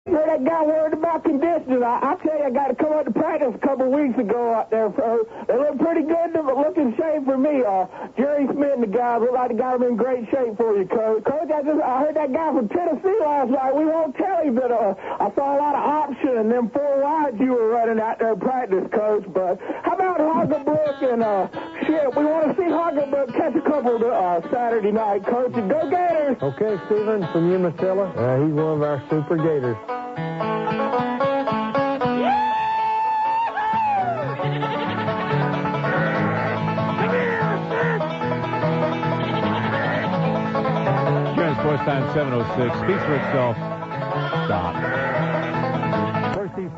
Heard that guy worried about conditioning. I tell you, I got to come up to practice a couple of weeks ago out there. They look pretty good, but look in shape for me. Jerry Smith and the guys look like they got them in great shape for you, Coach. Coach, I heard that guy from Tennessee last night. We won't tell him, but I saw a lot of option and them 4 wides you were running out there in practice, Coach. But how about Hoggebrook and shit? We want to see Hoggebrook catch a couple Saturday night, Coach. And go Gators! Okay, Stephen, from Umatilla. He's one of our super Gators. Sports Time 7:06 speaks for itself. Stop.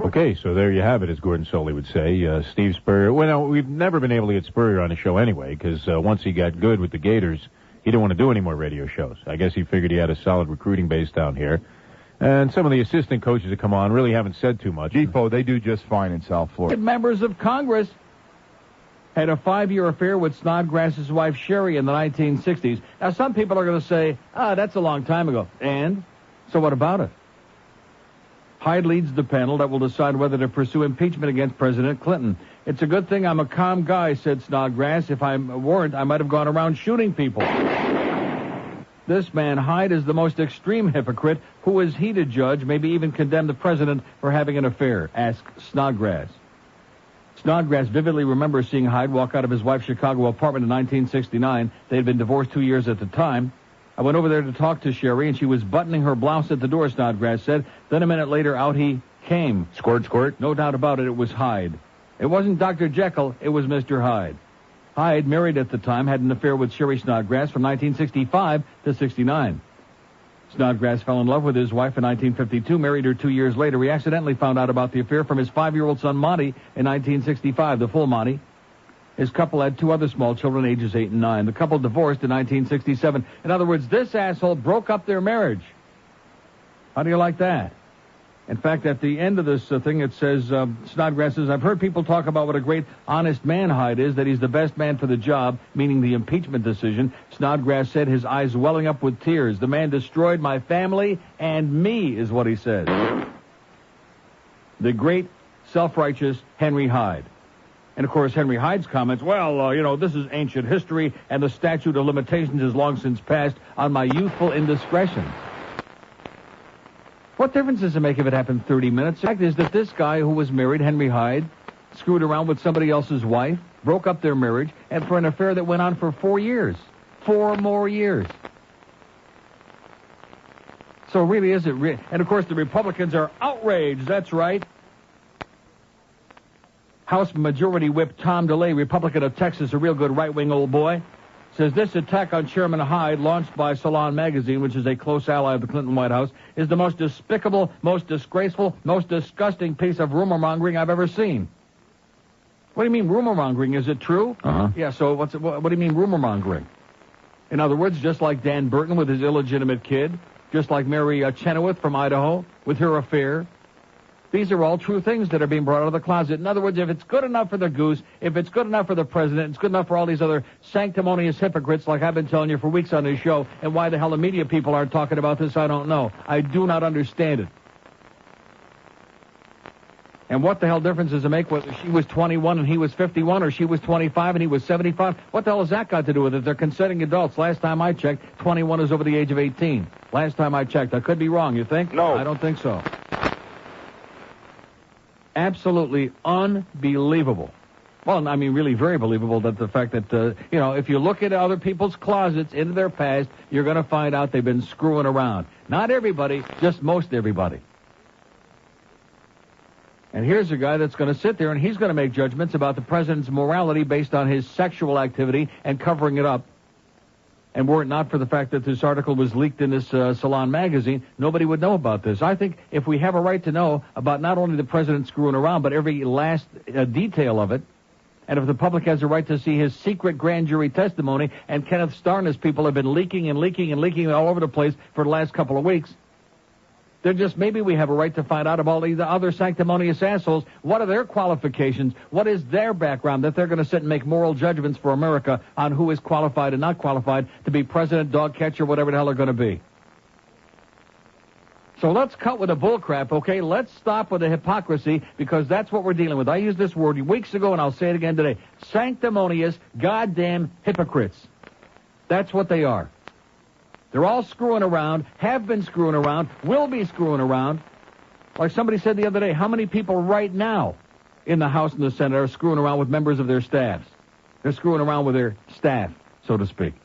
Okay, so there you have it, as Gordon Soley would say. Steve Spurrier. Well, no, we've never been able to get Spurrier on the show anyway, because once he got good with the Gators, he didn't want to do any more radio shows. I guess he figured he had a solid recruiting base down here. And some of the assistant coaches that come on really haven't said too much. Depot, they do just fine in South Florida. Members of Congress had a 5-year affair with Snodgrass's wife, Sherry, in the 1960s. Now, some people are going to say, that's a long time ago. And? So what about it? Hyde leads the panel that will decide whether to pursue impeachment against President Clinton. It's a good thing I'm a calm guy, said Snodgrass. If I weren't, I might have gone around shooting people. This man, Hyde, is the most extreme hypocrite. Who is he to judge, maybe even condemn the president for having an affair? Asked Snodgrass. Snodgrass vividly remembers seeing Hyde walk out of his wife's Chicago apartment in 1969. They had been divorced 2 years at the time. I went over there to talk to Sherry, and she was buttoning her blouse at the door, Snodgrass said. Then a minute later, out he came. Squirt, squirt. No doubt about it, it was Hyde. It wasn't Dr. Jekyll, it was Mr. Hyde. Hyde, married at the time, had an affair with Sherry Snodgrass from 1965 to 69. Snodgrass fell in love with his wife in 1952, married her 2 years later. He accidentally found out about the affair from his 5-year-old son, Monty, in 1965, the full Monty. His couple had 2 other small children, ages 8 and 9. The couple divorced in 1967. In other words, this asshole broke up their marriage. How do you like that? In fact, at the end of this thing, it says, Snodgrass says, I've heard people talk about what a great, honest man Hyde is, that he's the best man for the job, meaning the impeachment decision. Snodgrass said, his eyes welling up with tears. The man destroyed my family and me, is what he said. The great, self-righteous Henry Hyde. And, of course, Henry Hyde's comments, this is ancient history, and the statute of limitations is long since passed on my youthful indiscretion. What difference does it make if it happened 30 minutes? The fact is that this guy who was married, Henry Hyde, screwed around with somebody else's wife, broke up their marriage, and for an affair that went on for 4 years. 4 more years. So really, is it and, of course, the Republicans are outraged. That's right. House Majority Whip Tom DeLay, Republican of Texas, a real good right-wing old boy, says this attack on Chairman Hyde, launched by Salon magazine, which is a close ally of the Clinton White House, is the most despicable, most disgraceful, most disgusting piece of rumor-mongering I've ever seen. What do you mean rumor-mongering? Is it true? Uh-huh. Yeah, so what do you mean rumor-mongering? In other words, just like Dan Burton with his illegitimate kid, just like Mary Chenoweth from Idaho with her affair, these are all true things that are being brought out of the closet. In other words, if it's good enough for the goose, if it's good enough for the president, it's good enough for all these other sanctimonious hypocrites like I've been telling you for weeks on this show, and why the hell the media people aren't talking about this, I don't know. I do not understand it. And what the hell difference does it make whether she was 21 and he was 51, or she was 25 and he was 75? What the hell has that got to do with it? They're consenting adults. Last time I checked, 21 is over the age of 18. Last time I checked. I could be wrong, you think? No. I don't think so. Absolutely unbelievable. Well, I mean, really very believable that the fact that, if you look at other people's closets into their past, you're going to find out they've been screwing around. Not everybody, just most everybody. And here's a guy that's going to sit there and he's going to make judgments about the president's morality based on his sexual activity and covering it up. And were it not for the fact that this article was leaked in this Salon magazine, nobody would know about this. I think if we have a right to know about not only the president screwing around, but every last detail of it, and if the public has a right to see his secret grand jury testimony, and Kenneth Starr and his people have been leaking all over the place for the last couple of weeks, then just maybe we have a right to find out about the other sanctimonious assholes. What are their qualifications? What is their background that they're going to sit and make moral judgments for America on who is qualified and not qualified to be president, dog catcher, whatever the hell they're going to be? So let's cut with the bullcrap, okay? Let's stop with the hypocrisy, because that's what we're dealing with. I used this word weeks ago, and I'll say it again today. Sanctimonious, goddamn hypocrites. That's what they are. They're all screwing around, have been screwing around, will be screwing around. Like somebody said the other day, how many people right now in the House and the Senate are screwing around with members of their staffs? They're screwing around with their staff, so to speak.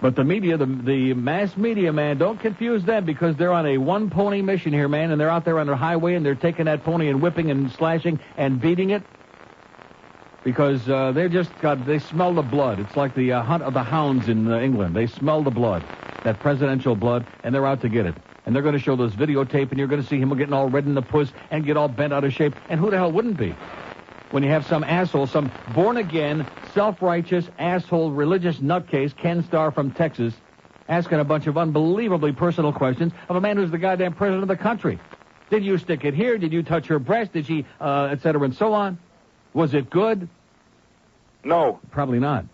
But the media, the mass media, man, don't confuse them, because they're on a one-pony mission here, man, and they're out there on the highway, and they're taking that pony and whipping and slashing and beating it, because they smell the blood. It's like the hunt of the hounds in England. They smell the blood, that presidential blood, and they're out to get it. And they're going to show this videotape, and you're going to see him getting all red in the puss and get all bent out of shape. And who the hell wouldn't be? When you have some asshole, some born-again, self-righteous, asshole, religious nutcase, Ken Starr from Texas, asking a bunch of unbelievably personal questions of a man who's the goddamn president of the country. Did you stick it here? Did you touch her breast? Did she, et cetera, and so on? Was it good? No. Probably not.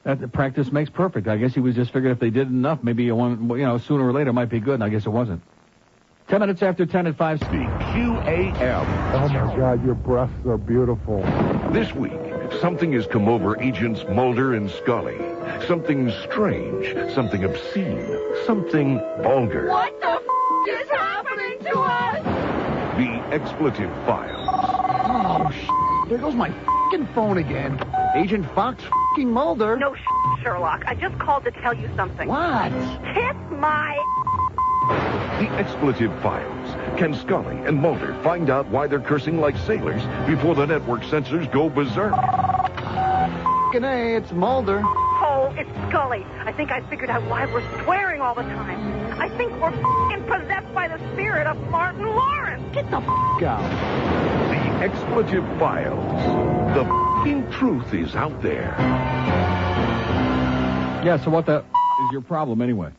That practice makes perfect. I guess he was just figuring if they did enough, maybe sooner or later it might be good, and I guess it wasn't. 10 minutes after 10 at 5. QAM. Oh, my God, your breasts are beautiful. This week, something has come over Agents Mulder and Scully. Something strange, something obscene, something vulgar. What the is happening to us? The Expletive Files. Oh, there goes my f***ing phone again. Agent Fox f***ing Mulder. No, Sherlock. I just called to tell you something. What? Kiss my... The Expletive Files. Can Scully and Mulder find out why they're cursing like sailors before the network censors go berserk? F***ing A, it's Mulder. Oh, it's Scully. I think I figured out why we're swearing all the time. I think we're f***ing possessed by the spirit of Martin Lawrence. Get the f*** out. The Expletive Files. The f***ing truth is out there. Yeah, so what the is your problem anyway?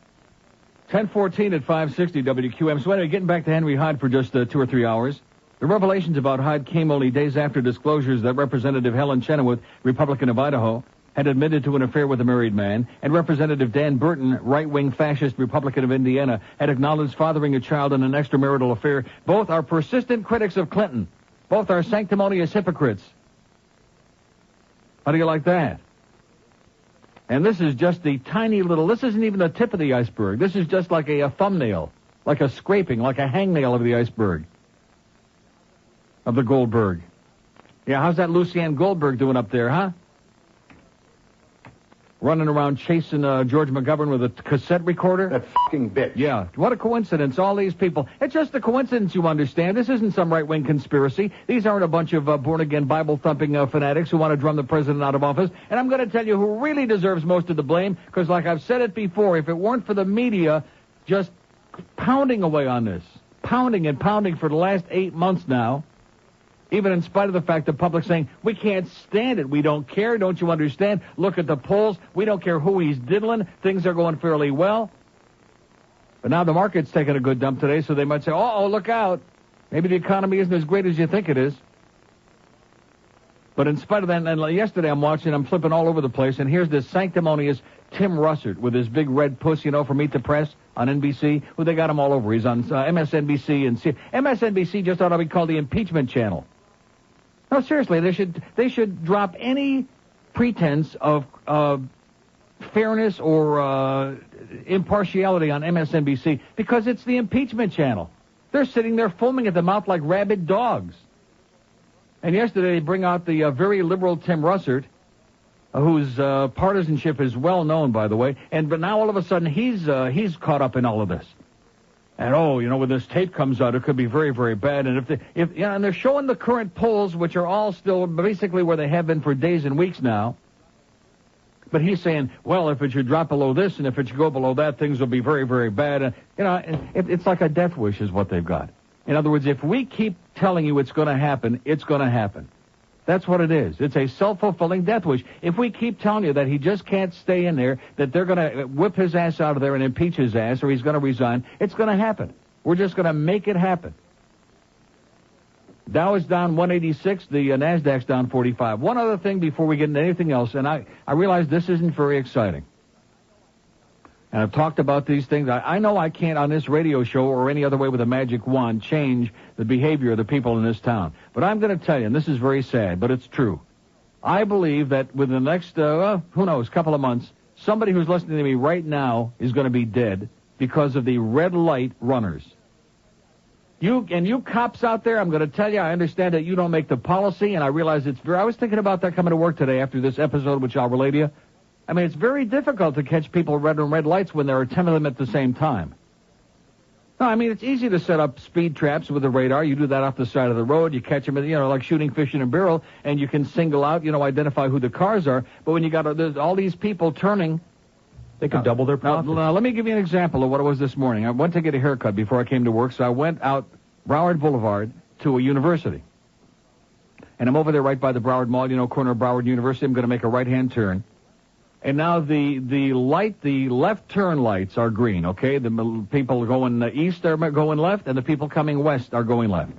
10:14 at 560 WQM. So anyway, getting back to Henry Hyde for just 2 or 3 hours. The revelations about Hyde came only days after disclosures that Representative Helen Chenoweth, Republican of Idaho, had admitted to an affair with a married man, and Representative Dan Burton, right-wing fascist Republican of Indiana, had acknowledged fathering a child in an extramarital affair. Both are persistent critics of Clinton. Both are sanctimonious hypocrites. How do you like that? And this is just the tiny little, this isn't even the tip of the iceberg. This is just like a thumbnail, like a scraping, like a hangnail of the iceberg, of the Goldberg. Yeah, how's that Lucianne Goldberg doing up there, huh? Running around chasing George McGovern with a cassette recorder? That f***ing bitch. Yeah, what a coincidence, all these people. It's just a coincidence, you understand. This isn't some right-wing conspiracy. These aren't a bunch of born-again, Bible-thumping fanatics who want to drum the president out of office. And I'm going to tell you who really deserves most of the blame, because like I've said it before, if it weren't for the media just pounding away on this, pounding and pounding for the last 8 months now, even in spite of the fact the public's saying, we can't stand it, we don't care, don't you understand? Look at the polls, we don't care who he's diddling, things are going fairly well. But now the market's taking a good dump today, so they might say, oh, look out. Maybe the economy isn't as great as you think it is. But in spite of that, and yesterday I'm flipping all over the place, and here's this sanctimonious Tim Russert with his big red puss, from Meet the Press on NBC. Well, they got him all over. He's on MSNBC, and MSNBC just ought to be called the impeachment channel. No, seriously, they should drop any pretense of fairness or impartiality on MSNBC, because it's the impeachment channel. They're sitting there foaming at the mouth like rabid dogs. And yesterday they bring out the very liberal Tim Russert, whose partisanship is well known, by the way. But now all of a sudden he's caught up in all of this. And when this tape comes out, it could be very, very bad. And and they're showing the current polls, which are all still basically where they have been for days and weeks now. But he's saying, well, if it should drop below this and if it should go below that, things will be very, very bad. It's like a death wish is what they've got. In other words, if we keep telling you it's going to happen, it's going to happen. That's what it is. It's a self-fulfilling death wish. If we keep telling you that he just can't stay in there, that they're going to whip his ass out of there and impeach his ass, or he's going to resign, it's going to happen. We're just going to make it happen. Dow is down 186. The NASDAQ's down 45. One other thing before we get into anything else, and I realize this isn't very exciting. And I've talked about these things. I know I can't on this radio show or any other way with a magic wand change the behavior of the people in this town. But I'm going to tell you, and this is very sad, but it's true. I believe that within the next, who knows, couple of months, somebody who's listening to me right now is going to be dead because of the red light runners. You cops out there, I'm going to tell you, I understand that you don't make the policy, and I realize I was thinking about that coming to work today after this episode, which I'll relay to you. I mean, it's very difficult to catch people red and red lights when there are 10 of them at the same time. No, I mean, it's easy to set up speed traps with a radar. You do that off the side of the road. You catch them, like shooting fish in a barrel, and you can single out, identify who the cars are. But when you got all these people turning... They could double their profits. Now, let me give you an example of what it was this morning. I went to get a haircut before I came to work, so I went out Broward Boulevard to a university. And I'm over there right by the Broward Mall, corner of Broward University. I'm going to make a right-hand turn. And now the left turn lights are green, okay? The people going east are going left, and the people coming west are going left.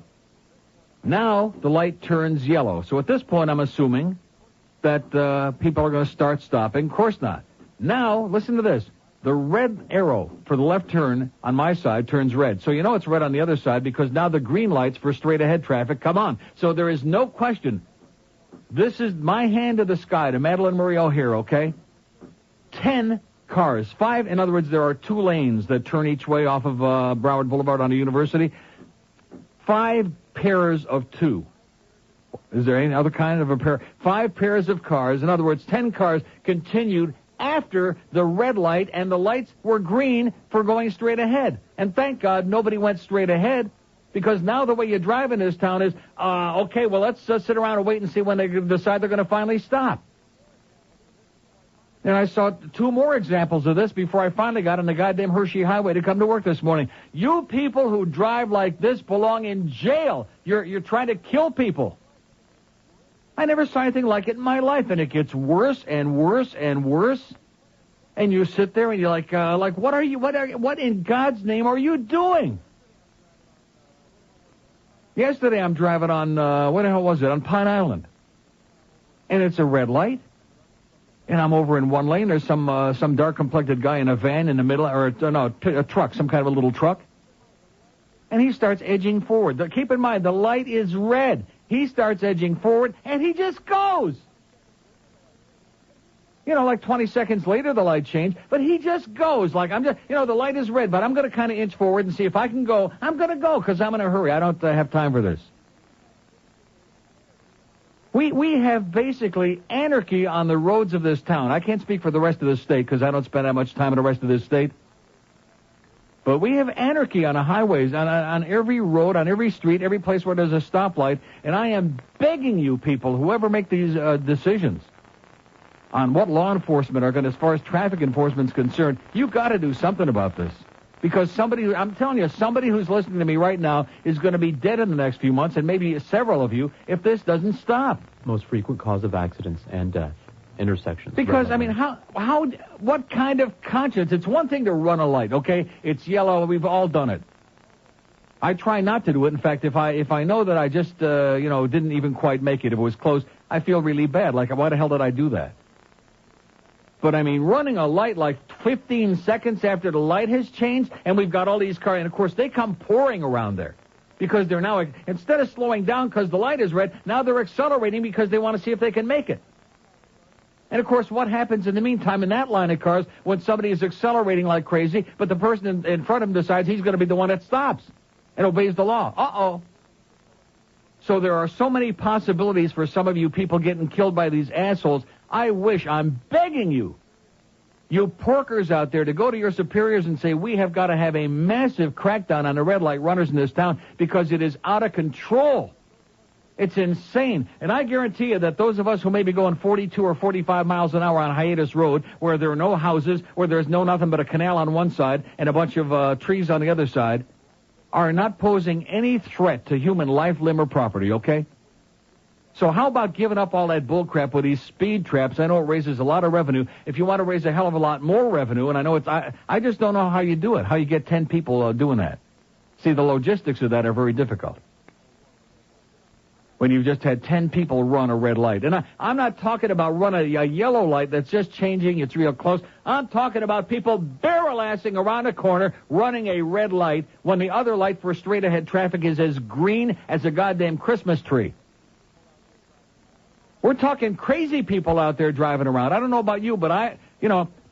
Now the light turns yellow. So at this point, I'm assuming that people are going to start stopping. Of course not. Now, listen to this. The red arrow for the left turn on my side turns red. So it's red on the other side because now the green lights for straight-ahead traffic come on. So there is no question. This is my hand to the sky to Madeline Murray O'Hare, okay? 10 cars. 5, in other words, there are 2 lanes that turn each way off of Broward Boulevard on the university. 5 pairs of 2. Is there any other kind of a pair? 5 pairs of cars. In other words, 10 cars continued after the red light, and the lights were green for going straight ahead. And thank God nobody went straight ahead, because now the way you drive in this town is, okay, well, let's sit around and wait and see when they decide they're going to finally stop. And I saw 2 more examples of this before I finally got on the goddamn Hershey Highway to come to work this morning. You people who drive like this belong in jail. You're trying to kill people. I never saw anything like it in my life, and it gets worse and worse and worse. And you sit there and you're like, what in God's name are you doing? Yesterday I'm driving on, what the hell was it, on Pine Island. And it's a red light. And I'm over in one lane. There's some dark-complected guy in a van in the middle, or a truck, some kind of a little truck. And he starts edging forward. Keep in mind, the light is red. He starts edging forward, and he just goes. Like 20 seconds later, the light changed, but he just goes. Like, the light is red, but I'm going to kind of inch forward and see if I can go. I'm going to go because I'm in a hurry. I don't have time for this. We have basically anarchy on the roads of this town. I can't speak for the rest of the state because I don't spend that much time in the rest of this state. But we have anarchy on the highways, on every road, on every street, every place where there's a stoplight. And I am begging you people, whoever make these decisions on what law enforcement are going to, as far as traffic enforcement is concerned, you've got to do something about this. Because I'm telling you, somebody who's listening to me right now is going to be dead in the next few months, and maybe several of you, if this doesn't stop. Most frequent cause of accidents and death. Intersections. Because, what kind of conscience? It's one thing to run a light, okay? It's yellow. We've all done it. I try not to do it. In fact, if I know that I just, didn't even quite make it, if it was close, I feel really bad. Like, why the hell did I do that? But, running a light like 15 seconds after the light has changed, and we've got all these cars, and, of course, they come pouring around there. Because they're now, instead of slowing down because the light is red, now they're accelerating because they want to see if they can make it. And, of course, what happens in the meantime in that line of cars when somebody is accelerating like crazy, but the person in front of him decides he's going to be the one that stops and obeys the law? Uh-oh. So there are so many possibilities for some of you people getting killed by these assholes. I'm begging you porkers out there, to go to your superiors and say, we have got to have a massive crackdown on the red light runners in this town because it is out of control. It's insane. And I guarantee you that those of us who may be going 42 or 45 miles an hour on Hiatus Road, where there are no houses, where there's nothing but a canal on one side and a bunch of trees on the other side, are not posing any threat to human life, limb, or property, okay? So how about giving up all that bullcrap with these speed traps? I know it raises a lot of revenue. If you want to raise a hell of a lot more revenue, and I know I just don't know how you do it, how you get 10 people doing that. See, the logistics of that are very difficult. when you've just had 10 people run a red light. And I'm not talking about run a yellow light that's just changing, it's real close. I'm talking about people barrel-assing around a corner running a red light when the other light for straight-ahead traffic is as green as a goddamn Christmas tree. We're talking crazy people out there driving around. I don't know about you, but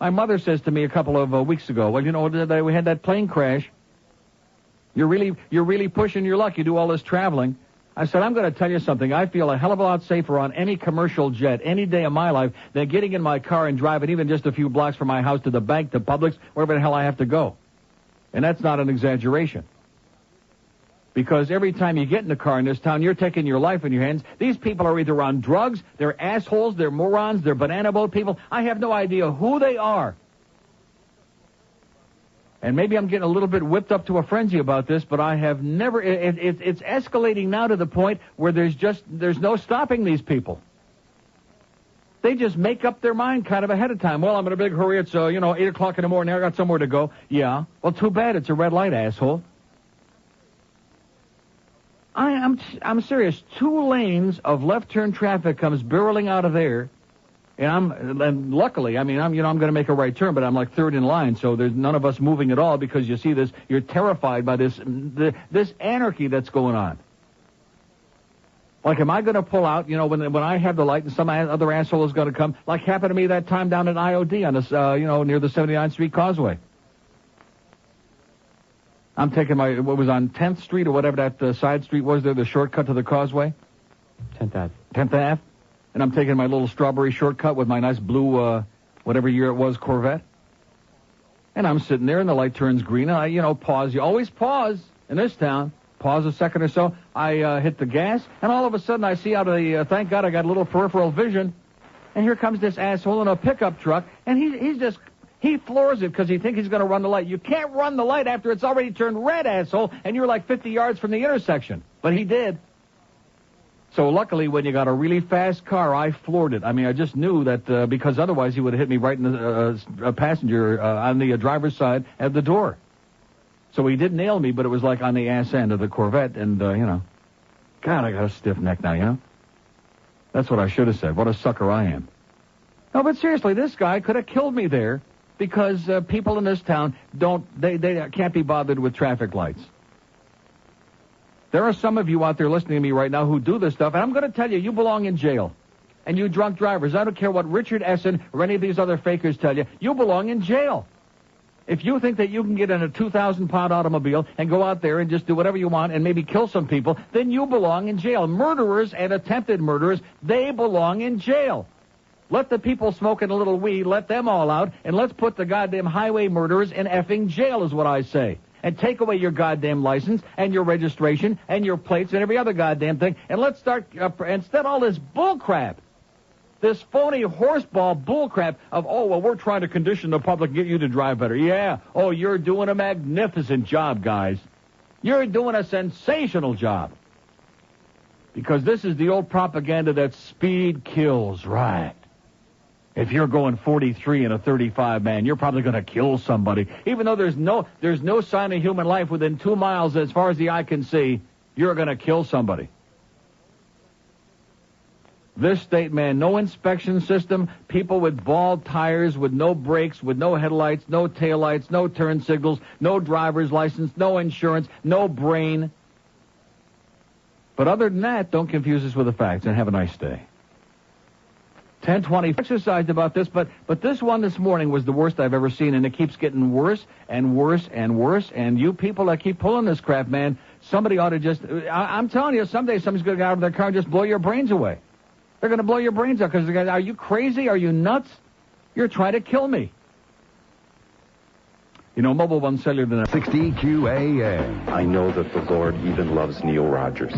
my mother says to me a couple of weeks ago, well, we had that plane crash. You're really pushing your luck. You do all this traveling. I said, I'm going to tell you something. I feel a hell of a lot safer on any commercial jet any day of my life than getting in my car and driving even just a few blocks from my house to the bank, to Publix, wherever the hell I have to go. And that's not an exaggeration. Because every time you get in the car in this town, you're taking your life in your hands. These people are either on drugs, they're assholes, they're morons, they're banana boat people. I have no idea who they are. And maybe I'm getting a little bit whipped up to a frenzy about this, but I have never... It's escalating now to the point where there's no stopping these people. They just make up their mind kind of ahead of time. Well, I'm in a big hurry. It's, 8 o'clock in the morning. I got somewhere to go. Yeah. Well, too bad. It's a red light, asshole. I'm serious. 2 lanes of left-turn traffic comes barreling out of there. And luckily, I'm going to make a right turn, but I'm like third in line, so there's none of us moving at all because you see this, you're terrified by this anarchy that's going on. Like, am I going to pull out, when I have the light and some other asshole is going to come, like happened to me that time down at IOD on this, near the 79th Street Causeway. I'm taking what was on 10th Street or whatever that side street was there, the shortcut to the Causeway? 10th Ave. 10th Ave? And I'm taking my little strawberry shortcut with my nice blue, whatever year it was, Corvette. And I'm sitting there, and the light turns green, and I, pause. You always pause in this town. Pause a second or so. I hit the gas, and all of a sudden I see out of the, thank God I got a little peripheral vision, and here comes this asshole in a pickup truck, and he floors it because he thinks he's going to run the light. You can't run the light after it's already turned red, asshole, and you're like 50 yards from the intersection. But he did. So luckily, when you got a really fast car, I floored it. I just knew that because otherwise he would have hit me right in the passenger on the driver's side at the door. So he did nail me, but it was like on the ass end of the Corvette, and, God, I got a stiff neck now, That's what I should have said. What a sucker I am. No, but seriously, this guy could have killed me there because people in this town they can't be bothered with traffic lights. There are some of you out there listening to me right now who do this stuff, and I'm going to tell you, you belong in jail. And you drunk drivers, I don't care what Richard Essen or any of these other fakers tell you, you belong in jail. If you think that you can get in a 2,000-pound automobile and go out there and just do whatever you want and maybe kill some people, then you belong in jail. Murderers and attempted murderers, they belong in jail. Let the people smoking a little weed, let them all out, and let's put the goddamn highway murderers in effing jail is what I say. And take away your goddamn license and your registration and your plates and every other goddamn thing. And let's start, instead all this bullcrap, this phony horseball bullcrap of, we're trying to condition the public and get you to drive better. Yeah. Oh, you're doing a magnificent job, guys. You're doing a sensational job. Because this is the old propaganda that speed kills, right? If you're going 43 in a 35, man, you're probably going to kill somebody. Even though there's no sign of human life within 2 miles as far as the eye can see, you're going to kill somebody. This state, man, no inspection system, people with bald tires, with no brakes, with no headlights, no taillights, no turn signals, no driver's license, no insurance, no brain. But other than that, don't confuse us with the facts, and have a nice day. 10:20. Exercised about this, but this one this morning was the worst I've ever seen, and it keeps getting worse and worse and worse. And you people that keep pulling this crap, man, somebody ought to just... I'm telling you, someday somebody's going to get out of their car and just blow your brains away. They're going to blow your brains out because are you crazy? Are you nuts? You're trying to kill me. Mobile One Cellular than 60 QAM. I know that the Lord even loves Neil Rogers.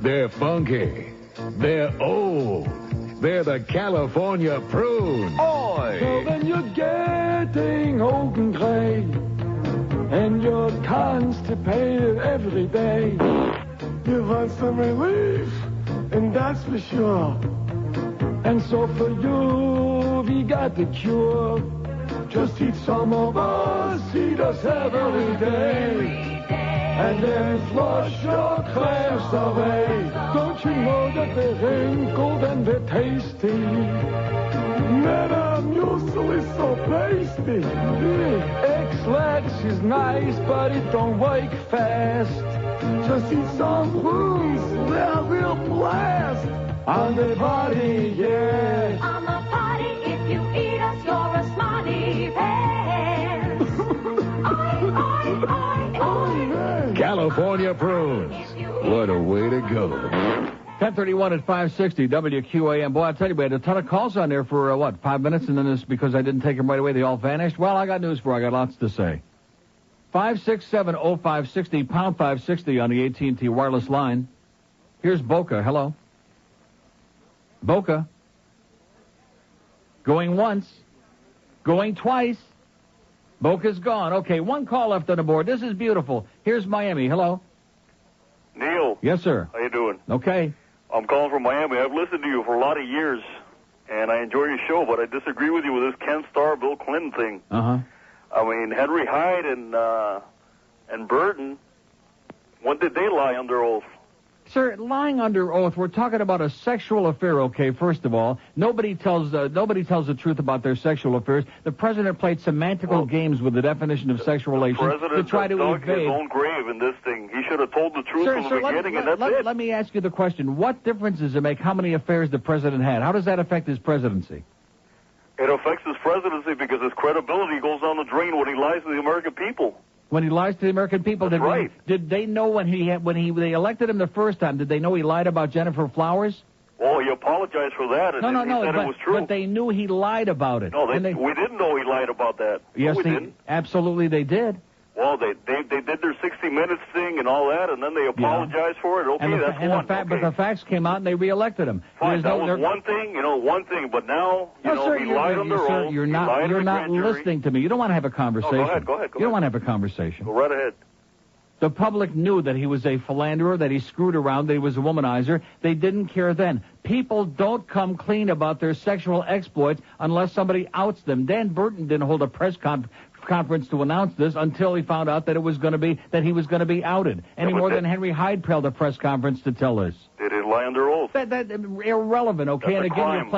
They're funky. They're old. They're the California prune. Oi! So then you're getting old and gray, and you're constipated every day. You want some relief, and that's for sure. And so for you, we got the cure. Just eat some of us, eat us every day. and then flush your cramps away. Don't you know that they're wrinkled and they're tasty? Madam, your silly so pasty. X-Lax is nice, but it don't work fast. Just eat some prunes, they're real blast. On the party, yeah. On the party, if you eat us, you're a smarty pants. California prunes. What a way to go. 10:31 at 560 WQAM. Boy, I tell you, we had a ton of calls on there for, 5 minutes, and then it's because I didn't take them right away, they all vanished. Well, I got news for you. I got lots to say. 567-0560, pound 560 on the AT&T wireless line. Here's Boca. Hello. Boca. Going once. Going twice. Boca's gone. Okay, one call left on the board. This is beautiful. Here's Miami. Hello. Neil. Yes, sir. How you doing? Okay. I'm calling from Miami. I've listened to you for a lot of years, and I enjoy your show, but I disagree with you with this Ken Starr, Bill Clinton thing. Uh-huh. I mean, Henry Hyde and Burton, when did they lie under oath? Sir, lying under oath, we're talking about a sexual affair, okay, first of all. Nobody tells the truth about their sexual affairs. The president played semantical games with the definition of sexual relations to try to dug evade. his own grave in this thing. He should have told the truth from the beginning, and that's it. Let me ask you the question. What difference does it make how many affairs the president had? How does that affect his presidency? It affects his presidency because his credibility goes down the drain when he lies to the American people. When he lies to the American people, did they know when they elected him the first time? Did they know he lied about Jennifer Flowers? Oh, he apologized for that, and he said it was true. But they knew he lied about it. No, we didn't know he lied about that. Yes, no, we didn't. Absolutely, they did. Well, they did their 60 Minutes thing and all that, and then they apologized for it. Okay, that's one. But the facts came out, and they reelected him. Fine, that was one thing, but now, he lied under oath. You're not listening to me. You don't want to have a conversation. No, go ahead. You don't want to have a conversation. Go right ahead. The public knew that he was a philanderer, that he screwed around, that he was a womanizer. They didn't care then. People don't come clean about their sexual exploits unless somebody outs them. Dan Burton didn't hold a press conference to announce this until he found out that he was going to be outed. Any more than Henry Hyde held a press conference to tell us. They didn't lie under oath. That's irrelevant, okay? That's and again,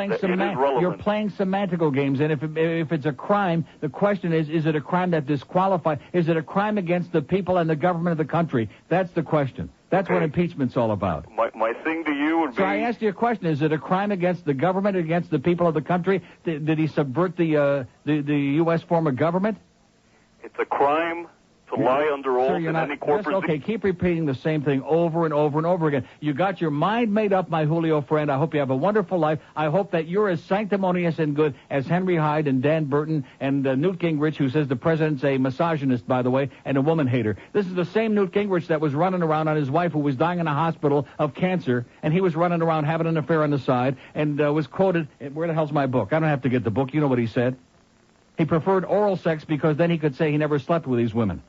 you're playing semantical games. And if it's a crime, the question is it a crime that disqualifies? Is it a crime against the people and the government of the country? That's the question. That's what impeachment's all about. My thing to you would be... So I asked you a question. Is it a crime against the government, against the people of the country? Did he subvert the U.S. form of government? It's a crime to lie under oath in any corporate... Okay, keep repeating the same thing over and over and over again. You got your mind made up, my Julio friend. I hope you have a wonderful life. I hope that you're as sanctimonious and good as Henry Hyde and Dan Burton and Newt Gingrich, who says the president's a misogynist, by the way, and a woman hater. This is the same Newt Gingrich that was running around on his wife who was dying in a hospital of cancer, and he was running around having an affair on the side and was quoted... Where the hell's my book? I don't have to get the book. You know what he said. He preferred oral sex because then he could say he never slept with these women.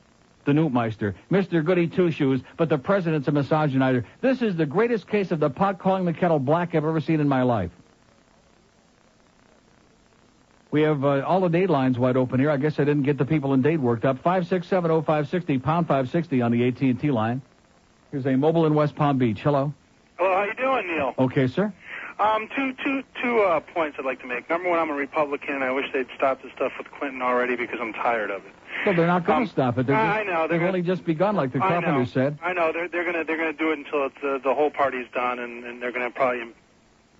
The Newtmeister, Mr. Goody Two-Shoes, but the president's a misogynizer. This is the greatest case of the pot calling the kettle black I've ever seen in my life. We have all the date lines wide open here. I guess I didn't get the people in date worked up. 567-0560, pound 560 on the AT&T line. Here's a mobile in West Palm Beach. Hello. Hello, how you doing, Neil? Okay, sir. Two points I'd like to make. Number one, I'm a Republican, and I wish they'd stop this stuff with Clinton already because I'm tired of it. Well, they're not going to stop it. I know. They've only just begun, like the Carpenter said. I know. They're going to do it until the whole party's done, and they're going to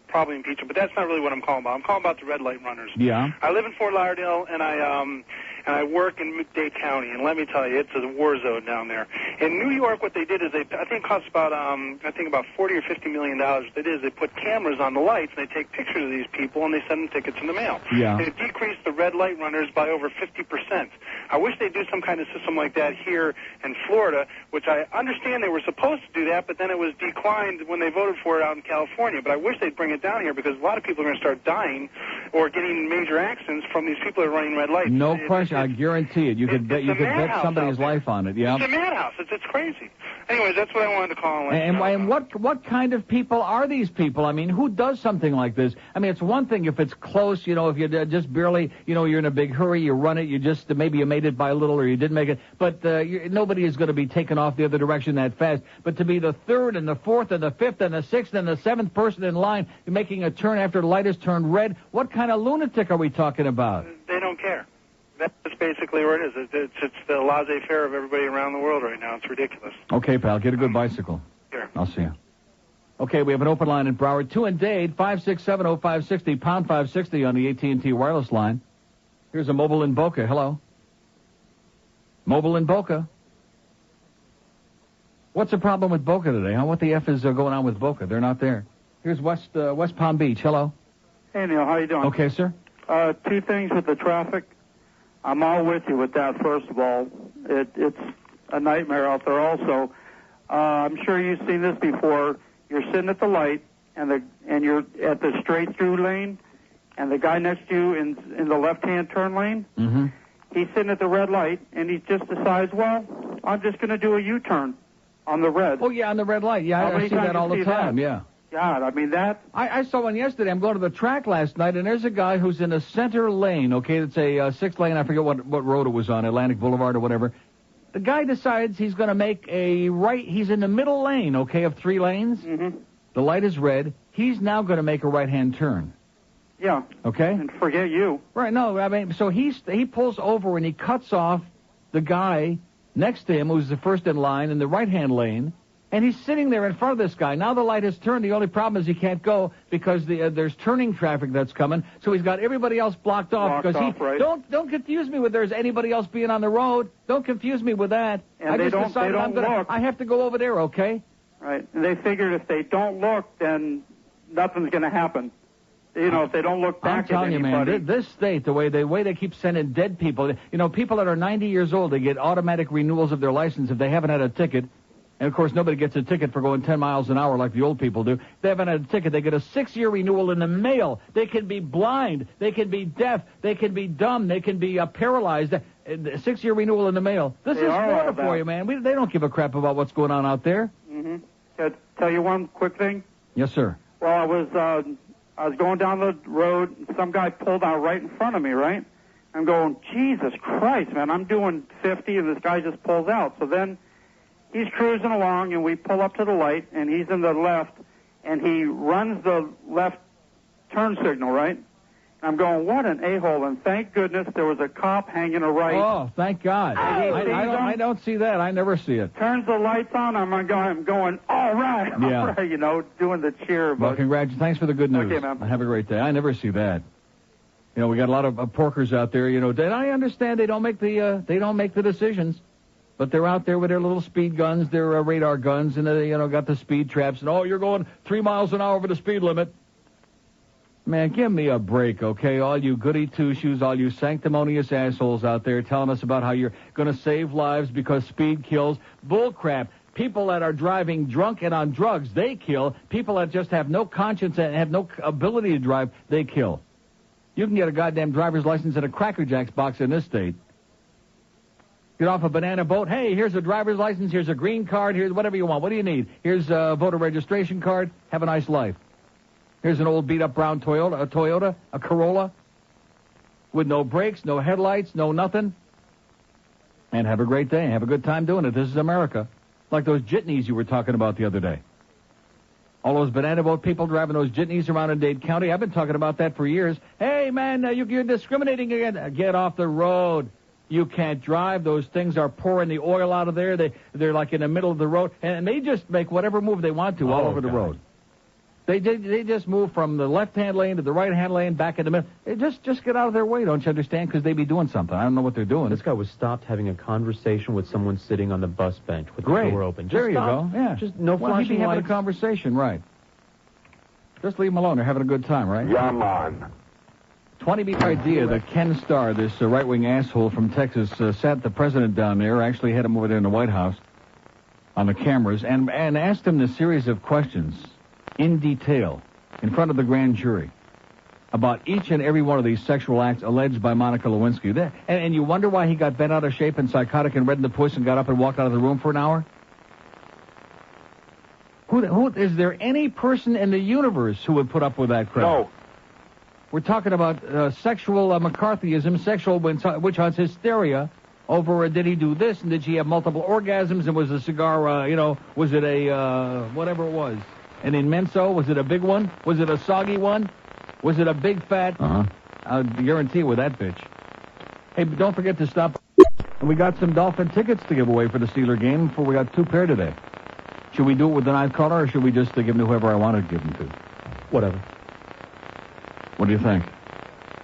probably impeach him. But that's not really what I'm calling about. I'm calling about the red light runners. Yeah. I live in Fort Lauderdale, and I work in Dade County, and let me tell you, it's a war zone down there. In New York, what they did is I think it cost about about $40 or $50 million. What they did is they put cameras on the lights, and they take pictures of these people, and they send them tickets in the mail. Yeah. They decreased the red light runners by over 50%. I wish they'd do some kind of system like that here in Florida, which I understand they were supposed to do that, but then it was declined when they voted for it out in California. But I wish they'd bring it down here because a lot of people are going to start dying or getting in major accidents from these people that are running red lights. No question Josh, I guarantee it. You could bet somebody's life on it. Yeah. It's a madhouse. It's crazy. Anyways, that's what I wanted to call. And what kind of people are these people? I mean, who does something like this? I mean, it's one thing if it's close, if you just barely, you're in a big hurry, you run it, maybe you made it by a little or you didn't make it, but nobody is going to be taken off the other direction that fast. But to be the third and the fourth and the fifth and the sixth and the seventh person in line making a turn after the light has turned red, what kind of lunatic are we talking about? They don't care. That's basically what it is. It's the laissez-faire of everybody around the world right now. It's ridiculous. Okay, pal, get a good bicycle. Sure. I'll see you. Okay, we have an open line in Broward. 2 and Dade, 5670560, pound 560 on the AT&T wireless line. Here's a mobile in Boca. Hello. Mobile in Boca. What's the problem with Boca today, huh? What the F is going on with Boca? They're not there. Here's West Palm Beach. Hello. Hey, Neil, how you doing? Okay, sir. Two things with the traffic. I'm all with you with that, first of all. It's a nightmare out there also. I'm sure you've seen this before. You're sitting at the light, and you're at the straight-through lane, and the guy next to you in the left-hand turn lane, he's sitting at the red light, and he just decides, well, I'm just going to do a U-turn on the red. Oh, yeah, on the red light. Yeah, I see that all the time, yeah. God, I mean, that... I saw one yesterday. I'm going to the track last night, and there's a guy who's in a center lane, okay? It's a sixth lane. I forget what road it was on, Atlantic Boulevard or whatever. The guy decides he's going to make a right. He's in the middle lane, okay, of 3 lanes. The light is red. He's now going to make a right-hand turn. Yeah. Okay? And forget you. Right, no, I mean, so he pulls over and he cuts off the guy next to him who's the first in line in the right-hand lane. And he's sitting there in front of this guy. Now the light has turned. The only problem is he can't go because there's turning traffic that's coming. So he's got everybody else blocked off. Right. Don't confuse me with there's anybody else being on the road. Don't confuse me with that. And I have to go over there, okay? Right. And they figured if they don't look, then nothing's going to happen. If they don't look back I'm telling at anybody. you, man, this state, the way they keep sending dead people, people that are 90 years old, they get automatic renewals of their license if they haven't had a ticket. And, of course, nobody gets a ticket for going 10 miles an hour like the old people do. They haven't had a ticket. They get a 6-year renewal in the mail. They can be blind. They can be deaf. They can be dumb. They can be paralyzed. 6-year renewal in the mail. This is Florida for you, man. They don't give a crap about what's going on out there. Can I tell you one quick thing? Yes, sir. Well, I was going down the road, and some guy pulled out right in front of me, right? I'm going, Jesus Christ, man, I'm doing 50, and this guy just pulls out. So then he's cruising along, and we pull up to the light, and he's in the left, and he runs the left turn signal, right? I'm going, what an a-hole, and thank goodness there was a cop hanging a right. Oh, thank God. I don't see that. I never see it. Turns the lights on, I'm going, all right, yeah. All right, doing the cheer. Well, thanks for the good news. Okay, man. Have a great day. I never see that. We got a lot of porkers out there, and I understand they don't make the decisions. But they're out there with their little speed guns, their radar guns, and they, got the speed traps. And, you're going 3 miles an hour over the speed limit. Man, give me a break, okay? All you goody two-shoes, all you sanctimonious assholes out there telling us about how you're going to save lives because speed kills. Bull crap. People that are driving drunk and on drugs, they kill. People that just have no conscience and have no ability to drive, they kill. You can get a goddamn driver's license in a Cracker Jacks box in this state. Get off a banana boat. Hey, here's a driver's license. Here's a green card. Here's whatever you want. What do you need? Here's a voter registration card. Have a nice life. Here's an old beat-up brown Toyota, a Corolla, with no brakes, no headlights, no nothing. And have a great day. Have a good time doing it. This is America. Like those jitneys you were talking about the other day. All those banana boat people driving those jitneys around in Dade County. I've been talking about that for years. Hey, man, you're discriminating again. Get off the road. You can't drive. Those things are pouring the oil out of there. They're like in the middle of the road, and they just make whatever move they want to all over the road. They just move from the left-hand lane to the right-hand lane, back in the middle. Just get out of their way, don't you understand? Because they be doing something. I don't know what they're doing. This guy was stopped having a conversation with someone sitting on the bus bench with the door open. There you go. Yeah. Just no flashing he'd be having lights. a conversation, right? Just leave them alone. They're having a good time, right? Yeah, man. 20 beat idea that Ken Starr, this right-wing asshole from Texas, sat the president down there, actually had him over there in the White House on the cameras, and asked him the series of questions in detail in front of the grand jury. about each and every one of these sexual acts alleged by Monica Lewinsky. And you wonder why he got bent out of shape and psychotic and red in the puss and got up and walked out of the room for an hour? Who is there any person in the universe who would put up with that crap? No. We're talking about sexual McCarthyism, sexual witch hunts, hysteria over did he do this and did she have multiple orgasms and was the cigar, was it a, whatever it was, an immenso? Was it a big one? Was it a soggy one? Was it a big fat? I'll guarantee with that bitch. Hey, but don't forget to stop. And we got some Dolphin tickets to give away for the Steeler game, for we got 2 pair today. Should we do it with the ninth caller, or should we just give them to whoever I want to give them to? Whatever. What do you think?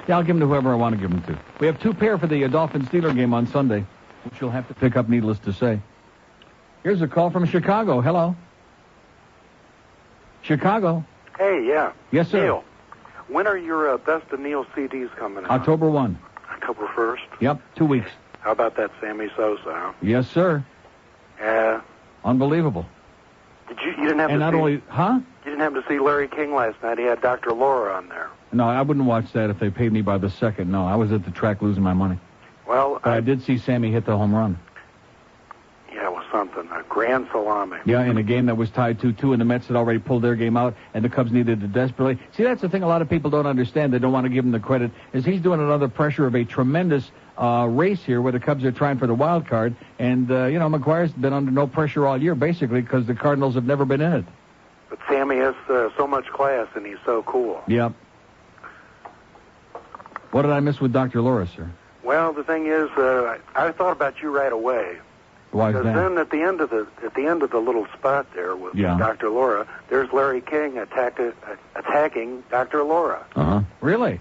Yeah, I'll give them to whoever I want to give them to. We have 2 pair for the Dolphin-Steeler game on Sunday, which you'll have to pick up, needless to say. Here's a call from Chicago. Hello. Chicago. Hey, yeah. Yes, sir. Neil, when are your Best of Neil CDs coming out? October 1. October 1st? Yep, 2 weeks. How about that Sammy Sosa, huh? Yes, sir. Unbelievable. You didn't have and to not see, only, huh? You didn't have to see Larry King last night. He had Dr. Laura on there. No, I wouldn't watch that if they paid me by the second. No, I was at the track losing my money. Well, but I did see Sammy hit the home run. Yeah, it was something. A grand salami. Yeah, in a game that was tied 2-2, and the Mets had already pulled their game out, and the Cubs needed it desperately. See, that's the thing a lot of people don't understand. They don't want to give him the credit, is he's doing it under pressure of a tremendous race here where the Cubs are trying for the wild card. And, McGuire's been under no pressure all year, basically, because the Cardinals have never been in it. But Sammy has so much class, and he's so cool. Yep. What did I miss with Dr. Laura, sir? Well, the thing is, I thought about you right away. Why is because that? then at the end of the little spot there with Dr. Laura, there's Larry King attacking Dr. Laura. Really?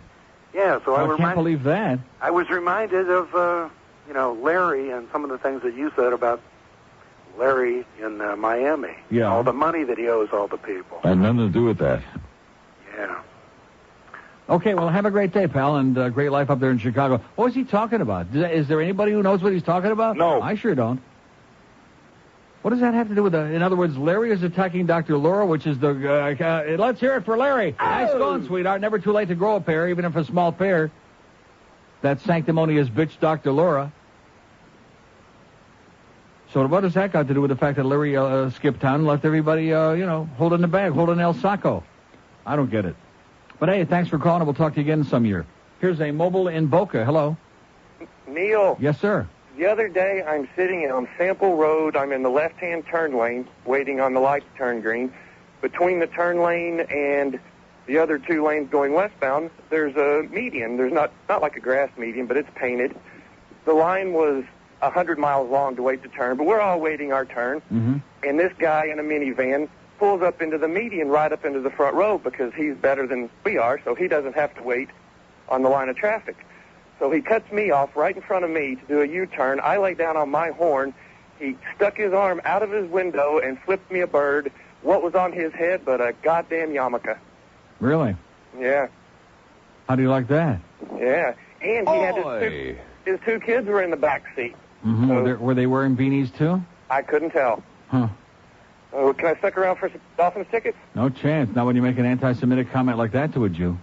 Yeah, so I can't believe that. I was reminded of Larry and some of the things that you said about Larry in Miami. Yeah. All the money that he owes all the people. Had nothing to do with that. Yeah. Okay, well, have a great day, pal, and great life up there in Chicago. What was he talking about? Is there anybody who knows what he's talking about? No. I sure don't. What does that have to do with in other words, Larry is attacking Dr. Laura, which is the, let's hear it for Larry. Oh. Nice going, sweetheart. Never too late to grow a pair, even if a small pair. That sanctimonious bitch, Dr. Laura. So what does that got to do with the fact that Larry skipped town and left everybody, holding the bag, holding El Saco? I don't get it. But, hey, thanks for calling, and we'll talk to you again some year. Here's a mobile in Boca. Hello. Neil. Yes, sir. The other day, I'm sitting on Sample Road. I'm in the left-hand turn lane, waiting on the light to turn green. Between the turn lane and the other 2 lanes going westbound, there's a median. There's not like a grass median, but it's painted. The line was 100 miles long to wait to turn, but we're all waiting our turn. Mm-hmm. And this guy in a minivan pulls up into the median right up into the front row because he's better than we are, so he doesn't have to wait on the line of traffic. So he cuts me off right in front of me to do a U-turn. I lay down on my horn. He stuck his arm out of his window and flipped me a bird. What was on his head but a goddamn yarmulke. Really? Yeah. How do you like that? Yeah. And he had his 2 kids were in the back seat. Mm-hmm. So were they wearing beanies, too? I couldn't tell. Huh. Can I stick around for some Dolphins tickets? No chance. Not when you make an anti-Semitic comment like that to a Jew.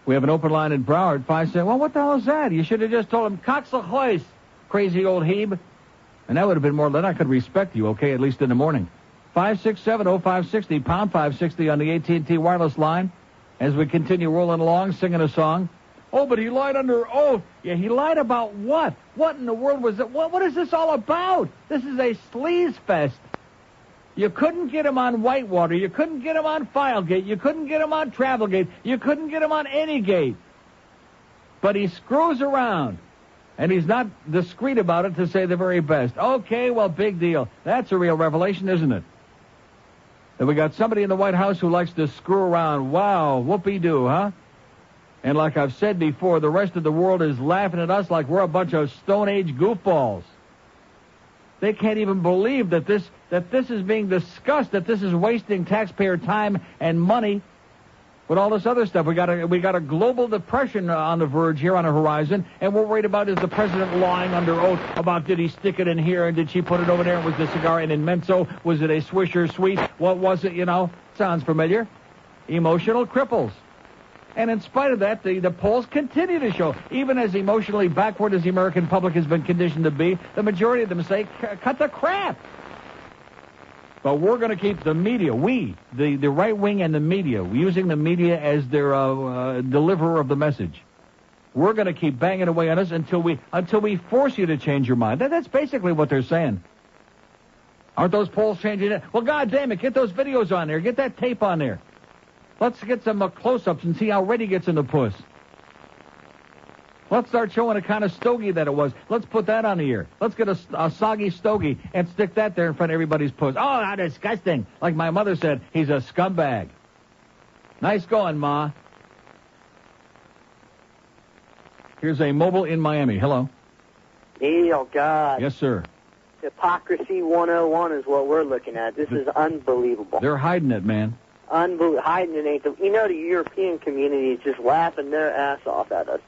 We have an open line in Broward. 5 say, well, what the hell is that? You should have just told him, Cox a hoist, crazy old Hebe. And that would have been more than I could respect you, okay, at least in the morning. 567-0560, pound 560 on the AT&T wireless line as we continue rolling along, singing a song. Oh, but he lied under oath. Yeah, he lied about what? What in the world was it? What is this all about? This is a sleaze fest. You couldn't get him on Whitewater. You couldn't get him on Filegate. You couldn't get him on Travelgate. You couldn't get him on any gate. But he screws around. And he's not discreet about it, to say the very best. Okay, well, big deal. That's a real revelation, isn't it? That we got somebody in the White House who likes to screw around. Wow, whoopee-doo, huh? And like I've said before, the rest of the world is laughing at us like we're a bunch of Stone Age goofballs. They can't even believe that this is being discussed, that this is wasting taxpayer time and money with all this other stuff. We got a global depression on the verge here on the horizon, and we're worried about is the president lying under oath about did he stick it in here and did she put it over there? Was the cigar an immenso? Was it a Swisher Sweet? What was it, Sounds familiar. Emotional cripples. And in spite of that, the polls continue to show, even as emotionally backward as the American public has been conditioned to be, the majority of them say, cut the crap. But we're going to keep the media, the right wing and the media, using the media as their deliverer of the message. We're going to keep banging away on us until we force you to change your mind. That's basically what they're saying. Aren't those polls changing it? Well, God damn it, get those videos on there. Get that tape on there. Let's get some close-ups and see how red he gets in the puss. Let's start showing the kind of stogie that it was. Let's put that on the air. Let's get a soggy stogie and stick that there in front of everybody's puss. Oh, how disgusting. Like my mother said, he's a scumbag. Nice going, Ma. Here's a mobile in Miami. Hello. Neil, God. Yes, sir. Hypocrisy 101 is what we're looking at. This is unbelievable. They're hiding it, man. Hiding it ain't the European community is just laughing their ass off at us.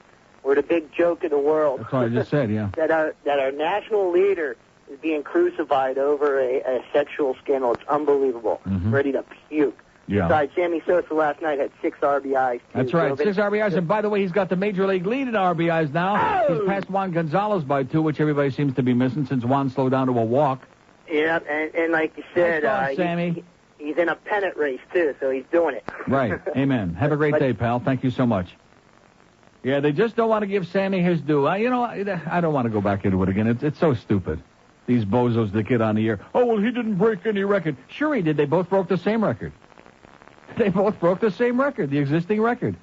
We're the big joke of the world. That's what I just said, yeah. that our national leader is being crucified over a sexual scandal. It's unbelievable. Mm-hmm. Ready to puke. Yeah. Besides, Sammy Sosa last night had 6 RBIs. Too. That's right, 6 RBIs. And by the way, he's got the major league lead in RBIs now. Oh! He's passed Juan Gonzalez by 2, which everybody seems to be missing since Juan slowed down to a walk. Yeah, and like you said, Sammy. He's in a pennant race, too, so he's doing it. Right. Amen. Have a great day, pal. Thank you so much. Yeah, they just don't want to give Sammy his due. I don't want to go back into it again. It's so stupid. These bozos that get on the air. Oh, well, he didn't break any record. Sure he did. They both broke the same record. They both broke the same record, the existing record.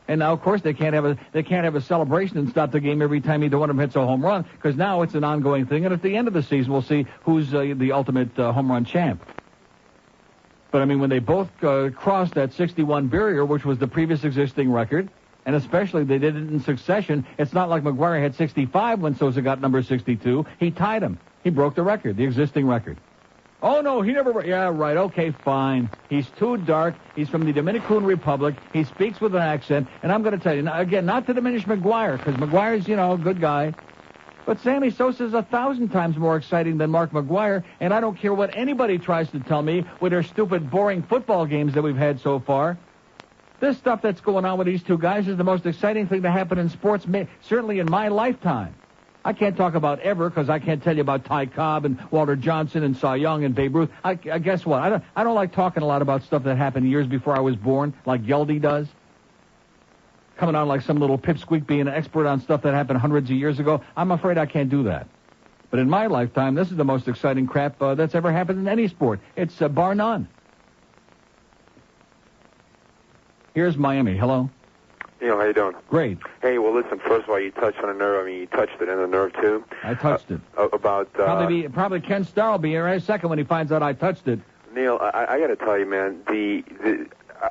And now, of course, they can't have a celebration and stop the game every time either one of them hits a home run, because now it's an ongoing thing. And at the end of the season, we'll see who's the ultimate home run champ. But, I mean, when they both crossed that 61 barrier, which was the previous existing record, and especially they did it in succession, it's not like McGwire had 65 when Sosa got number 62. He tied him. He broke the record, the existing record. Oh, no, he never... Yeah, right, okay, fine. He's too dark. He's from the Dominican Republic. He speaks with an accent. And I'm going to tell you, again, not to diminish McGwire, because McGwire's, a good guy. But Sammy Sosa's 1,000 times more exciting than Mark McGwire, and I don't care what anybody tries to tell me with their stupid, boring football games that we've had so far. This stuff that's going on with these two guys is the most exciting thing to happen in sports, certainly in my lifetime. I can't talk about ever because I can't tell you about Ty Cobb and Walter Johnson and Cy Young and Babe Ruth. I guess what? I don't like talking a lot about stuff that happened years before I was born, like Geldy does. Coming on like some little pipsqueak being an expert on stuff that happened hundreds of years ago. I'm afraid I can't do that. But in my lifetime, this is the most exciting crap that's ever happened in any sport. It's bar none. Here's Miami. Hello. Neil, how you doing? Great. Hey, well, listen, first of all, you touched on a nerve. I mean, you touched it in the nerve, too. I touched it. About... Probably Ken Starr will be here in a second when he finds out I touched it. Neil, I got to tell you, man,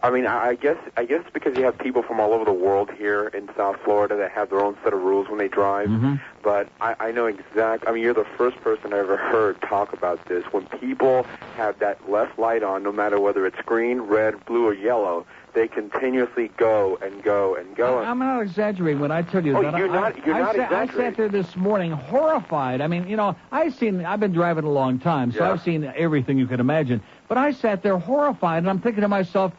I guess it's because you have people from all over the world here in South Florida that have their own set of rules when they drive. Mm-hmm. But I know you're the first person I ever heard talk about this. When people have that left light on, no matter whether it's green, red, blue, or yellow, they continuously go and go and go. I'm not exaggerating when I tell you that. You're not exaggerating. I sat there this morning horrified. I mean, I've been driving a long time, so I've seen everything you could imagine. But I sat there horrified, and I'm thinking to myself,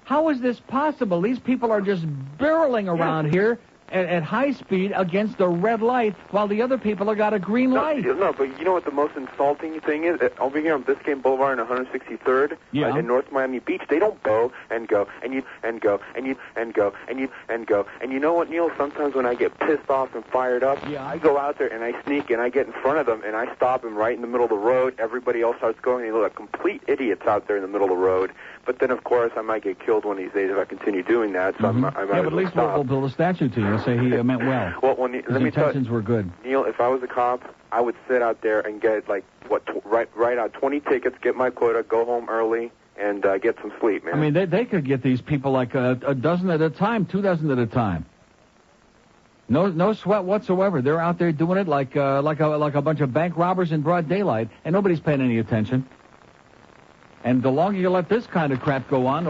how is this possible? These people are just barreling around here at high speed against a red light while the other people have got a green light. No, but you know what the most insulting thing is? Over here on Biscayne Boulevard and 163rd in North Miami Beach, they don't go and go and you and go and you and go and you and go. And you know what, Neil? Sometimes when I get pissed off and fired up, I go out there and I sneak and I get in front of them and I stop them right in the middle of the road. Everybody else starts going. They look like complete idiots out there in the middle of the road. But then, of course, I might get killed one of these days if I continue doing that. So I might but at least we'll build a statue to you and say he meant well. Well, his intentions were good. Neil, if I was a cop, I would sit out there and get write out 20 tickets, get my quota, go home early, and get some sleep, man. I mean, they could get these people like a dozen at a time, 2 dozen at a time. No sweat whatsoever. They're out there doing it like a bunch of bank robbers in broad daylight, and nobody's paying any attention. And the longer you let this kind of crap go on,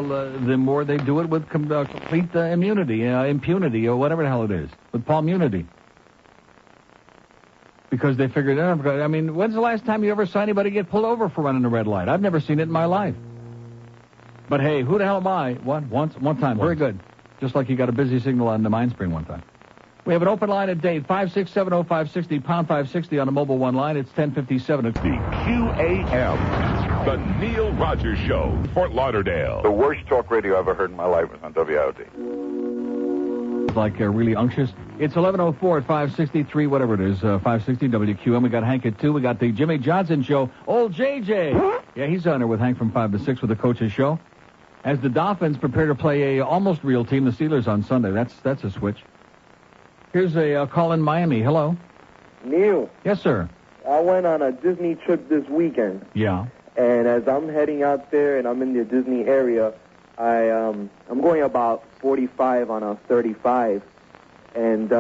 the more they do it with complete immunity, impunity, or whatever the hell it is, with palmunity. Because they figured it out. I mean, when's the last time you ever saw anybody get pulled over for running a red light? I've never seen it in my life. But hey, who the hell am I? One time. Very good. Just like you got a busy signal on the Mine Spring one time. We have an open line at date, 5670560, pound 560 on the mobile one line. It's 1057. The QAM, the Neil Rogers Show, Fort Lauderdale. The worst talk radio I've ever heard in my life was on WIOD. Like really unctuous. It's 11:04 at 563, whatever it is, 560 WQM. We got Hank at 2. We got the Jimmy Johnson Show. Old JJ. Yeah, he's on there with Hank from 5 to 6 with the coach's show. As the Dolphins prepare to play a almost real team, the Steelers on Sunday. That's a switch. Here's a call in Miami. Hello. Neil. Yes, sir. I went on a Disney trip this weekend. Yeah. And as I'm heading out there and I'm in the Disney area, I'm going about 45 on a 35. And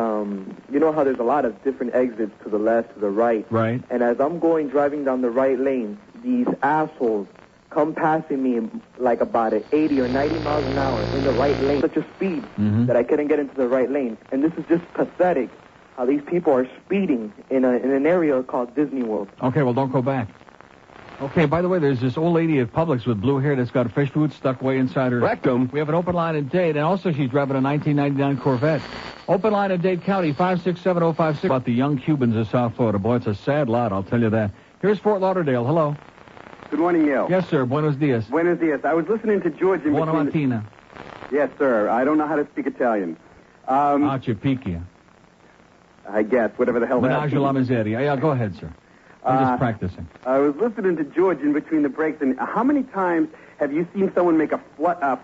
you know how there's a lot of different exits to the left, to the right. Right. And as I'm driving down the right lane, these assholes come passing me like about 80 or 90 miles an hour in the right lane. Such a speed that I couldn't get into the right lane. And this is just pathetic, how these people are speeding in an area called Disney World. Okay, well, don't go back. Okay, by the way, there's this old lady at Publix with blue hair that's got fish food stuck way inside her rectum. We have an open line in Dade, and also she's driving a 1999 Corvette. Open line in Dade County, 567-056. About the young Cubans of South Florida. Boy, it's a sad lot, I'll tell you that. Here's Fort Lauderdale. Hello. Good morning, Neil. Yes, sir. Buenos dias. Buenos dias. I was listening to George in Buona between... mattina. Yes, sir. I don't know how to speak Italian. Ci picchia. I guess, whatever the hell that Menage la miseria. Yeah, go ahead, sir. I'm just practicing. I was listening to George in between the breaks, and how many times have you seen someone make a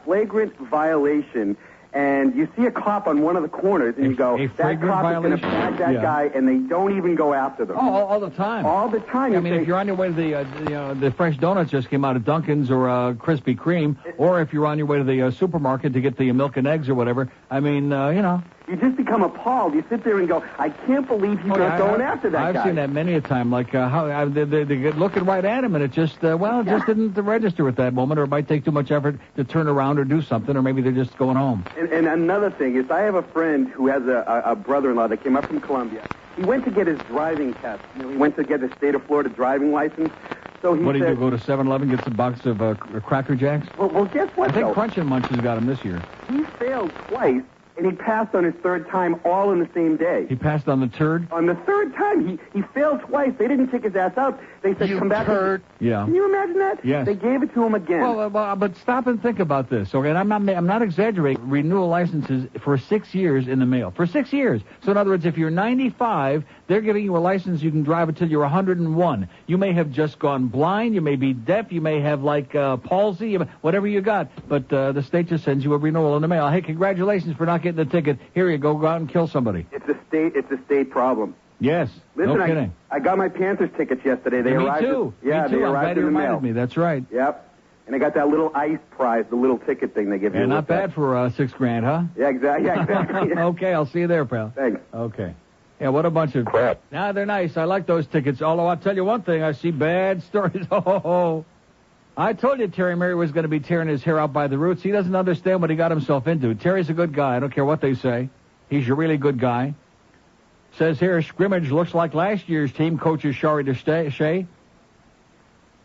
flagrant violation, and you see a cop on one of the corners, and you go, that cop is going to bag that guy, and they don't even go after them? Oh, all the time. All the time. I mean, if you're on your way to the fresh donuts just came out of Dunkin's or Krispy Kreme, or if you're on your way to the supermarket to get the milk and eggs or whatever, I mean, you know. You just become appalled. You sit there and go, I can't believe he's not going after that guy. I've seen that many a time, like how they get looking right at him, and it just, just didn't register at that moment, or it might take too much effort to turn around or do something, or maybe they're just going home. And another thing is, I have a friend who has a brother-in-law that came up from Colombia. He went to get his driving test. He went to get the state of Florida driving license. So he what do you do, go to 7-Eleven, get some box of Cracker Jacks? Well, guess what, I think Crunch and Munch has got him this year. He failed twice. And he passed on his third time all in the same day. He passed on the third? On the third time. He failed twice. They didn't kick his ass out. They said, come back. Yeah. Can you imagine that? Yes. They gave it to him again. Well, but stop and think about this, okay? And I'm not exaggerating. Renewal licenses for 6 years in the mail. For 6 years. So in other words, if you're 95, they're giving you a license you can drive until you're 101. You may have just gone blind. You may be deaf. You may have, like, palsy, whatever you got. But the state just sends you a renewal in the mail. Hey, congratulations for not getting the ticket. Here you go out and kill somebody. It's a state problem. Yes. Listen, no kidding. I got my Panthers tickets yesterday. They arrived. Me too. They I'm glad arrived you in the reminded mail. me. That's right. Yep. And I got that little ice prize, the little ticket thing they give you. And not bad for $6,000, huh? Yeah, exactly. Okay, I'll see you there, pal. Thanks. Okay. Yeah, what a bunch of crap. Nah, they're nice. I like those tickets. Although I'll tell you one thing, I see bad stories. Oh. I told you Terry Murray was going to be tearing his hair out by the roots. He doesn't understand what he got himself into. Terry's a good guy. I don't care what they say. He's a really good guy. Says here, scrimmage looks like last year's team, coaches Shari Shea.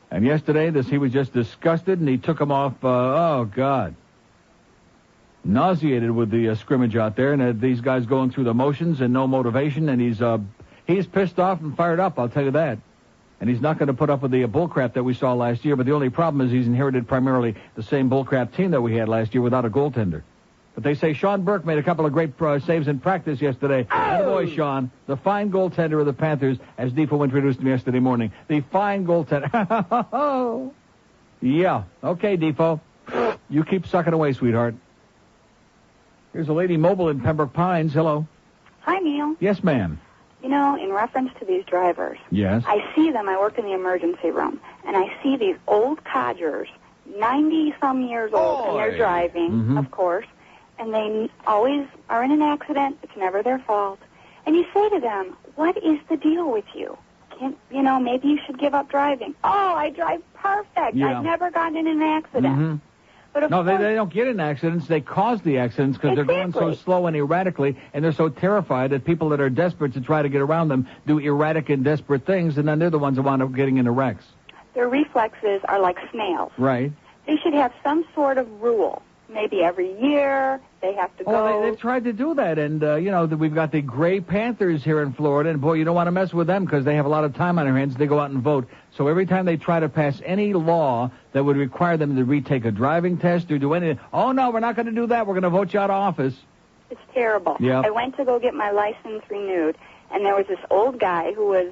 And yesterday, he was just disgusted, and he took him off, oh, God. Nauseated with the scrimmage out there, and these guys going through the motions and no motivation, and he's pissed off and fired up, I'll tell you that. And he's not going to put up with the bullcrap that we saw last year, but the only problem is he's inherited primarily the same bullcrap team that we had last year without a goaltender. But they say Sean Burke made a couple of great saves in practice yesterday. Oh! Boy, Sean, the fine goaltender of the Panthers, as Defoe introduced him yesterday morning. The fine goaltender. Yeah. Okay, Defoe. You keep sucking away, sweetheart. Here's a lady mobile in Pembroke Pines. Hello. Hi, Neil. Yes, ma'am. You know, in reference to these drivers, yes, I see them. I work in the emergency room, and I see these old codgers, 90-some years old, and they're driving, of course, and they always are in an accident. It's never their fault. And you say to them, what is the deal with you? Maybe you should give up driving. Oh, I drive perfect. Yeah. I've never gotten in an accident. But no, they don't get in accidents. They cause the accidents because they're going so slow and erratically, and they're so terrified that people that are desperate to try to get around them do erratic and desperate things, and then they're the ones who wind up getting into wrecks. Their reflexes are like snails. Right. They should have some sort of rule maybe every year. They have to go. Well, they've tried to do that, and, we've got the gray Panthers here in Florida, and, boy, you don't want to mess with them because they have a lot of time on their hands. They go out and vote. So every time they try to pass any law that would require them to retake a driving test or do anything, oh, no, we're not going to do that. We're going to vote you out of office. It's terrible. Yeah. I went to go get my license renewed, and there was this old guy who was,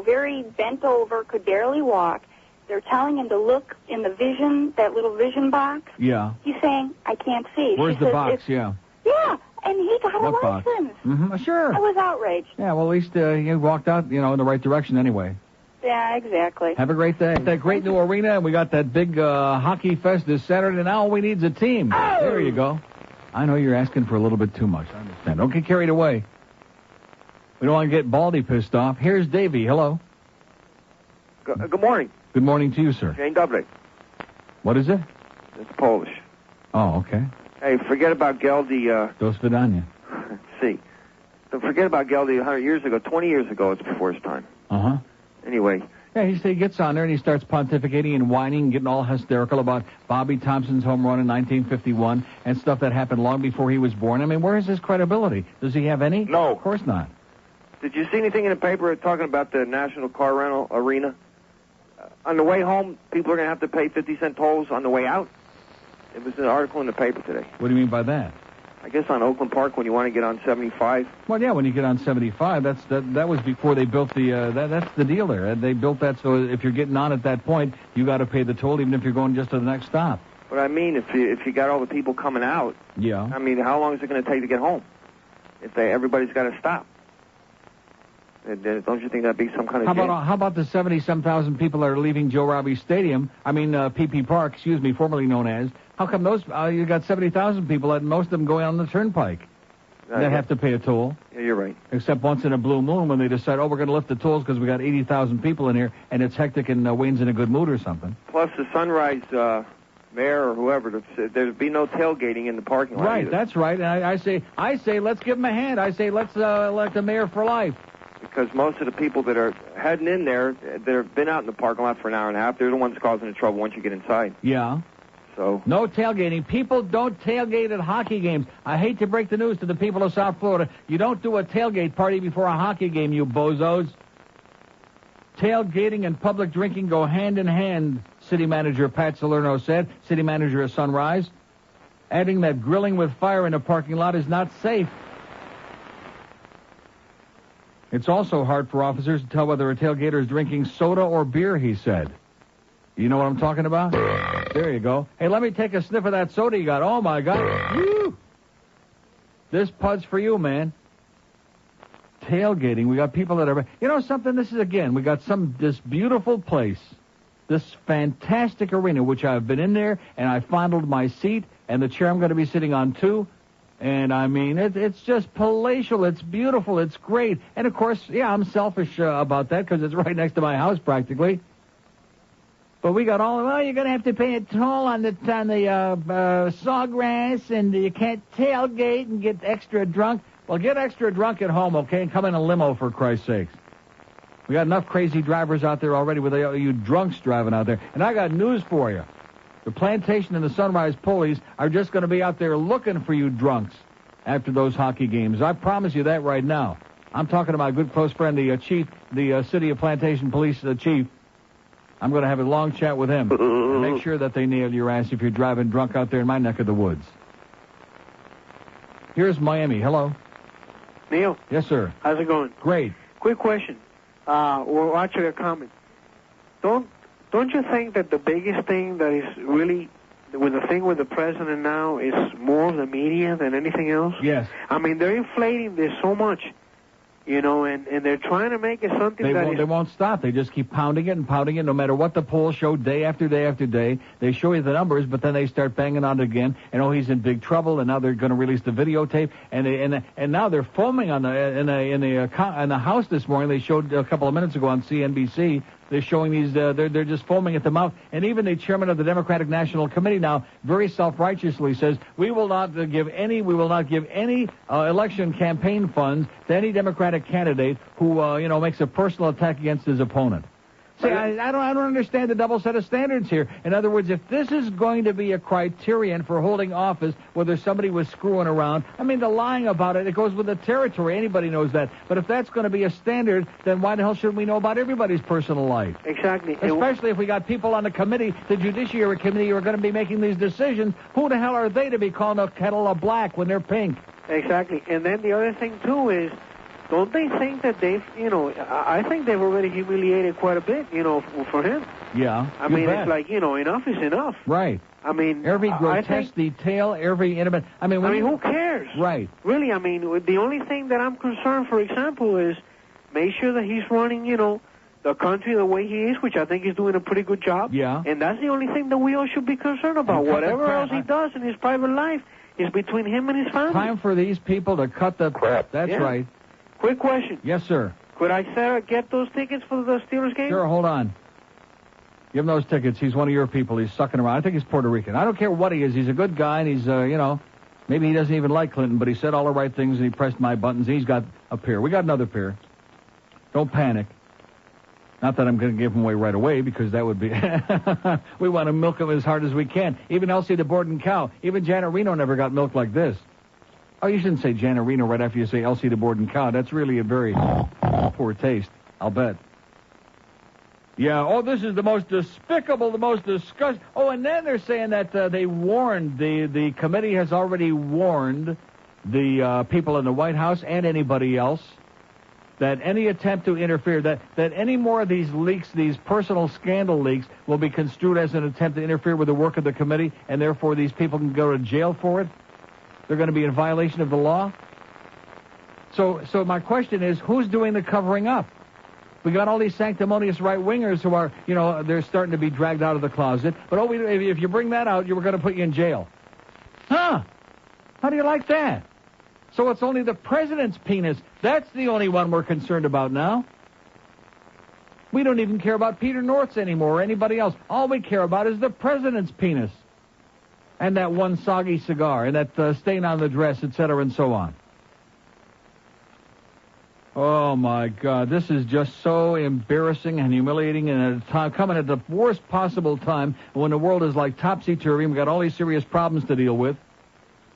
very bent over, could barely walk. They're telling him to look in the that little vision box. Yeah. He's saying, I can't see. Where's the box? Yeah. Yeah, and he got What a box? license. Mm-hmm. Sure. I was outraged. Yeah, well, at least he walked out, in the right direction anyway. Yeah, exactly. Have a great day. That great new arena, and we got that big hockey fest this Saturday. Now all we need is a team. Oh! There you go. I know you're asking for a little bit too much. I understand. Don't get carried away. We don't want to get Baldy pissed off. Here's Davey. Hello. Good morning. Good morning to you, sir. Dzień dobry. What is it? It's Polish. Oh, okay. Hey, forget about Geldy. Do svidania. See. Don't forget about Geldy 100 years ago. 20 years ago, it's before his time. Uh-huh. Anyway. Yeah, he gets on there and he starts pontificating and whining and getting all hysterical about Bobby Thompson's home run in 1951 and stuff that happened long before he was born. I mean, where is his credibility? Does he have any? No. Of course not. Did you see anything in the paper talking about the National Car Rental Arena? On the way home, people are going to have to pay 50-cent tolls on the way out. It was an article in the paper today. What do you mean by that? I guess on Oakland Park when you want to get on 75. Well, yeah, when you get on 75, that was before they built the that's the deal there. They built that so if you're getting on at that point, you got to pay the toll even if you're going just to the next stop. But I mean, if you got all the people coming out, yeah. I mean, how long is it going to take to get home? If everybody's got to stop. Don't you think that'd be some kind of... How about the 70-some thousand people that are leaving Joe Robbie Stadium, PP Park, formerly known as, how come those, you got 70,000 people and most of them going on the turnpike that have to pay a toll? Yeah, you're right. Except once in a blue moon when they decide, we're going to lift the tolls because we got 80,000 people in here and it's hectic and Wayne's in a good mood or something. Plus the Sunrise mayor or whoever, there'd be no tailgating in the parking lot. Right, either. That's right. And I say, let's give them a hand. I say, let's elect the mayor for life. Because most of the people that are heading in there, that have been out in the parking lot for an hour and a half, they're the ones causing the trouble once you get inside. Yeah. So. No tailgating. People don't tailgate at hockey games. I hate to break the news to the people of South Florida. You don't do a tailgate party before a hockey game, you bozos. Tailgating and public drinking go hand in hand, City Manager Pat Salerno said, City Manager of Sunrise. Adding that grilling with fire in a parking lot is not safe. It's also hard for officers to tell whether a tailgater is drinking soda or beer, he said. You know what I'm talking about? There you go. Hey, let me take a sniff of that soda you got. Oh, my God. Woo! This pud's for you, man. Tailgating. We got people that are... You know something? This is, again, we got this beautiful place, this fantastic arena, which I've been in there, and I fondled my seat, and the chair I'm going to be sitting on, too. And, I mean, it's just palatial. It's beautiful. It's great. And, of course, yeah, I'm selfish about that because it's right next to my house practically. But we got you're going to have to pay a toll on the sawgrass, and you can't tailgate and get extra drunk. Well, get extra drunk at home, okay, and come in a limo, for Christ's sakes. We got enough crazy drivers out there already with you drunks driving out there. And I got news for you. The Plantation and the Sunrise Police are just going to be out there looking for you drunks after those hockey games. I promise you that right now. I'm talking to my good close friend, the chief, the City of Plantation Police chief. I'm going to have a long chat with him and make sure that they nail your ass if you're driving drunk out there in my neck of the woods. Here's Miami. Hello. Neil. Yes, sir. How's it going? Great. Quick question. Or actually a comment. Don't you think that the biggest thing that is really with the thing with the president now is more of the media than anything else? Yes. I mean, they're inflating this so much, and they're trying to make it something they won't stop. They just keep pounding it, no matter what the polls show day after day after day. They show you the numbers, but then they start banging on it again, and he's in big trouble, and now they're going to release the videotape, and now they're foaming on in the House this morning. They showed a couple of minutes ago on CNBC. They're showing these, they're just foaming at the mouth. And even the chairman of the Democratic National Committee now very self-righteously says, we will not give any election campaign funds to any Democratic candidate who, makes a personal attack against his opponent. See, I don't understand the double set of standards here. In other words, if this is going to be a criterion for holding office, whether somebody was screwing around, I mean, the lying about it goes with the territory. Anybody knows that. But if that's going to be a standard, then why the hell shouldn't we know about everybody's personal life? Exactly. Especially if we got people on the committee, the Judiciary Committee, who are going to be making these decisions. Who the hell are they to be calling a kettle of black when they're pink? Exactly. And then the other thing, too, is, don't they think that I think they've already humiliated quite a bit, for him. Yeah. I mean, it's like, enough is enough. Right. I mean, every grotesque detail, every intimate. I mean, who cares? Right. Really, I mean, the only thing that I'm concerned, for example, is make sure that he's running, the country the way he is, which I think he's doing a pretty good job. Yeah. And that's the only thing that we all should be concerned about. Whatever else he does in his private life is between him and his family. Time for these people to cut the crap. That's right. Quick question. Yes, sir. Could I, Sarah, get those tickets for the Steelers game? Sure, hold on. Give him those tickets. He's one of your people. He's sucking around. I think he's Puerto Rican. I don't care what he is. He's a good guy, and he's, maybe he doesn't even like Clinton, but he said all the right things, and he pressed my buttons. He's got a pair. We got another pair. Don't panic. Not that I'm going to give him away right away, because that would be... we want to milk him as hard as we can. Even Elsie the Borden cow. Even Janet Reno never got milked like this. Oh, you shouldn't say Janet Reno right after you say Elsie the Borden cow. That's really a very poor taste, I'll bet. Yeah, this is the most despicable, the most disgusting... Oh, and then they're saying that they warned, the committee has already warned the people in the White House and anybody else that any attempt to interfere, that any more of these leaks, these personal scandal leaks, will be construed as an attempt to interfere with the work of the committee, and therefore these people can go to jail for it. They're going to be in violation of the law. So my question is, who's doing the covering up? We got all these sanctimonious right-wingers who are, they're starting to be dragged out of the closet. But, if you bring that out, we're going to put you in jail. Huh? How do you like that? So it's only the president's penis. That's the only one we're concerned about now. We don't even care about Peter North's anymore or anybody else. All we care about is the president's penis. And that one soggy cigar, and that stain on the dress, etc., and so on. Oh, my God. This is just so embarrassing and humiliating, and coming at the worst possible time when the world is like topsy-turvy, and we've got all these serious problems to deal with.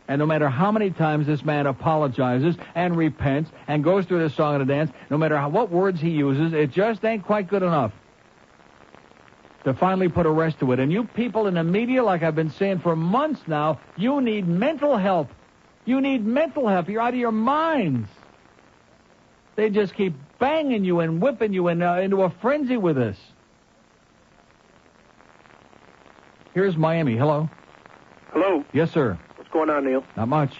And no matter how many times this man apologizes and repents and goes through this song and a dance, no matter what words he uses, it just ain't quite good enough to finally put a rest to it. And you people in the media, like I've been saying for months now, you need mental help. You need mental help. You're out of your minds. They just keep banging you and whipping you into a frenzy with this. Here's Miami. Hello. Hello. Yes, sir. What's going on, Neil? Not much.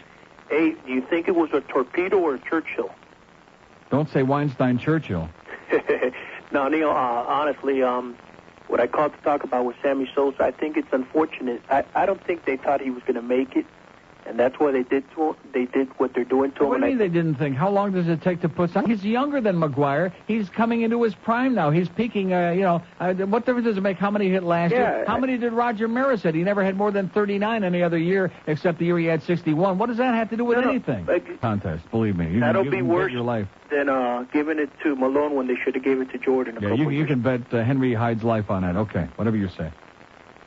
Hey, do you think it was a torpedo or a Churchill? Don't say Weinstein Churchill. No, Neil, honestly, what I called to talk about was Sammy Sosa. I think it's unfortunate. I don't think they thought he was going to make it, and that's why they did what they're doing to him. What do you mean they didn't think? How long does it take to put something? He's younger than McGwire. He's coming into his prime now. He's peaking, what difference does it make how many he hit last year? How many did Roger Maris hit? He never had more than 39 any other year except the year he had 61. What does that have to do with anything? Contest, believe me. That'll be worse your life than giving it to Malone when they should have gave it to Jordan. You can bet Henry Hyde's life on that. Okay, whatever you say.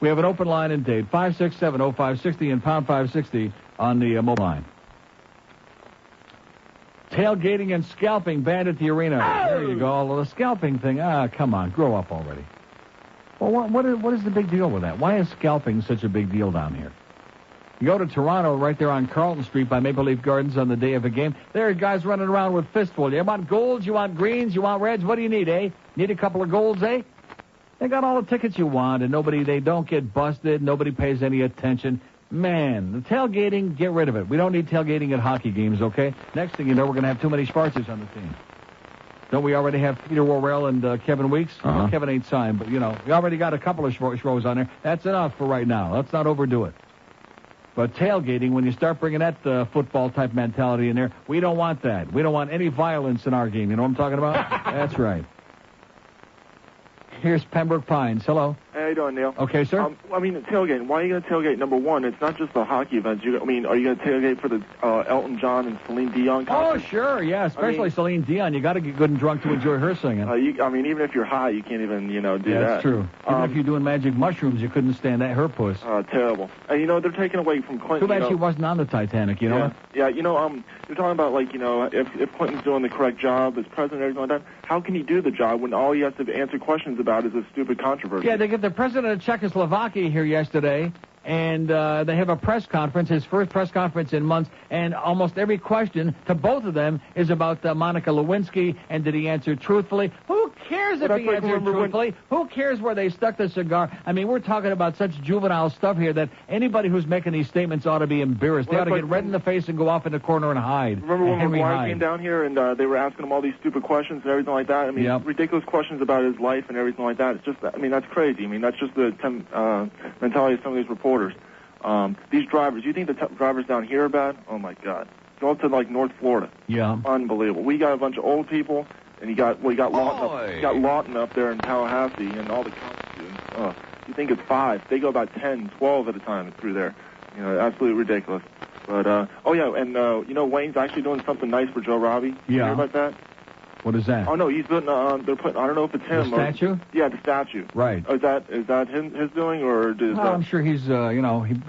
We have an open line in Dade, 567-0560 and pound 560 on the mobile line. Tailgating and scalping banned at the arena. There you go. The scalping thing. Come on. Grow up already. Well, what is the big deal with that? Why is scalping such a big deal down here? You go to Toronto, right there on Carlton Street by Maple Leaf Gardens on the day of a game. There are guys running around with fistfuls. You want golds? You want greens? You want reds? What do you need, eh? Need a couple of golds, eh? They got all the tickets you want, and they don't get busted. Nobody pays any attention. Man, the tailgating, get rid of it. We don't need tailgating at hockey games, okay? Next thing you know, we're going to have too many Schwarzers on the team. Don't we already have Peter Worrell and Kevin Weeks? Well, Kevin ain't signed, but, we already got a couple of Schwoes on there. That's enough for right now. Let's not overdo it. But tailgating, when you start bringing that football-type mentality in there, we don't want that. We don't want any violence in our game. You know what I'm talking about? That's right. Here's Pembroke Pines. Hello. Hey, how you doing, Neil? Okay, sir. I mean, tailgating. Why are you going to tailgate? Number one, it's not just the hockey events. Are you going to tailgate for the Elton John and Celine Dion concert? Oh, sure, yeah, especially Celine Dion. You got to get good and drunk to enjoy her singing. I mean, even if you're high, you can't even, do that. That's true. Even if you're doing magic mushrooms, you couldn't stand that, her puss. Terrible. And, they're taking away from Clinton. Too bad she wasn't on the Titanic, you know? Yeah, you're talking about, if Clinton's doing the correct job as president and everything like that, how can he do the job when all he has to answer questions about is a stupid controversy? Yeah, they get the president of Czechoslovakia here yesterday, and they have a press conference, his first press conference in months, and almost every question to both of them is about Monica Lewinsky, and did he answer truthfully? Who cares if he answered truthfully? Who cares where they stuck the cigar? I mean, we're talking about such juvenile stuff here that anybody who's making these statements ought to be embarrassed. They ought to get red in the face and go off in the corner and hide. Remember when Henry McGwire Hyde came down here and they were asking him all these stupid questions and everything like that? I mean, ridiculous questions about his life and everything like that. It's just, that's crazy. I mean, that's just the mentality of some of these reporters. These drivers, you think the drivers down here are bad? Oh, my God. Go up to, North Florida. Yeah. Unbelievable. We got a bunch of old people, and you got Lawton up there in Tallahassee and all the college students. You think it's 5. They go about 10, 12 at a time through there. Absolutely ridiculous. But, Wayne's actually doing something nice for Joe Robbie. Yeah. You hear about that? What is that? Oh, no, he's putting, they're putting, I don't know if it's him. The statue? Yeah, the statue. Right. Oh, is that his doing, or does I'm sure he's,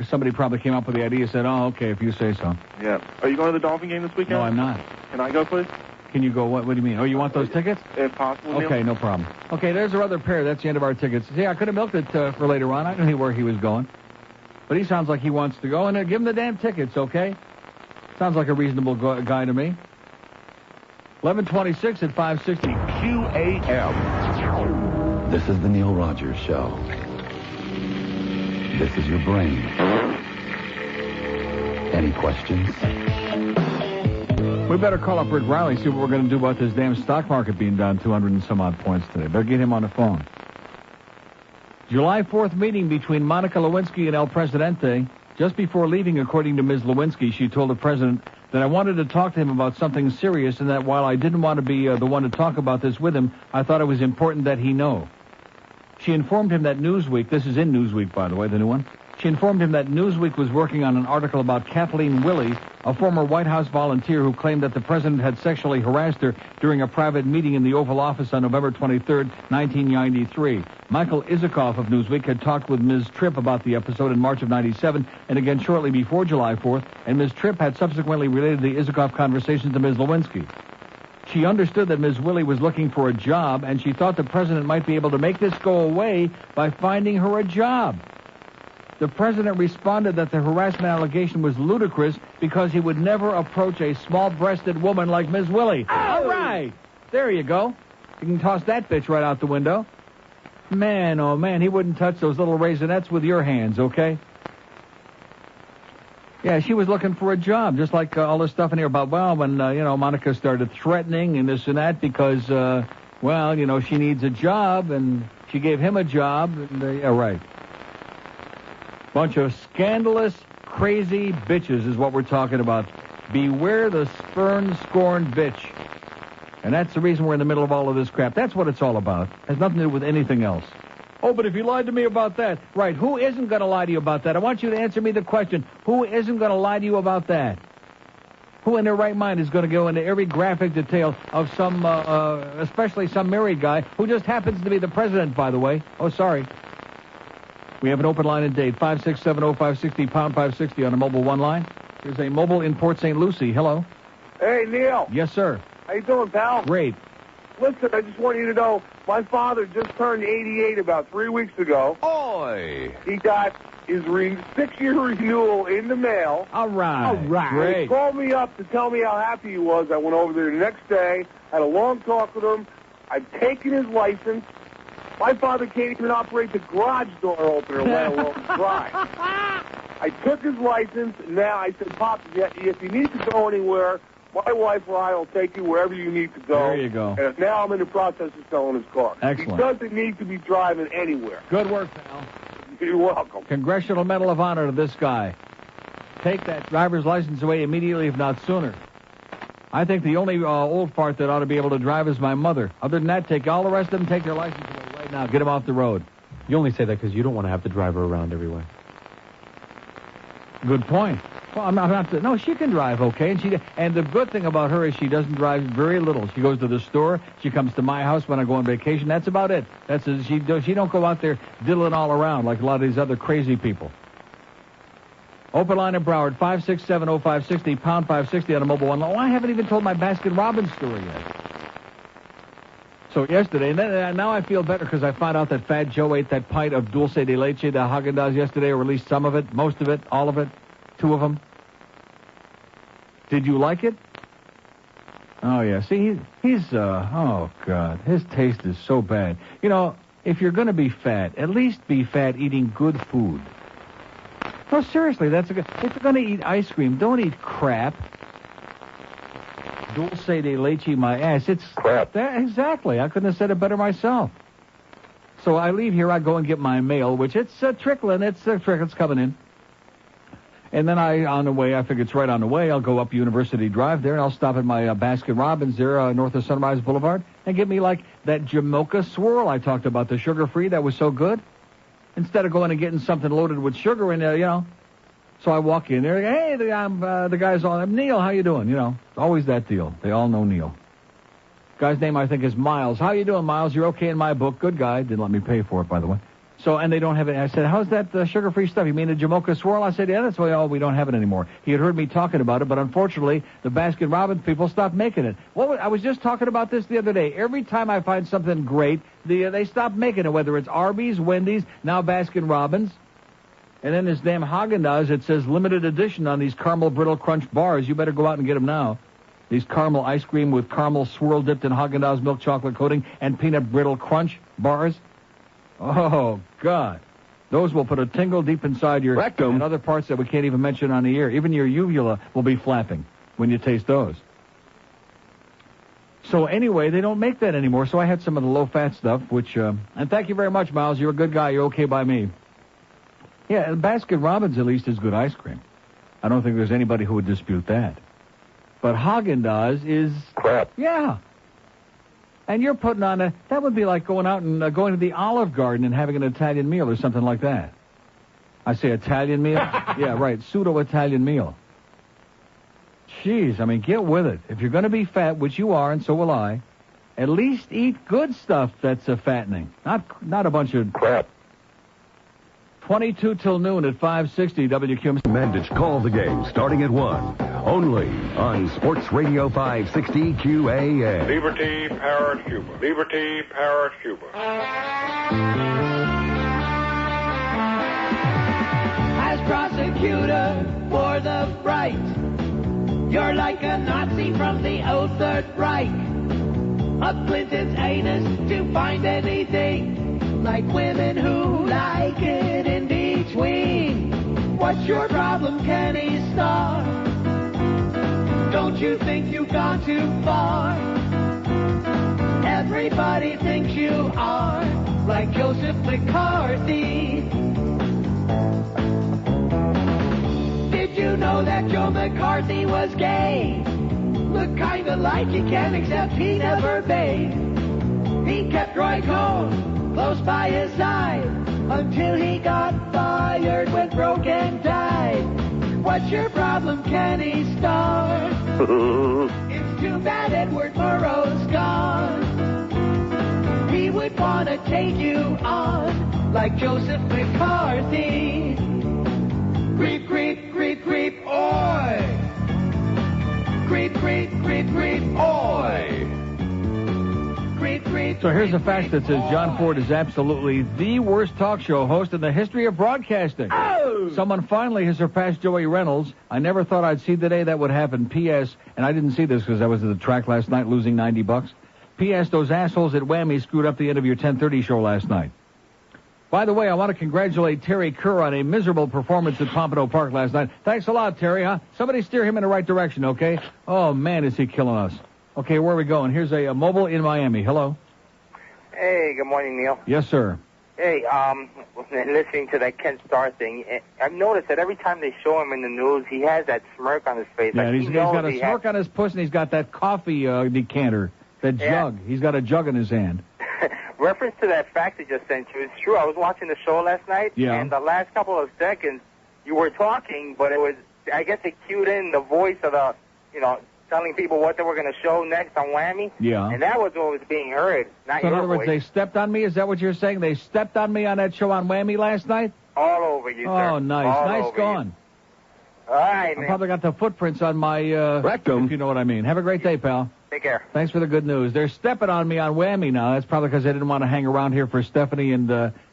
somebody probably came up with the idea and said, oh, okay, if you say so. Yeah. Are you going to the Dolphin game this weekend? No, I'm not. Can I go, please? Can you go? What do you mean? Oh, you want those tickets? If possible, Neil? Okay, no problem. Okay, there's our other pair. That's the end of our tickets. See, I could have milked it for later on. I knew where he was going. But he sounds like he wants to go, and give him the damn tickets, okay? Sounds like a reasonable guy to me. 11:26 at 560 QAM. This is the Neil Rogers Show. This is your brain. Any questions? We better call up Rick Riley, see what we're going to do about this damn stock market being down 200 and some odd points today. Better get him on the phone. July 4th meeting between Monica Lewinsky and El Presidente. Just before leaving, according to Ms. Lewinsky, she told the president that I wanted to talk to him about something serious, and that while I didn't want to be the one to talk about this with him, I thought it was important that he know. She informed him that Newsweek, this is in Newsweek, by the way, the new one, she informed him that Newsweek was working on an article about Kathleen Willey, a former White House volunteer who claimed that the president had sexually harassed her during a private meeting in the Oval Office on November 23rd, 1993. Michael Isikoff of Newsweek had talked with Ms. Tripp about the episode in March of 97 and again shortly before July 4th, and Ms. Tripp had subsequently related the Isikoff conversation to Ms. Lewinsky. She understood that Ms. Willey was looking for a job, and she thought the president might be able to make this go away by finding her a job. The president responded that the harassment allegation was ludicrous because he would never approach a small-breasted woman like Ms. Willey. Oh! All right. There you go. You can toss that bitch right out the window. Man, oh, man, he wouldn't touch those little raisinets with your hands, okay? Yeah, she was looking for a job, just like all this stuff in here about, when, Monica started threatening and this and that because, she needs a job, and she gave him a job, and, yeah, right. Bunch of scandalous, crazy bitches is what we're talking about. Beware the scorned bitch. And that's the reason we're in the middle of all of this crap. That's what it's all about. It has nothing to do with anything else. Oh, but if you lied to me about that. Right, who isn't going to lie to you about that? I want you to answer me the question. Who isn't going to lie to you about that? Who in their right mind is going to go into every graphic detail of some, especially some married guy who just happens to be the president, by the way? Oh, sorry. We have an open line in date, 5670560, pound 560 on the mobile one line. There's a mobile in Port St. Lucie. Hello. Hey, Neil. Yes, sir. How you doing, pal? Great. Listen, I just want you to know, my father just turned 88 about 3 weeks ago. Oi! He got his 6-year renewal in the mail. All right. Great. He called me up to tell me how happy he was. I went over there the next day, had a long talk with him. I've taken his license. My father can't even operate the garage door opener, let alone drive. I took his license. Now I said, Pop, if you need to go anywhere, my wife or I will take you wherever you need to go. There you go. And now I'm in the process of selling his car. Excellent. He doesn't need to be driving anywhere. Good work, pal. You're welcome. Congressional Medal of Honor to this guy. Take that driver's license away immediately, if not sooner. I think the only old fart that ought to be able to drive is my mother. Other than that, take all the rest of them, take their license away right now. Get them off the road. You only say that because you don't want to have to drive her around everywhere. Good point. Well, I'm not. No, she can drive okay, and the good thing about her is she doesn't drive very little. She goes to the store. She comes to my house when I go on vacation. That's about it. She don't go out there diddling all around like a lot of these other crazy people. Open line in Broward, 5670560, pound 560 on a mobile one. Oh, I haven't even told my Baskin-Robbins story yet. So yesterday, and now I feel better because I found out that Fat Joe ate that pint of dulce de leche, the Haagen-Dazs yesterday, or at least some of it, most of it, all of it, 2 of them. Did you like it? Oh, yeah. See, he's oh, God, his taste is so bad. You know, if you're going to be fat, at least be fat eating good food. No, seriously, that's a good... If you're going to eat ice cream, don't eat crap. Dulce de leche, my ass. It's crap. Exactly. I couldn't have said it better myself. So I leave here. I go and get my mail, which it's trickling. It's coming in. And then on the way, I figure it's right on the way. I'll go up University Drive there, and I'll stop at my Baskin-Robbins there north of Sunrise Boulevard and get me like that Jamocha swirl I talked about, the sugar-free that was so good. Instead of going and getting something loaded with sugar in there, you know. So I walk in there, hey, the guy's on. Neil, how you doing? You know, always that deal. They all know Neil. Guy's name, I think, is Miles. How you doing, Miles? You're okay in my book. Good guy. Didn't let me pay for it, by the way. So, and they don't have it. I said, how's that sugar-free stuff? You mean the Jamocha swirl? I said, yeah, that's why we don't have it anymore. He had heard me talking about it, but unfortunately, the Baskin-Robbins people stopped making it. I was just talking about this the other day. Every time I find something great, they stop making it, whether it's Arby's, Wendy's, now Baskin-Robbins. And then this damn Haagen-Dazs, it says limited edition on these caramel brittle crunch bars. You better go out and get them now. These caramel ice cream with caramel swirl dipped in Haagen-Dazs milk chocolate coating and peanut brittle crunch bars. Oh, God. Those will put a tingle deep inside your rectum and other parts that we can't even mention on the air. Even your uvula will be flapping when you taste those. So anyway, they don't make that anymore. So I had some of the low-fat stuff, which... and thank you very much, Miles. You're a good guy. You're okay by me. Yeah, Baskin-Robbins at least is good ice cream. I don't think there's anybody who would dispute that. But Haagen-Dazs is... crap. Yeah. And you're putting on that would be like going out and going to the Olive Garden and having an Italian meal or something like that. I say Italian meal? Yeah, right, pseudo-Italian meal. Jeez, I mean, get with it. If you're going to be fat, which you are, and so will I, at least eat good stuff that's fattening. Not a bunch of crap. 22 till noon at 560 WQM. Mandich call the game starting at 1. Only on Sports Radio 560 QAM. Liberty, Parrot, Cuba. Liberty, Parrot, Cuba. As prosecutor for the right, you're like a Nazi from the old Third Reich. Up Clinton's anus to find anything, like women who like it in between. What's your problem, Kenny Starr? Don't you think you've gone too far? Everybody thinks you are like Joseph McCarthy. Did you know that Joe McCarthy was gay? Looked kinda like you can, except he never bathed. He kept Roy Cohn close by his side until he got fired, went broke and died. What's your problem, Kenny Starr? It's too bad Edward Murrow's gone. He would want to take you on like Joseph McCarthy. Creep, creep, creep, creep, oi! Creep, creep, creep, creep, oi! Creep, creep. So here's a fact that says John Ford is absolutely the worst talk show host in the history of broadcasting. Oh! Someone finally has surpassed Joey Reynolds. I never thought I'd see the day that would happen. P.S. And I didn't see this because I was at the track last night losing $90. P.S. Those assholes at Whammy screwed up the end of your 10:30 show last night. By the way, I want to congratulate Terry Kerr on a miserable performance at Pompano Park last night. Thanks a lot, Terry, huh? Somebody steer him in the right direction, okay? Oh, man, is he killing us. Okay, where are we going? Here's a mobile in Miami. Hello. Hey, good morning, Neil. Yes, sir. Hey, listening to that Ken Starr thing, I've noticed that every time they show him in the news, he has that smirk on his face. Yeah, like he's got a smirk on his puss, and he's got that coffee decanter, that jug. He's got a jug in his hand. reference to that fact I just sent you, it's true. I was watching the show last night, and the last couple of seconds, you were talking, but it was, I guess it cued in the voice of the, telling people what they were going to show next on Whammy. Yeah. And that was what was being heard, not So in your other words, voice. they stepped on me? Is that what you're saying? They stepped on me on that show on Whammy last night? All over you, sir. Oh, nice. All Nice over going. All right, I man. probably got the footprints on my rectum, if you know what I mean. Have a great day, pal. Take care. Thanks for the good news. They're stepping on me on Whammy now. That's probably because they didn't want to hang around here for Stephanie and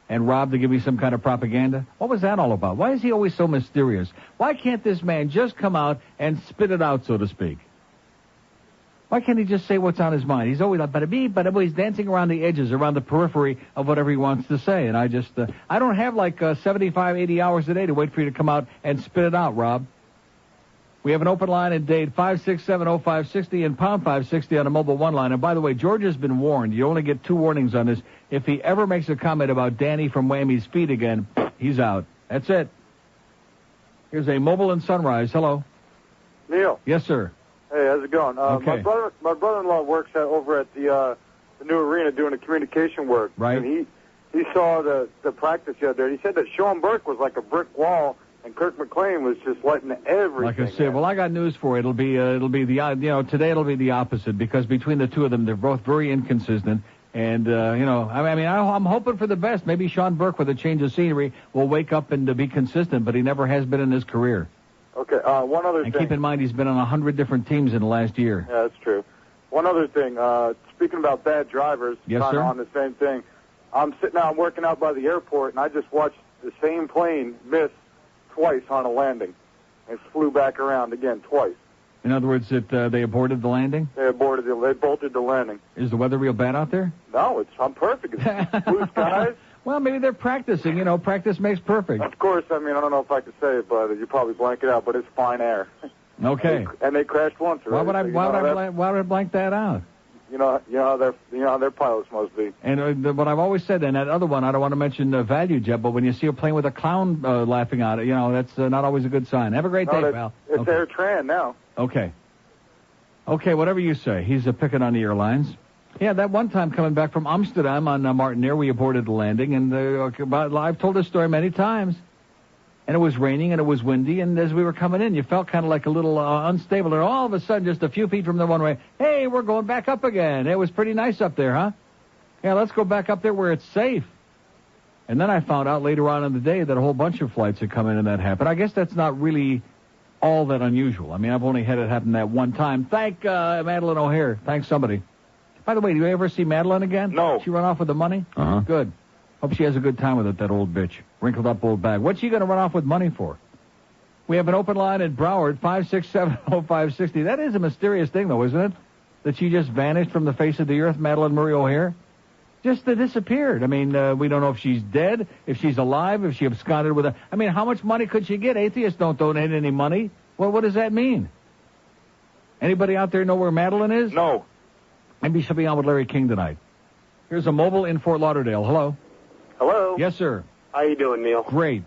Rob to give me some kind of propaganda. What was that all about? Why is he always so mysterious? Why can't this man just come out and spit it out, so to speak? Why can't he just say what's on his mind? He's always like, but he's dancing around the edges, around the periphery of whatever he wants to say. And I just, I don't have like 75, 80 hours a day to wait for you to come out and spit it out, Rob. We have an open line at Dade 5670560 and pound 560 on a mobile one line. And by the way, George has been warned. You only get 2 warnings on this. If he ever makes a comment about Danny from Whammy's feet again, he's out. That's it. Here's a mobile in Sunrise. Hello. Neil. Yes, sir. Hey, how's it going? Okay. My brother-in-law works over at the new arena doing the communication work. Right. And he saw the practice the other day. He said that Sean Burke was like a brick wall, and Kirk McLean was just lighting everything. Like I said, well, I got news for you. It'll be the today it'll be the opposite because between the two of them, they're both very inconsistent. And I'm hoping for the best. Maybe Sean Burke, with a change of scenery, will wake up and be consistent, but he never has been in his career. Okay, one other and thing. Keep in mind, he's been on 100 different teams in the last year. Yeah, that's true. One other thing. Speaking about bad drivers, Yes, kind sir? of on the same thing. I'm working out by the airport, and I just watched the same plane miss twice on a landing. It flew back around again twice. In other words, they aborted the landing? They bolted the landing. Is the weather real bad out there? No, I'm perfect. It's blue skies. Well, maybe they're practicing. Practice makes perfect. Of course, I don't know if I could say it, but you probably blank it out, but it's fine air. Okay. And they crashed once already. Why would I blank that out? You know how their pilots must be. And what I've always said, and that other one, I don't want to mention value jet, but when you see a plane with a clown laughing at it, that's not always a good sign. Have a great day, pal. It's Air Tran now. Okay. Okay, whatever you say. He's picking on the airlines. Yeah, that one time coming back from Amsterdam on Martinair, we aborted the landing, and I've told this story many times. And it was raining, and it was windy, and as we were coming in, you felt kind of like a little unstable, and all of a sudden, just a few feet from the runway, hey, we're going back up again. It was pretty nice up there, huh? Yeah, let's go back up there where it's safe. And then I found out later on in the day that a whole bunch of flights had come in and that happened. I guess that's not really all that unusual. I've only had it happen that one time. Thank Madeline O'Hare. Thanks somebody. By the way, do you ever see Madeline again? No. She run off with the money? Uh-huh. Good. Hope she has a good time with it, that old bitch. Wrinkled up old bag. What's she going to run off with money for? We have an open line at Broward, 5670560. That is a mysterious thing, though, isn't it? That she just vanished from the face of the earth, Madeline Murray O'Hare? Just disappeared. We don't know if she's dead, if she's alive, if she absconded with how much money could she get? Atheists don't donate any money. Well, what does that mean? Anybody out there know where Madeline is? No. Maybe she'll be on with Larry King tonight. Here's a mobile in Fort Lauderdale. Hello. Hello. Yes, sir. How you doing, Neil? Great.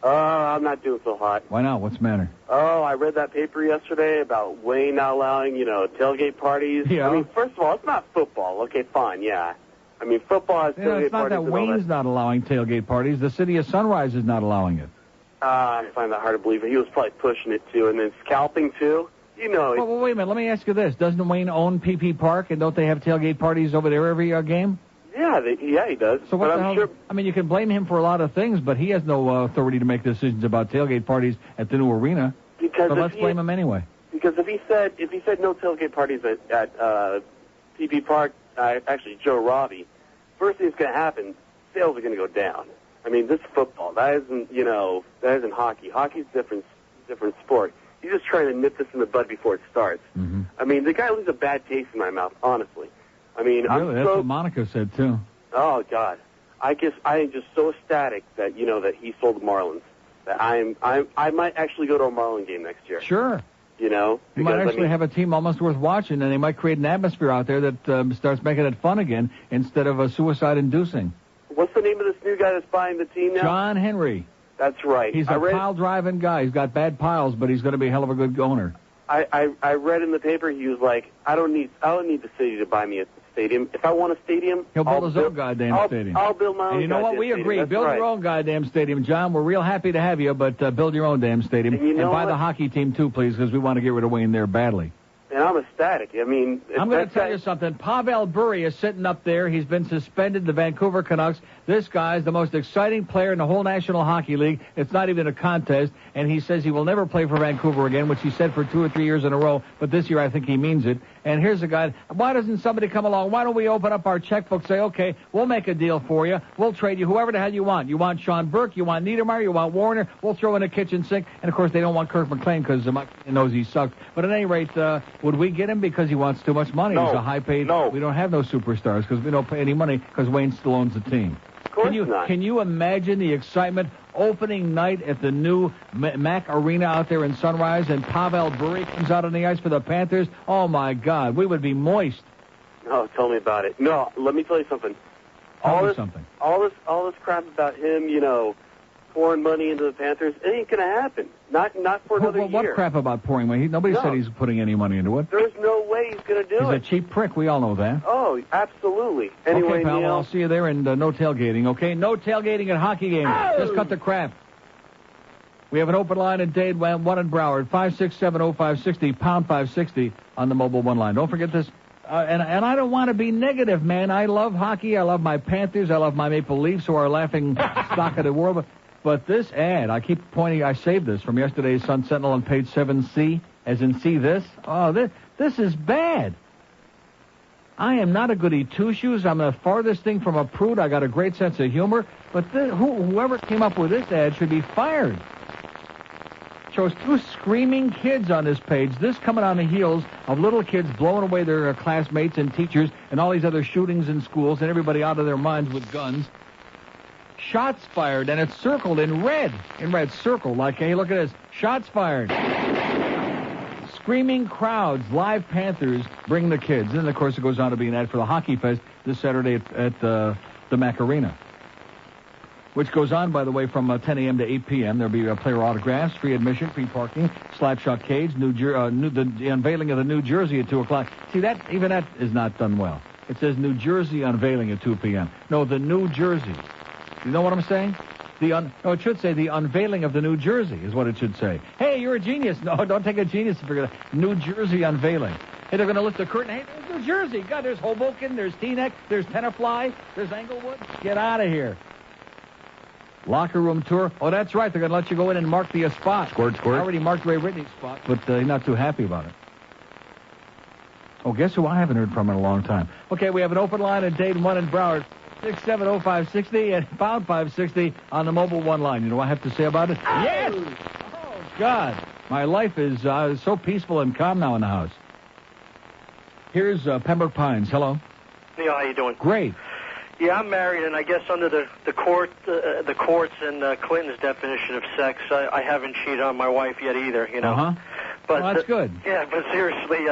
I'm not doing so hot. Why not? What's the matter? Oh, I read that paper yesterday about Wayne not allowing, tailgate parties. Yeah. First of all, it's not football. Okay, fine, yeah. Football has tailgate it's not parties. that Wayne's not allowing tailgate parties. The city of Sunrise is not allowing it. I find that hard to believe. He was probably pushing it, too. And then scalping, too. Well, wait a minute. Let me ask you this. Doesn't Wayne own PP Park, and don't they have tailgate parties over there every game? Yeah, he does. So what the hell? Sure... you can blame him for a lot of things, but he has no authority to make decisions about tailgate parties at the new arena. Because let's blame him anyway. Because if he said no tailgate parties at PP Park, actually Joe Robbie, first thing that's going to happen, sales are going to go down. This is football. That isn't hockey. Hockey's different sport. He's just trying to nip this in the bud before it starts. Mm-hmm. The guy leaves a bad taste in my mouth, honestly. Really? That's what Monica said, too. Oh, God. I am just so ecstatic that, that he sold the Marlins. That I might actually go to a Marlin game next year. Sure. Because, you might actually have a team almost worth watching, and they might create an atmosphere out there that starts making it fun again instead of suicide-inducing. What's the name of this new guy that's buying the team now? John Henry. That's right. He's a pile-driving guy. He's got bad piles, but he's going to be a hell of a good owner. I read in the paper he was like, I don't need the city to buy me a stadium. If I want a stadium, he'll build his own goddamn stadium. I'll build my own. And you know what? We agree. Build your own goddamn stadium, John. We're real happy to have you, but build your own damn stadium. And buy the hockey team, too, please, because we want to get rid of Wayne there badly. And I'm ecstatic. I mean... I'm going to tell you something. Pavel Bure is sitting up there. He's been suspended, the Vancouver Canucks. This guy's the most exciting player in the whole National Hockey League. It's not even a contest. And he says he will never play for Vancouver again, which he said for 2 or 3 years in a row. But this year, I think he means it. And here's a guy. Why doesn't somebody come along? Why don't we open up our checkbook, say, okay, we'll make a deal for you. We'll trade you whoever the hell you want. You want Sean Burke, you want Niedermeyer, you want Warner. We'll throw in a kitchen sink. And, of course, they don't want Kirk McLean because he knows he sucks. But at any rate, would we get him because he wants too much money? No. He's a high-paid. No. We don't have no superstars because we don't pay any money because Wayne still owns the team. Of course not. Can you imagine the excitement opening night at the new Mac Arena out there in Sunrise, and Pavel Bure comes out on the ice for the Panthers? Oh, my God. We would be moist. Oh, tell me about it. No, let me tell you something. All this crap about him, pouring money into the Panthers, it ain't going to happen. Not for another year. What crap about pouring money? Nobody said he's putting any money into it. There's no way he's going to do it. He's a cheap prick. We all know that. Oh, absolutely. Anyway, okay, pal, Neil. I'll see you there, and no tailgating, okay? No tailgating at hockey games. Oh! Just cut the crap. We have an open line in Dade, 1 in Broward, 567-0560, pound 560 on the mobile 1 line. Don't forget this. And I don't want to be negative, man. I love hockey. I love my Panthers. I love my Maple Leafs, who are laughing stock of the world. But this ad, I keep pointing, I saved this from yesterday's Sun Sentinel on page 7C, as in see this. Oh, this is bad. I am not a goody two-shoes. I'm the farthest thing from a prude. I got a great sense of humor. But whoever came up with this ad should be fired. Shows 2 screaming kids on this page. This coming on the heels of little kids blowing away their classmates and teachers and all these other shootings in schools and everybody out of their minds with guns. Shots fired, and it's circled in red. In red, circled, like, hey, look at this. Shots fired. Screaming crowds, live Panthers, bring the kids. And, of course, it goes on to be an ad for the Hockey Fest this Saturday at the Mac Arena, which goes on, by the way, from 10 a.m. to 8 p.m. There'll be player autographs, free admission, free parking, slapshot cage, the unveiling of the New Jersey at 2 o'clock. See, that is not done well. It says New Jersey unveiling at 2 p.m. No, the New Jersey. You know what I'm saying? It should say the unveiling of the New Jersey is what it should say. Hey, you're a genius. No, don't take a genius to figure it out. New Jersey unveiling. Hey, they're going to lift the curtain. Hey, there's New Jersey. God, there's Hoboken, there's Teaneck, there's Tenafly, there's Englewood. Get out of here. Locker room tour. Oh, that's right. They're going to let you go in and mark the spot. Squirt. I already marked Ray Whitney's spot, but he's not too happy about it. Oh, guess who I haven't heard from in a long time? Okay, we have an open line at Dade, 1 in Broward. 670-560 and pound 560 on the mobile 1 line. You know what I have to say about it? Oh! Yes! Oh, God. My life is so peaceful and calm now in the house. Here's Pembroke Pines. Hello. Neil, how you doing? Great. Yeah, I'm married, and I guess under the courts and Clinton's definition of sex, I haven't cheated on my wife yet either, Uh-huh. But well, that's good. Yeah, but seriously,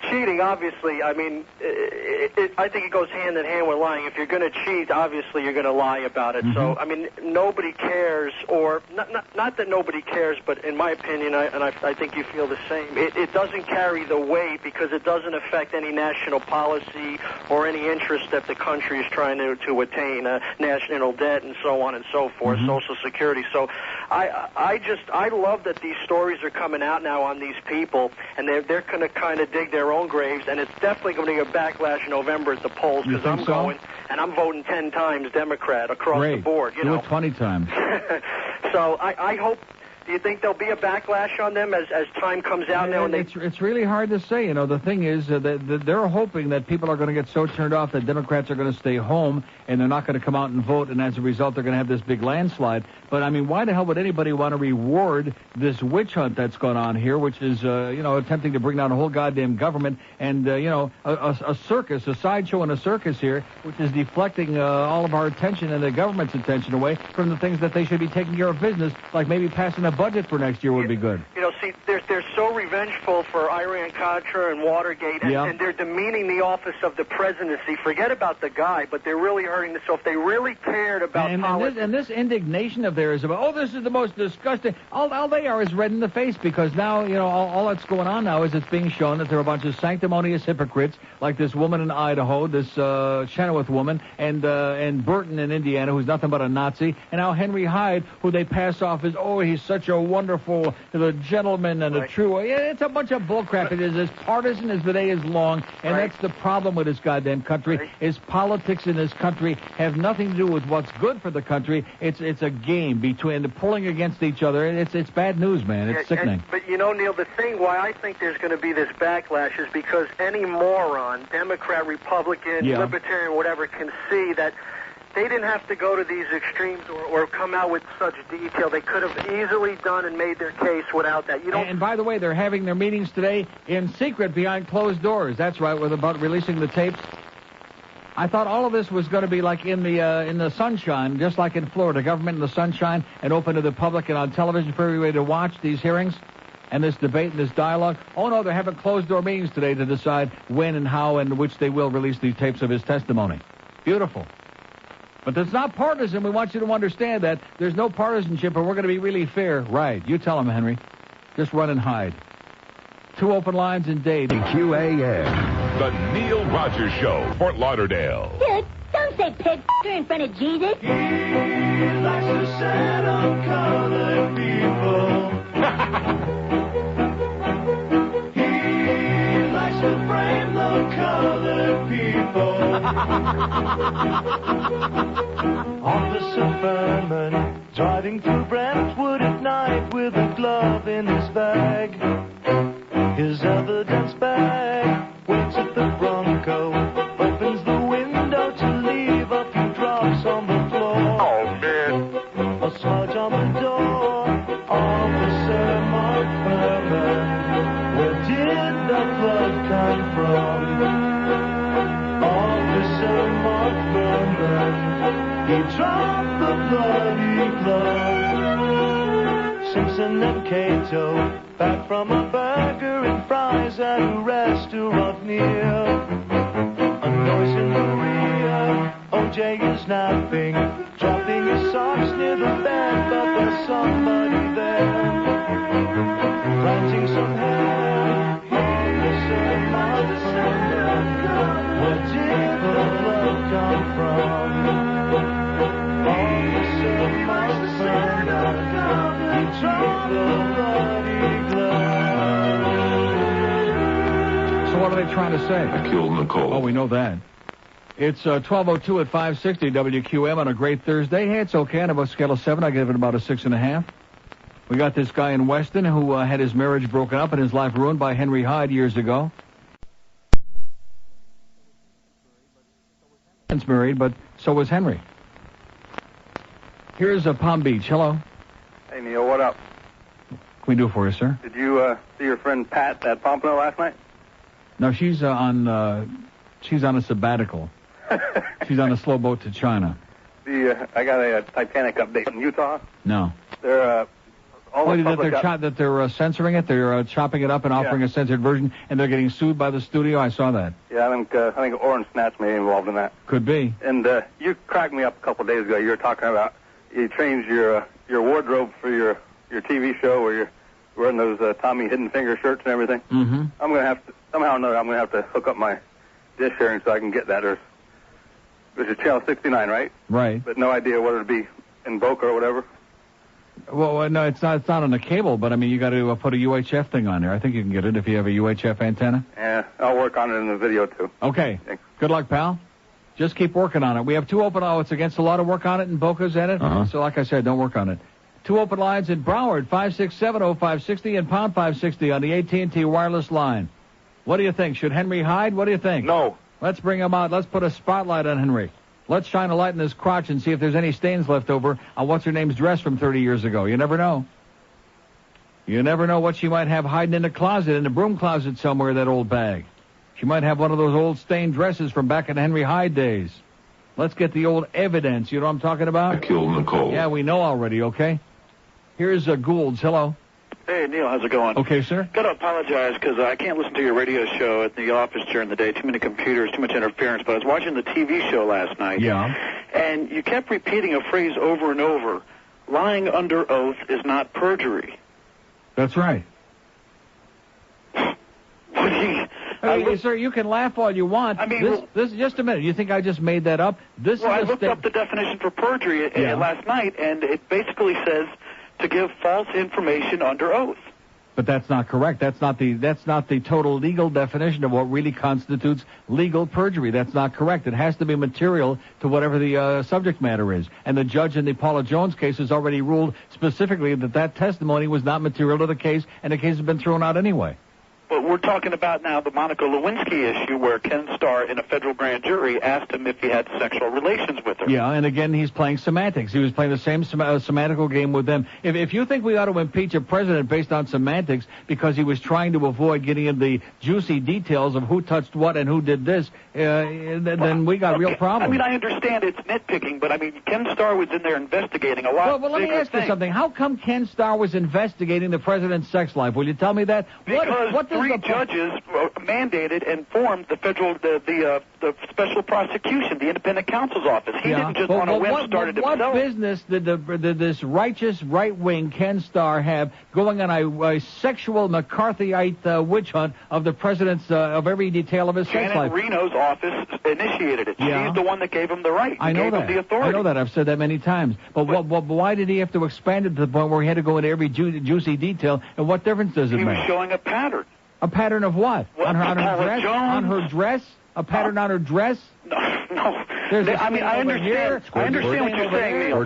cheating, obviously, I mean, I think it goes hand in hand with lying. If you're going to cheat, obviously you're going to lie about it. Mm-hmm. So, I mean, nobody cares, or not that nobody cares, but in my opinion, I think you feel the same, it doesn't carry the weight because it doesn't affect any national policy or any interest that the country is trying to attain, national debt and so on and so forth, mm-hmm. Social Security. So I love that these stories are coming out now on these people, and they're going to kind of dig their own graves, and it's definitely going to be a backlash in November at the polls because I'm going and I'm voting 10 times Democrat across the board. Do it 20 times. So I hope. Do you think there'll be a backlash on them as time comes out now? And it's really hard to say. You know, the thing is that they're hoping that people are going to get so turned off that Democrats are going to stay home and they're not going to come out and vote, and as a result, they're going to have this big landslide. But, I mean, why the hell would anybody want to reward this witch hunt that's gone on here, which is, attempting to bring down a whole goddamn government and, a circus, a sideshow and a circus here, which is deflecting all of our attention and the government's attention away from the things that they should be taking care of business, like maybe passing a budget for next year would be good. You know, see, they're so revengeful for Iran-Contra and Watergate, and they're demeaning the office of the presidency. Forget about the guy, but they're really hurting the... So if they really cared about politics... And this indignation of theirs about, oh, this is the most disgusting... All they are is red in the face, because now, you know, all that's going on now is it's being shown that there are a bunch of sanctimonious hypocrites, like this woman in Idaho, this Chenoweth woman, and Burton in Indiana, who's nothing but a Nazi, and now Henry Hyde, who they pass off as, oh, he's such a wonderful gentleman and a true... It's a bunch of bullcrap. It is as partisan as the day is long, and that's the problem with this goddamn country, is politics in this country have nothing to do with what's good for the country. It's a game between the pulling against each other. It's bad news, man. It's sickening. But, you know, Neil, the thing why I think there's going to be this backlash is because any moron, Democrat, Republican, Libertarian, whatever, can see that they didn't have to go to these extremes or come out with such detail. They could have easily done and made their case without that. You don't... And by the way, they're having their meetings today in secret behind closed doors. That's right, with about releasing the tapes. I thought all of this was going to be like in the sunshine, just like in Florida, government in the sunshine and open to the public and on television for everybody to watch these hearings and this debate and this dialogue. Oh, no, they're having closed-door meetings today to decide when and how and which they will release these tapes of his testimony. Beautiful. But it's not partisan. We want you to understand that. There's no partisanship, and we're going to be really fair. Right. You tell them, Henry. Just run and hide. 2 open lines in Dade. QAM. The Neil Rogers Show, Fort Lauderdale. Dude, don't say pig in front of Jesus. He likes to set on colored people. He likes to frame the colored people. Officer Furman, driving through Brentwood at night with a glove in his bag. His evidence bag waits at the Bronco, opens the window to leave a few drops on the floor. Oh, man. A smudge on the door. Officer Mark Furman, where did the blood come from? Officer Mark Furman, he dropped the bloody glove. Simpson and Cato, back from a burger and fries at a restaurant near. A noise in the rear, OJ is napping, dropping his socks near the bed, but there's somebody there, planting some hair. Officer Mark Furman, where did the blood come from? Officer Mark Furman, he dropped the bloody glove. So what are they trying to say? I killed Nicole. Oh, we know that. It's 12:02 at 560 WQM on a great Thursday. Hey, it's okay. On a scale of 7, I give it about a 6.5. We got this guy in Weston who had his marriage broken up and his life ruined by Henry Hyde years ago. He's married, but so was Henry. Here's Palm Beach. Hello. Hey, Neil, what up? What can we do for you, sir? Did you see your friend Pat at Pompano last night? No, she's on a sabbatical. She's on a slow boat to China. I got a Titanic update from Utah. No. They're that they're censoring it. They're chopping it up and offering a censored version, and they're getting sued by the studio. I saw that. Yeah, I think Orange Snatch may be involved in that. Could be. And you cracked me up a couple of days ago. You were talking about you changed your wardrobe for your TV show where you're wearing those Tommy Hidden Finger shirts and everything. Mm-hmm. I'm gonna have to somehow or another. I'm gonna have to hook up my dish sharing so I can get that. Which is channel 69, right? Right. But no idea whether it be in Boca or whatever. Well, no, it's not on the cable, but I mean, you got to put a UHF thing on there. I think you can get it if you have a UHF antenna. Yeah, I'll work on it in the video too. Okay. Thanks. Good luck, pal. Just keep working on it. We have 2 open. Oh, it's against a lot of work on it, and Boca's in it. So, like I said, don't work on it. 2 open lines in Broward, 567-0560 and pound 560 on the AT&T wireless line. What do you think? Should Henry hide? What do you think? No. Let's bring him out. Let's put a spotlight on Henry. Let's shine a light in his crotch and see if there's any stains left over on what's-her-name's dress from 30 years ago. You never know. You never know what she might have hiding in the closet, in the broom closet somewhere, that old bag. She might have one of those old stained dresses from back in Henry Hyde days. Let's get the old evidence. You know what I'm talking about? I killed Nicole. Yeah, we know already, okay? Here's Gould's. Hello. Hey, Neil, how's it going? Okay, sir. Got to apologize because I can't listen to your radio show at the office during the day. Too many computers, too much interference. But I was watching the TV show last night. Yeah. And you kept repeating a phrase over and over. Lying under oath is not perjury. That's right. Sir, you can laugh all you want. I mean, this just a minute. You think I just made that up? I looked up the definition for perjury last night, and it basically says to give false information under oath. But that's not correct. That's not the total legal definition of what really constitutes legal perjury. That's not correct. It has to be material to whatever the subject matter is. And the judge in the Paula Jones case has already ruled specifically that testimony was not material to the case, and the case has been thrown out anyway. But we're talking about now the Monica Lewinsky issue where Ken Starr in a federal grand jury asked him if he had sexual relations with her. Yeah, and again, he's playing semantics. He was playing the same semantical game with them. If you think we ought to impeach a president based on semantics because he was trying to avoid getting into the juicy details of who touched what and who did this, then we got real problems. I mean, I understand it's nitpicking, but I mean, Ken Starr was in there investigating a lot. Well, let me ask you something. How come Ken Starr was investigating the president's sex life? Will you tell me that? Because what three judges mandated and formed the federal, the special prosecution, the independent counsel's office. He didn't just want to whim start it himself. What business did this righteous right-wing Ken Starr have going on a sexual McCarthyite witch hunt of the president's of every detail of his sex life? Janet Reno's office initiated it. Yeah. She's the one that gave him the right. I know gave him the authority. I know that. I've said that many times. But why did he have to expand it to the point where he had to go into every juicy detail? And what difference does it make? He was showing a pattern. A pattern of what? On her dress? On her dress? A pattern on her dress? No. I mean, I understand. I understand what you're saying, Neil.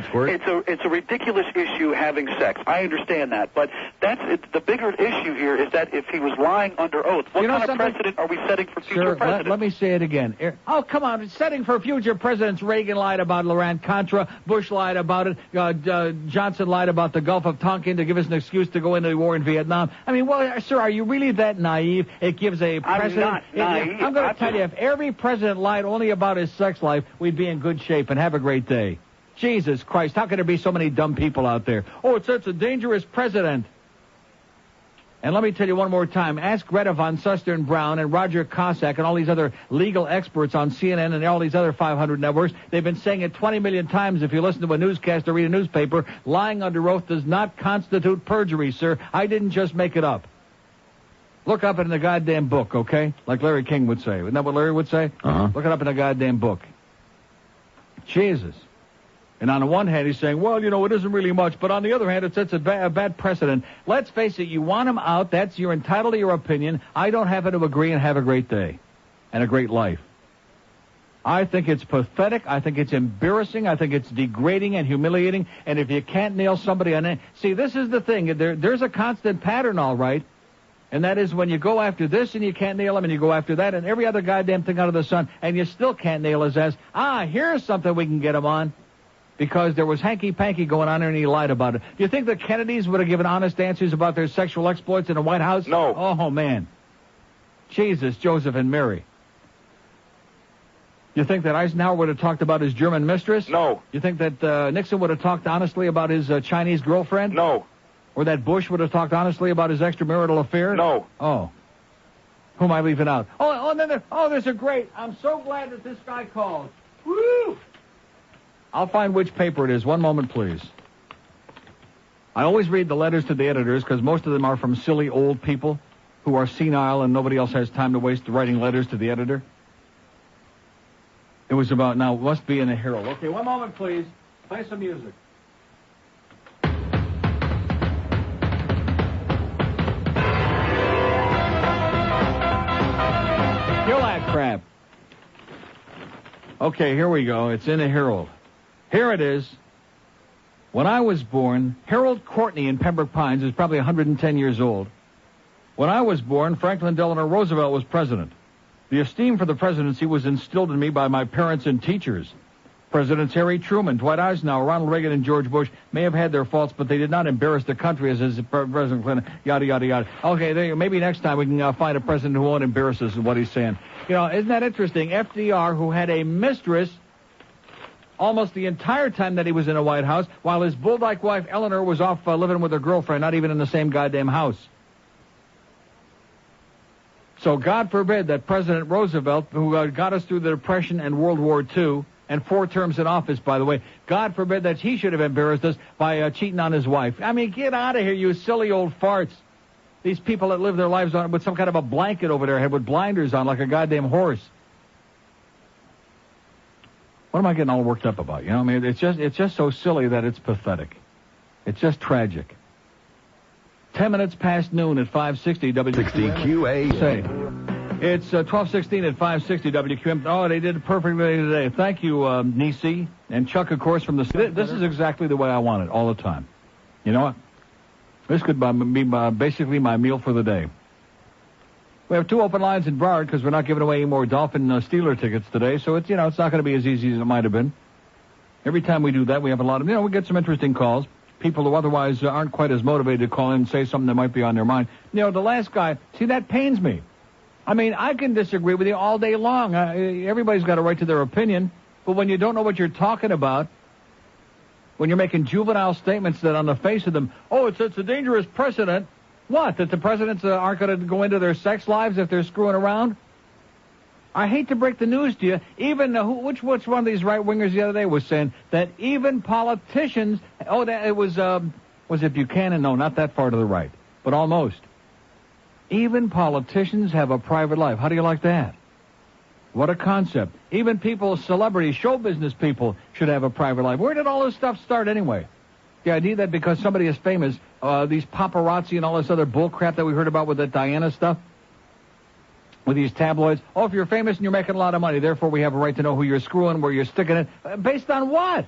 It's a ridiculous issue having sex. I understand that, but the bigger issue here is that if he was lying under oath, what kind of precedent are we setting for future presidents? Let me say it again. Oh, come on! Setting for future presidents. Reagan lied about Iran-Contra. Bush lied about it. Johnson lied about the Gulf of Tonkin to give us an excuse to go into the war in Vietnam. I mean, well, sir, are you really that naive? It gives a president. I'm not naive. I'm going to tell you, if every president lied only about his sex life, we'd be in good shape, and have a great day. Jesus Christ, how can there be so many dumb people out there? Oh, it's such a dangerous president. And let me tell you one more time, ask Greta Van Susteren Brown and Roger Cossack and all these other legal experts on CNN and all these other 500 networks. They've been saying it 20 million times. If you listen to a newscast or read a newspaper, lying under oath does not constitute perjury, sir. I didn't just make it up. Look up in the goddamn book, okay? Like Larry King would say. Isn't that what Larry would say? Uh-huh. Look it up in the goddamn book. Jesus. And on the one hand, he's saying, well, it isn't really much. But on the other hand, it sets a bad precedent. Let's face it, you want him out. You're entitled to your opinion. I don't happen to agree, and have a great day and a great life. I think it's pathetic. I think it's embarrassing. I think it's degrading and humiliating. And if you can't nail somebody on it, see, this is the thing. There's a constant pattern, all right. And that is when you go after this and you can't nail him, and you go after that and every other goddamn thing under the sun, and you still can't nail his ass. Here's something we can get him on. Because there was hanky-panky going on there and he lied about it. Do you think the Kennedys would have given honest answers about their sexual exploits in the White House? No. Oh, man. Jesus, Joseph, and Mary. You think that Eisenhower would have talked about his German mistress? No. You think that Nixon would have talked honestly about his Chinese girlfriend? No. Or that Bush would have talked honestly about his extramarital affair? No. Oh. Who am I leaving out? There's a great. I'm so glad that this guy called. Woo! I'll find which paper it is. One moment, please. I always read the letters to the editors because most of them are from silly old people who are senile and nobody else has time to waste writing letters to the editor. It was about, now, it must be in the Herald. Okay, one moment, please. Play some music. Kill that crap. Okay, here we go. It's in the Herald. Here it is. When I was born, Harold Courtney in Pembroke Pines is probably 110 years old. When I was born, Franklin Delano Roosevelt was president. The esteem for the presidency was instilled in me by my parents and teachers. Presidents Harry Truman, Dwight Eisenhower, Ronald Reagan, and George Bush may have had their faults, but they did not embarrass the country as President Clinton, yada, yada, yada. Okay, maybe next time we can find a president who won't embarrass us in what he's saying. Isn't that interesting? FDR, who had a mistress, almost the entire time that he was in the White House, while his bull-like wife, Eleanor, was off living with her girlfriend, not even in the same goddamn house. So God forbid that President Roosevelt, who got us through the Depression and World War II, and 4 terms in office, by the way, God forbid that he should have embarrassed us by cheating on his wife. I mean, get out of here, you silly old farts. These people that live their lives on with some kind of a blanket over their head with blinders on like a goddamn horse. What am I getting all worked up about? You know, I mean, it's just so silly that it's pathetic. It's just tragic. 10 minutes past noon at 560 WQAM. Say, it's 12:16 at 560 WQAM. Oh, they did it perfectly today. Thank you, Nisi and Chuck, of course, from the. This is exactly the way I want it all the time. You know what? This could be basically my meal for the day. We have 2 open lines in Broward because we're not giving away any more Dolphin Steeler tickets today, so it's it's not going to be as easy as it might have been. Every time we do that, we have a lot of we get some interesting calls. People who otherwise aren't quite as motivated to call in and say something that might be on their mind. The last guy, see, that pains me. I mean, I can disagree with you all day long. Everybody's got a right to their opinion, but when you don't know what you're talking about, when you're making juvenile statements that on the face of them, it's a dangerous precedent. What, that the presidents aren't going to go into their sex lives if they're screwing around? I hate to break the news to you. Even which one of these right-wingers the other day was saying that even politicians... it was it Buchanan? No, not that far to the right, but almost. Even politicians have a private life. How do you like that? What a concept. Even people, celebrities, show business people should have a private life. Where did all this stuff start anyway? The idea that because somebody is famous, these paparazzi and all this other bull crap that we heard about with the Diana stuff, with these tabloids. If you're famous and you're making a lot of money, therefore we have a right to know who you're screwing, where you're sticking it. Based on what?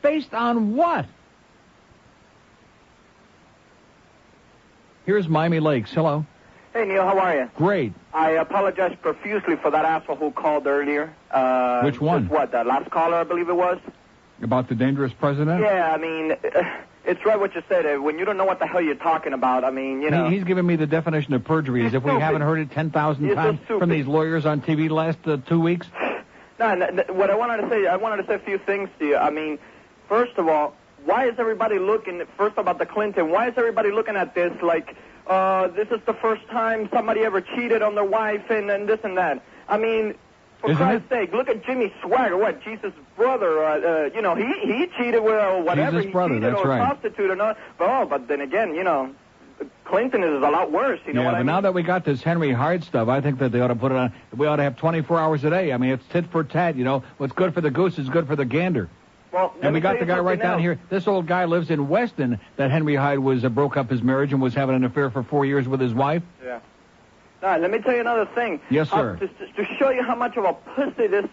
Based on what? Here's Miami Lakes. Hello. Hey, Neil, how are you? Great. I apologize profusely for that asshole who called earlier. Which one? The last caller, I believe it was? About the dangerous president? Yeah, I mean, it's right what you said. When you don't know what the hell you're talking about, I mean, He's giving me the definition of perjury, as if we haven't heard it 10,000 times from these lawyers on TV the last 2 weeks. No, what I wanted to say a few things to you. I mean, first of all, why is everybody looking, first about the Clinton, why is everybody looking at this like, this is the first time somebody ever cheated on their wife and this and that? I mean, for Christ's sake, look at Jimmy Swaggart, Jesus' brother, he cheated with whatever. Jesus' brother, cheated that's or right. prostitute or not. But then again, Clinton is a lot worse, you know what I mean? Now that we got this Henry Hyde stuff, I think that they ought to put it on, we ought to have 24 hours a day. I mean, it's tit for tat, What's good for the goose is good for the gander. Well, and we got the guy right down here. This old guy lives in Weston that Henry Hyde broke up his marriage and was having an affair for 4 years with his wife. Yeah. All right, let me tell you another thing. Yes, sir. To show you how much of a pussy this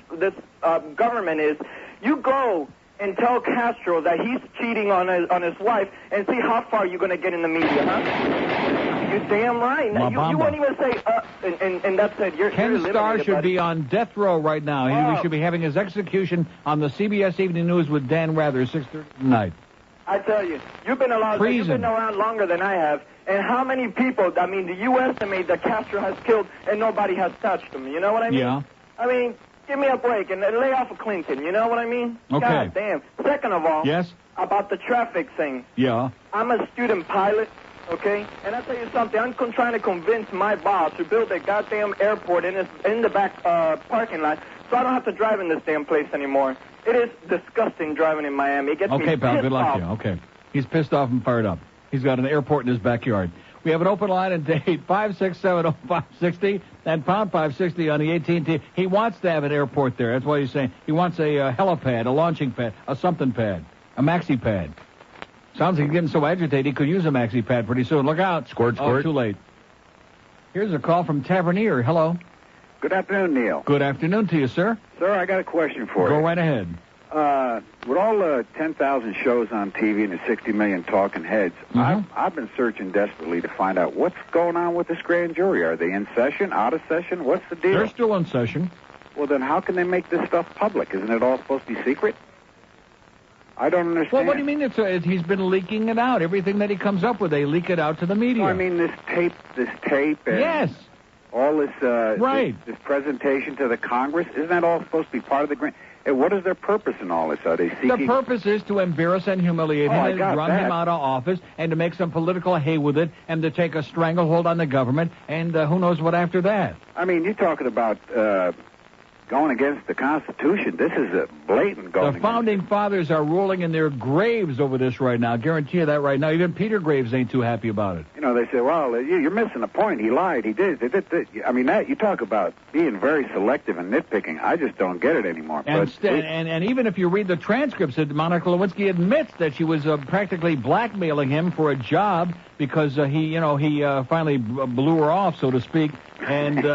government is, you go and tell Castro that he's cheating on his wife and see how far you're going to get in the media, huh? You're damn right. You won't even say, and that's it. Ken Starr should be on death row right now. He should be having his execution on the CBS Evening News with Dan Rather, 6:30 tonight. I tell you, you've been around longer than I have. And how many people, I mean, do you estimate that Castro has killed and nobody has touched him? You know what I mean? Yeah. I mean, give me a break and lay off of Clinton. You know what I mean? Okay. God damn. Second of all, yes, about the traffic thing. Yeah. I'm a student pilot, okay? And I'll tell you something. I'm trying to convince my boss to build a goddamn airport in the back parking lot so I don't have to drive in this damn place anymore. It is disgusting driving in Miami. It gets me pal, pissed good luck off. to you. Okay. He's pissed off and fired up. He's got an airport in his backyard. We have an open line at date 567-0560 and pound 560 on the AT&T. He wants to have an airport there. That's what he's saying. He wants a helipad, a launching pad, a something pad, a maxi pad. Sounds like he's getting so agitated he could use a maxi pad pretty soon. Look out. Squirt. Too late. Here's a call from Tavernier. Hello. Good afternoon, Neil. Good afternoon to you, sir. Sir, I got a question for you. Go right ahead. With all the 10,000 shows on TV and the 60 million talking heads, I've been searching desperately to find out what's going on with this grand jury. Are they in session, out of session? What's the deal? They're still in session. Well, then how can they make this stuff public? Isn't it all supposed to be secret? I don't understand. Well, what do you mean? He's been leaking it out. Everything that he comes up with, they leak it out to the media. No, I mean this tape, and yes, all this right. This presentation to the Congress. Isn't that all supposed to be part of the grand? What is their purpose in all this? Are they seeking... The purpose is to embarrass and humiliate him and run him out of office and to make some political hay with it and to take a stranglehold on the government and who knows what after that. I mean, you're talking about going against the Constitution. This is a blatant going The Founding Fathers are rolling in their graves over this right now. I guarantee you that right now. Even Peter Graves ain't too happy about it. You know, they say, well, you're missing the point. He lied. He did. I mean, that you talk about being very selective and nitpicking. I just don't get it anymore. And even if you read the transcripts, Monica Lewinsky admits that she was practically blackmailing him for a job because he finally blew her off, so to speak. And,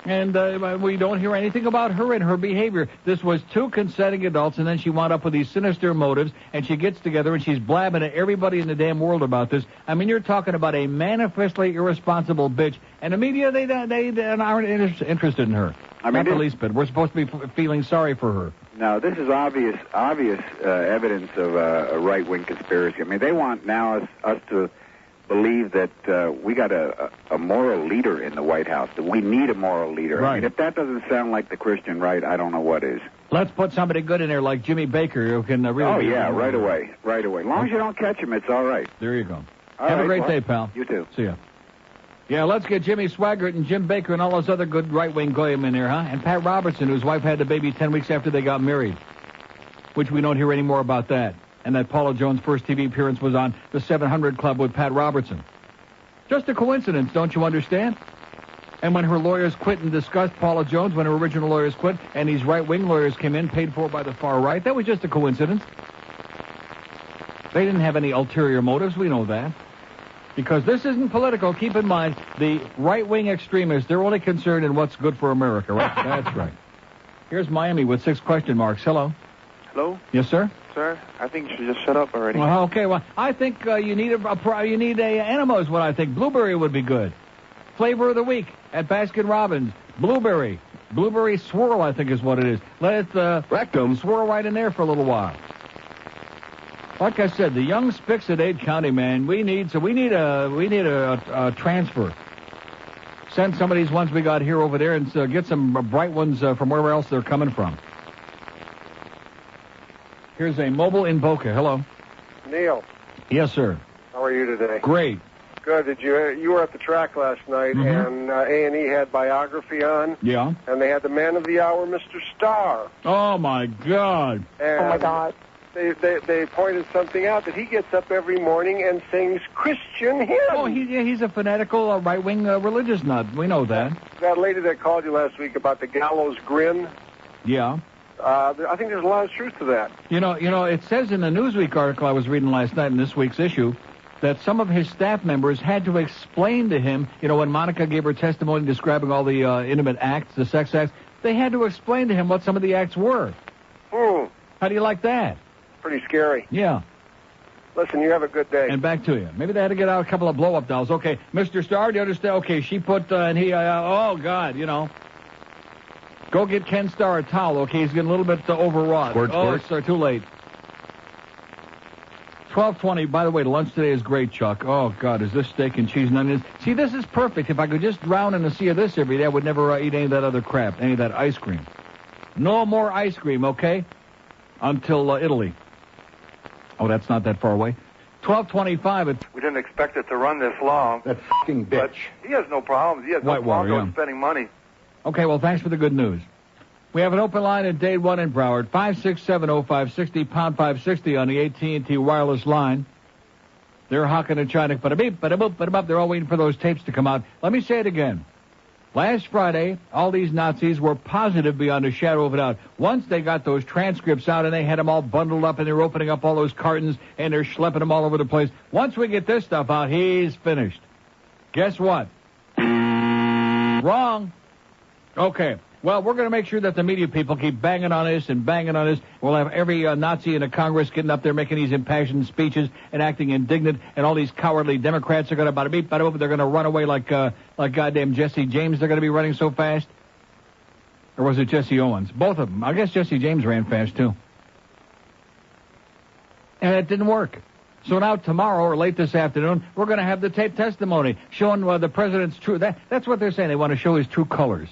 And we don't hear anything about her and her behavior. This was two consenting adults, and then she wound up with these sinister motives, and she gets together and she's blabbing to everybody in the damn world about this. I mean, you're talking about a manifestly irresponsible bitch, and the media, they aren't interested in her. I mean, not the least bit. We're supposed to be feeling sorry for her. No, this is obvious evidence of a right-wing conspiracy. I mean, they want now us to believe that we got a moral leader in the White House, that we need a moral leader. Right. I mean, if that doesn't sound like the Christian right, I don't know what is. Let's put somebody good in there like Jimmy Baker who can really... Oh, yeah, right away. As long as you don't catch him, it's all right. There you go. Have a great day, pal. You too. See ya. Yeah, let's get Jimmy Swaggart and Jim Baker and all those other good right-wing goyim in there, huh? And Pat Robertson, whose wife had the baby 10 weeks after they got married, which we don't hear any more about that. And that Paula Jones' first TV appearance was on the 700 Club with Pat Robertson. Just a coincidence, don't you understand? And when her lawyers quit and discussed Paula Jones, when her original lawyers quit, and these right-wing lawyers came in, paid for by the far right, that was just a coincidence. They didn't have any ulterior motives, we know that. Because this isn't political, keep in mind, the right-wing extremists, they're only concerned in what's good for America, right? That's right. Here's Miami with 6 question marks. Hello? Hello? Yes, sir? Sir, I think you should just shut up already. Well, okay, well, I think you need a enema is what I think. Blueberry would be good. Flavor of the week at Baskin-Robbins. Blueberry. Blueberry swirl, I think is what it is. Let it rectum swirl right in there for a little while. Like I said, the young spicks at Dade County, man, we need a transfer. Send some of these ones we got here over there and get some bright ones from wherever else they're coming from. Here's a mobile in Boca. Hello. Neil. Yes, sir. How are you today? Great. Good. You were at the track last night, and A&E had biography on. Yeah. And they had the man of the hour, Mr. Starr. Oh, my God. And oh, my God. They pointed something out, that he gets up every morning and sings Christian hymns. Oh, he's a fanatical right-wing religious nut. We know that. That lady that called you last week about the gallows grin. Yeah. I think there's a lot of truth to that. You know, it says in the Newsweek article I was reading last night in this week's issue that some of his staff members had to explain to him, when Monica gave her testimony describing all the intimate acts, the sex acts, they had to explain to him what some of the acts were. How do you like that? Pretty scary. Yeah. Listen, you have a good day. And back to you. Maybe they had to get out a couple of blow-up dolls. Okay, Mr. Starr, do you understand? Okay, she put, and he, oh, God, Go get Ken Starr a towel, okay? He's getting a little bit overwrought. It's too late. 12:20. By the way, lunch today is great, Chuck. Oh, God, is this steak and cheese and onions? See, this is perfect. If I could just drown in a sea of this every day, I would never eat any of that other crap, any of that ice cream. No more ice cream, okay? Until Italy. Oh, that's not that far away. 12:25. We didn't expect it to run this long. That fucking bitch. But he has no problems. He has no problem spending money. Okay, well, thanks for the good news. We have an open line at Dade 1 in Broward, 567-0560, pound 560 on the AT&T wireless line. They're hawking and China, bada-beep, bada-boop, bada-bop. They're all waiting for those tapes to come out. Let me say it again. Last Friday, all these Nazis were positive beyond a shadow of a doubt. Once they got those transcripts out and they had them all bundled up and they're opening up all those cartons and they're schlepping them all over the place. Once we get this stuff out, he's finished. Guess what? Wrong. Okay. Well, we're going to make sure that the media people keep banging on this and banging on this. We'll have every Nazi in the Congress getting up there making these impassioned speeches and acting indignant, and all these cowardly Democrats are going to bada-beep, bada-boop. They're going to run away like goddamn Jesse James. They're going to be running so fast. Or was it Jesse Owens? Both of them. I guess Jesse James ran fast, too. And it didn't work. So now tomorrow or late this afternoon, we're going to have the tape testimony showing the president's true. That's what they're saying. They want to show his true colors.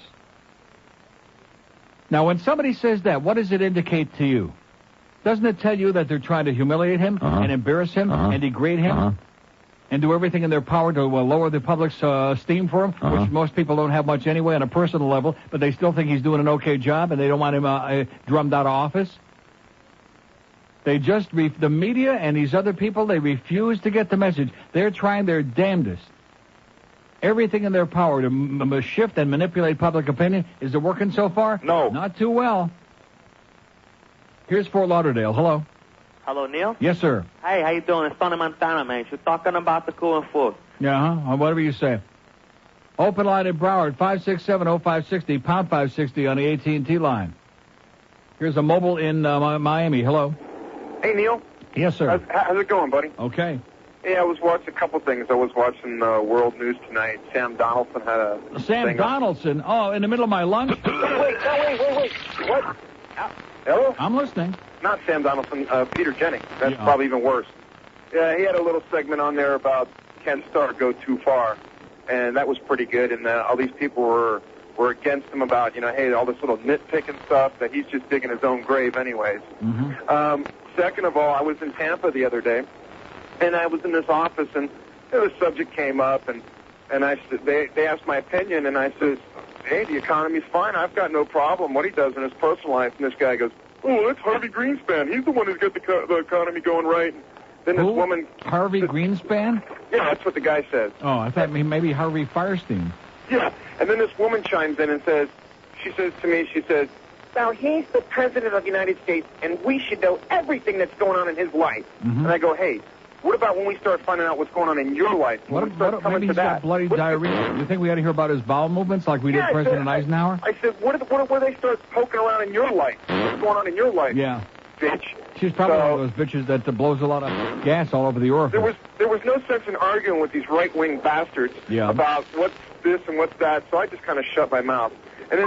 Now, when somebody says that, what does it indicate to you? Doesn't it tell you that they're trying to humiliate him and embarrass him and degrade him and do everything in their power to lower the public's esteem for him, which most people don't have much anyway on a personal level, but they still think he's doing an okay job and they don't want him drummed out of office? They just, the media and these other people, they refuse to get the message. They're trying their damnedest. Everything in their power to shift and manipulate public opinion. Is it working so far? No. Not too well. Here's Fort Lauderdale. Hello. Hello, Neil? Yes, sir. Hey, how you doing? It's Tony Montana, man. You're talking about the cool and food. Yeah, whatever you say. Open line in Broward, 567-0560, pound 560 on the AT&T line. Here's a mobile in Miami. Hello. Hey, Neil. Yes, sir. How's it going, buddy? Okay. Yeah, I was watching a couple things. I was watching World News Tonight. Sam Donaldson had a Sam Donaldson? Oh, in the middle of my lunch? Wait. What? Hello? I'm listening. Not Sam Donaldson, Peter Jennings. That's probably even worse. Yeah, he had a little segment on there about can Starr go too far, and that was pretty good. And all these people were against him about, hey, all this little nitpicking stuff, that he's just digging his own grave anyways. Second of all, I was in Tampa the other day, and I was in this office, and the subject came up, and I said, they asked my opinion, and I said, hey, the economy's fine. I've got no problem what he does in his personal life. And this guy goes, oh, that's Harvey Greenspan. He's the one who's got the economy going right. Then this woman... Harvey Greenspan? Yeah, that's what the guy says. Oh, I thought maybe Harvey Firestein. Yeah, and then this woman chimes in and says, she says, now he's the president of the United States, and we should know everything that's going on in his life. And I go, hey, what about when we start finding out what's going on in your life? Maybe he's got bloody diarrhea. You think we ought to hear about his bowel movements like we did President Eisenhower? I said, what if they start poking around in your life? What's going on in your life? Yeah. Bitch. She's probably one of those bitches that blows a lot of gas all over the orifice. There was no sense in arguing with these right-wing bastards about what's this and what's that, so I just kind of shut my mouth. And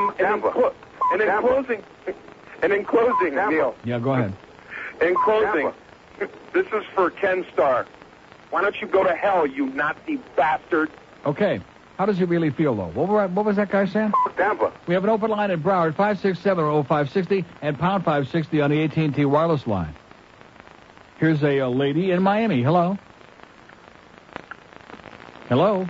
then closing, Neil. Yeah, go ahead. In closing, this is for Ken Starr. Why don't you go to hell, you Nazi bastard? Okay. How does he really feel, though? What was that guy saying? Tampa. We have an open line in Broward, 567-0560, and pound 560 on the AT&T wireless line. Here's a lady in Miami. Hello? Hello?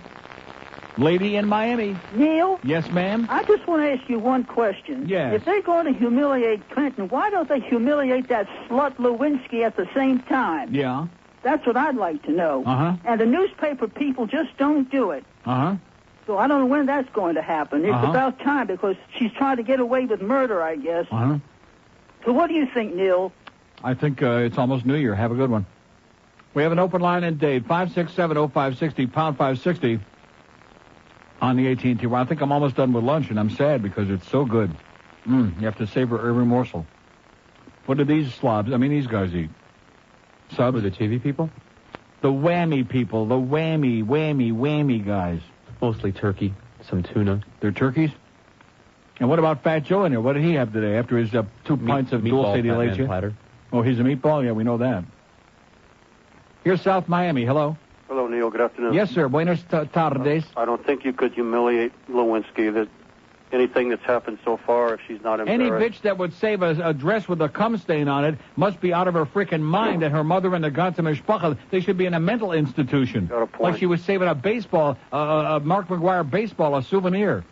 Lady in Miami. Neil? Yes, ma'am? I just want to ask you one question. Yes. If they're going to humiliate Clinton, why don't they humiliate that slut Lewinsky at the same time? Yeah. That's what I'd like to know. And the newspaper people just don't do it. So I don't know when that's going to happen. It's about time because she's trying to get away with murder, I guess. So what do you think, Neil? I think it's almost New Year. Have a good one. We have an open line in Dade, 567-0560, pound 560 on the AT&T. Well, I think I'm almost done with lunch, and I'm sad because it's so good. You have to savor every morsel. What do these these guys eat? Subs? Were the TV people? The whammy people, the whammy guys. Mostly turkey, some tuna. They're turkeys? And what about Fat Joe in there? What did he have today after his 2 pints of dulce de leche? Platter. Oh, he's a meatball? Yeah, we know that. Here's South Miami. Hello. Hello, Neil. Good afternoon. Yes, sir. Buenos tardes. I don't think you could humiliate Lewinsky. That anything that's happened so far, if she's not embarrassed. Any bitch that would save a dress with a cum stain on it must be out of her freaking mind that her mother and the ganze Mishpacha, they should be in a mental institution. Got a point. Like she was saving a baseball, a Mark McGwire baseball, a souvenir.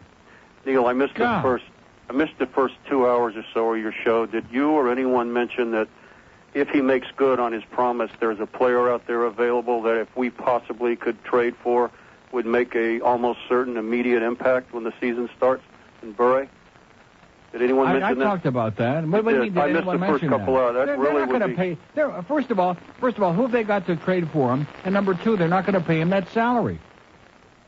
Neil, I missed the first 2 hours or so of your show. Did you or anyone mention that if he makes good on his promise, there's a player out there available that if we possibly could trade for would make a almost certain immediate impact when the season starts in Bury? Did anyone mention that? I talked about that. What do you mean, did I missed anyone the first mention couple hours. They're really not going to pay. First of all, who have they got to trade for him? And number two, they're not going to pay him that salary.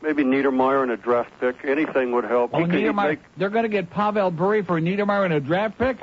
Maybe Niedermeyer and a draft pick. Anything would help. Oh, Niedermeyer, they're going to get Pavel Bure for Niedermeyer and a draft pick?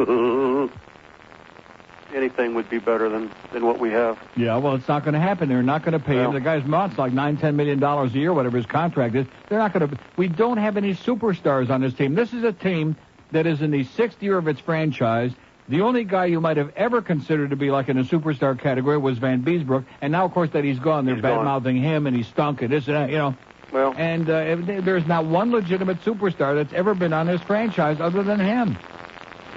Anything would be better than what we have. Yeah, well, it's not going to happen. They're not going to pay him. The guy's month's like $9-10 million a year, whatever his contract is. They're not going to. We don't have any superstars on this team. This is a team that is in the 6th year of its franchise. The only guy you might have ever considered to be like in a superstar category was Van Beesbrook, and now, of course, that he's gone, they're bad-mouthing him, and he stunk, and this and that, you know. Well, and there's not one legitimate superstar that's ever been on this franchise other than him.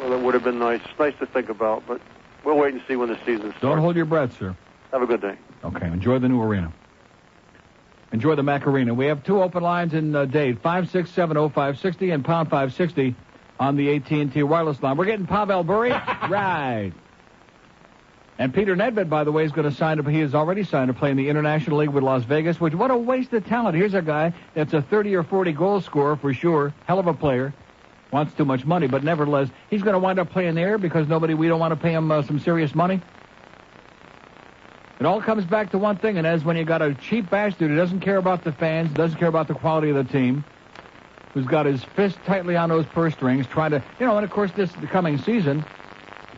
Well, that would have been nice. Nice to think about, but we'll wait and see when the season starts. Don't hold your breath, sir. Have a good day. Okay, enjoy the new arena. Enjoy the Mac Arena. We have 2 open lines in Dade, 5670560 and pound 560 on the AT&T wireless line. We're getting Pavel Bure. Right. And Peter Nedved, by the way, is going to sign up. He has already signed to play in the International League with Las Vegas, which, what a waste of talent. Here's a guy that's a 30 or 40 goal scorer for sure. Hell of a player. Wants too much money, but nevertheless, he's going to wind up playing there because we don't want to pay him some serious money. It all comes back to one thing, and that's when you got a cheap bastard who doesn't care about the fans, doesn't care about the quality of the team, who's got his fist tightly on those purse strings, trying to, and of course the coming season,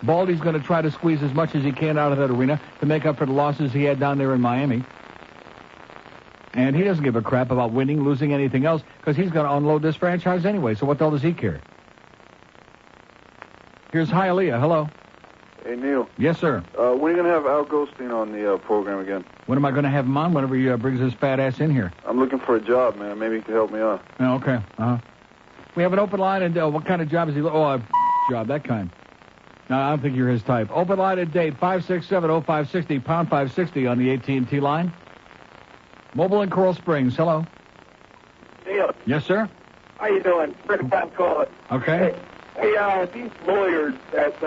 Baldy's going to try to squeeze as much as he can out of that arena to make up for the losses he had down there in Miami. And he doesn't give a crap about winning, losing, anything else, because he's going to unload this franchise anyway, so what the hell does he care? Here's Hialeah. Hello. Hey, Neil. Yes, sir. When are you going to have Al Goldstein on the program again? When am I going to have him on? Whenever he brings his fat ass in here. I'm looking for a job, man. Maybe you can help me out. Oh, okay. We have an open line, and what kind of job is he? Oh, a job, that kind. No, I don't think you're his type. Open line at Dade, 5670560, pound 560 on the AT&T line. Mobile in Coral Springs. Hello. Neil. Yes, sir. How you doing? Pretty time calling. Okay. Hey, these lawyers that,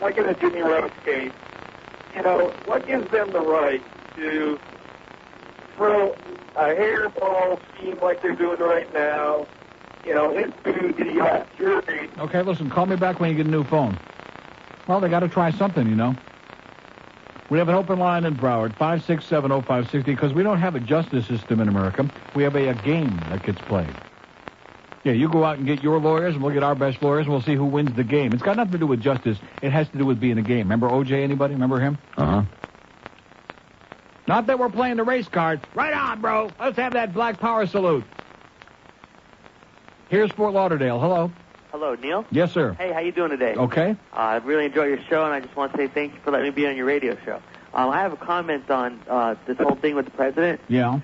like in a Jimmy Rhodes case, what gives them the right to throw a hairball scheme like they're doing right now, into the jury? Okay, listen, call me back when you get a new phone. Well, they got to try something, We have an open line in Broward, 5670560, because we don't have a justice system in America. We have a game that gets played. Yeah, you go out and get your lawyers, and we'll get our best lawyers, and we'll see who wins the game. It's got nothing to do with justice. It has to do with being a game. Remember OJ, anybody? Remember him? Uh-huh. Not that we're playing the race card. Right on, bro. Let's have that Black Power salute. Here's Fort Lauderdale. Hello. Hello, Neil. Yes, sir. Hey, how you doing today? Okay. I really enjoy your show, and I just want to say thank you for letting me be on your radio show. I have a comment on this whole thing with the president. Yeah.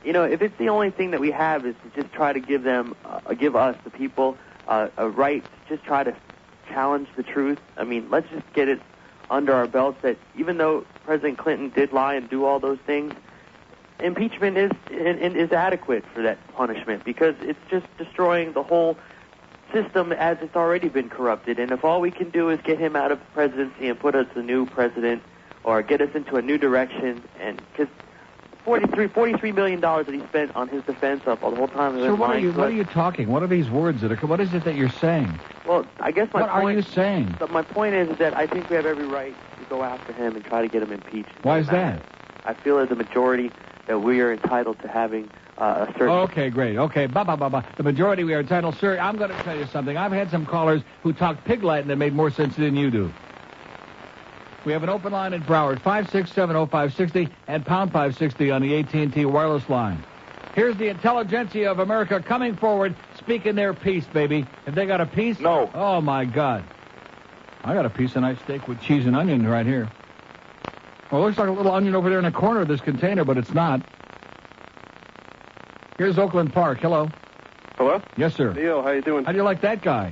If it's the only thing that we have is to just try to give us, the people, a right to just try to challenge the truth. I mean, let's just get it under our belts that even though President Clinton did lie and do all those things, impeachment is adequate for that punishment because it's just destroying the whole system as it's already been corrupted. And if all we can do is get him out of the presidency and put us a new president or get us into a new direction, and because $43 million that he spent on his defense up all the whole time. So what are you talking? What are these words what is it that you're saying? Well, I guess what are you saying? My point is that I think we have every right to go after him and try to get him impeached. Why is that? I feel as a majority that we are entitled to having a certain... Okay, great. Okay, the majority we are entitled. Sir, I'm going to tell you something. I've had some callers who talked pig Latin that made more sense than you do. We have an open line in Broward, 5670560 and pound 560 on the AT&T wireless line. Here's the intelligentsia of America coming forward, speaking their piece, baby. Have they got a piece? No. Oh, my God. I got a piece of nice steak with cheese and onion right here. Well, it looks like a little onion over there in the corner of this container, but it's not. Here's Oakland Park. Hello. Hello? Yes, sir. Neil, how you doing? How do you like that guy?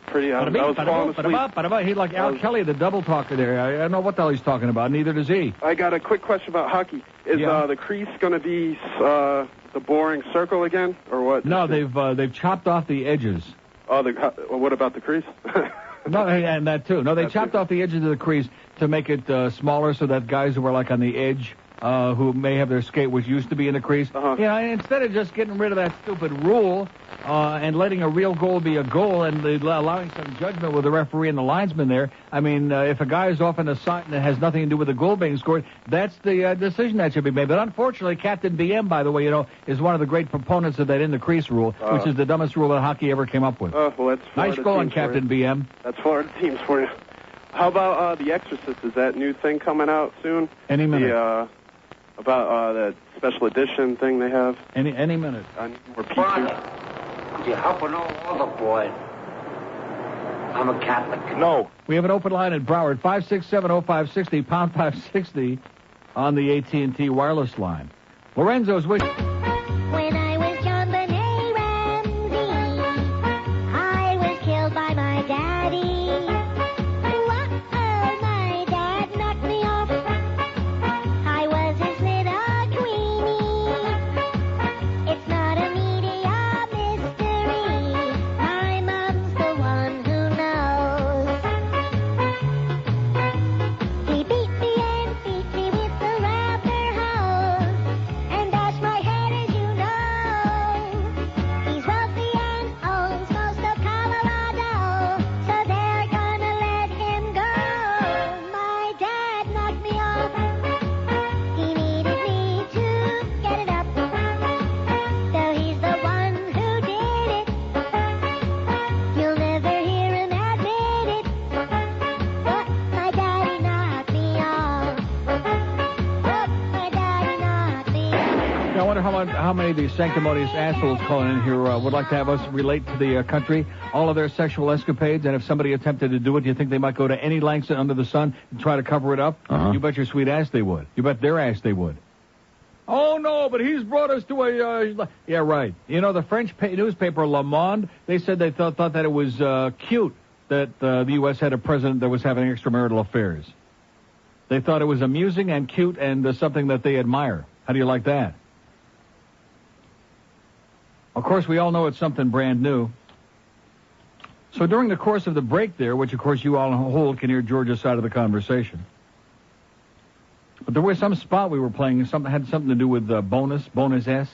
Pretty. I was falling asleep. He's like Al Kelly, the double talker there. I don't know what the hell he's talking about. Neither does he. I got a quick question about hockey. Is the crease going to be the boring circle again, or what? No, they've chopped off the edges. Oh, what about the crease? No, and that too. No, they chopped off the edges of the crease to make it smaller so that guys who were like on the edge, who may have their skate, which used to be in the crease, instead of just getting rid of that stupid rule and letting a real goal be a goal and allowing some judgment with the referee and the linesman there, I mean, if a guy is off in a side and it has nothing to do with the goal being scored, that's the decision that should be made. But unfortunately, Captain BM, by the way, is one of the great proponents of that in the crease rule, which is the dumbest rule that hockey ever came up with. Well, that's nice going, Captain BM. That's Florida teams for you. How about The Exorcist? Is that new thing coming out soon? Any minute. About that special edition thing they have? Any minute. Or pieces. Could you help an old boy? I'm a Catholic. No. We have an open line in Broward, 5670560, pound 560 on the AT&T wireless line. Lorenzo's wish. When I was John Benet Ramsey, I was killed by my wonder how many of these sanctimonious assholes calling in here would like to have us relate to the country, all of their sexual escapades, and if somebody attempted to do it, do you think they might go to any lengths under the sun and try to cover it up? You bet your sweet ass they would. You bet their ass they would. Oh, no, but he's brought us to a... Yeah, right. You know, the French newspaper Le Monde, they said they thought that it was cute that the U.S. had a president that was having extramarital affairs. They thought it was amusing and cute and something that they admire. How do you like that? Of course, we all know it's something brand new. So during the course of the break there, which of course you all hold can hear George's side of the conversation, but there was some spot we were playing, had something to do with bonus S.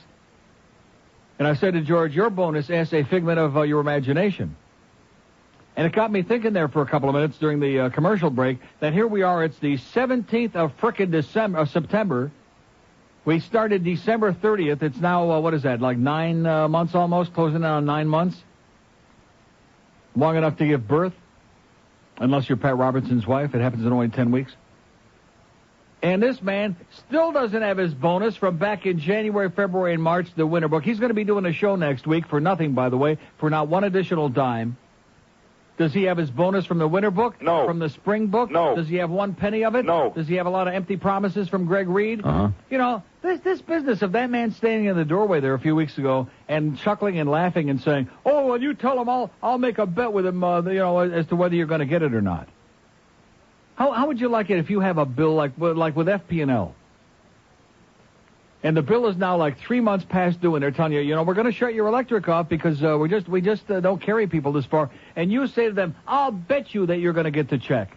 And I said to George, your bonus S, a figment of your imagination. And it got me thinking there for a couple of minutes during the commercial break that here we are, it's the 17th of frickin' September. We started December 30th. It's now, what is that, like 9 months almost, closing in on 9 months? Long enough to give birth, unless you're Pat Robertson's wife. It happens in only 10 weeks. And this man still doesn't have his bonus from back in January, February, and March, the winter book. He's going to be doing a show next week for nothing, by the way, for not one additional dime. Does he have his bonus from the winter book? No. From the spring book? No. Does he have 1 penny of it? No. Does he have a lot of empty promises from Greg Reed? You know, this business of that man standing in the doorway there a few weeks ago and chuckling and laughing and saying, oh, well, you tell him I'll make a bet with him, as to whether you're going to get it or not. How would you like it if you have a bill like with FP&L? And the bill is now like 3 months past due, and they're telling you, we're going to shut your electric off because we just don't carry people this far. And you say to them, I'll bet you that you're going to get the check.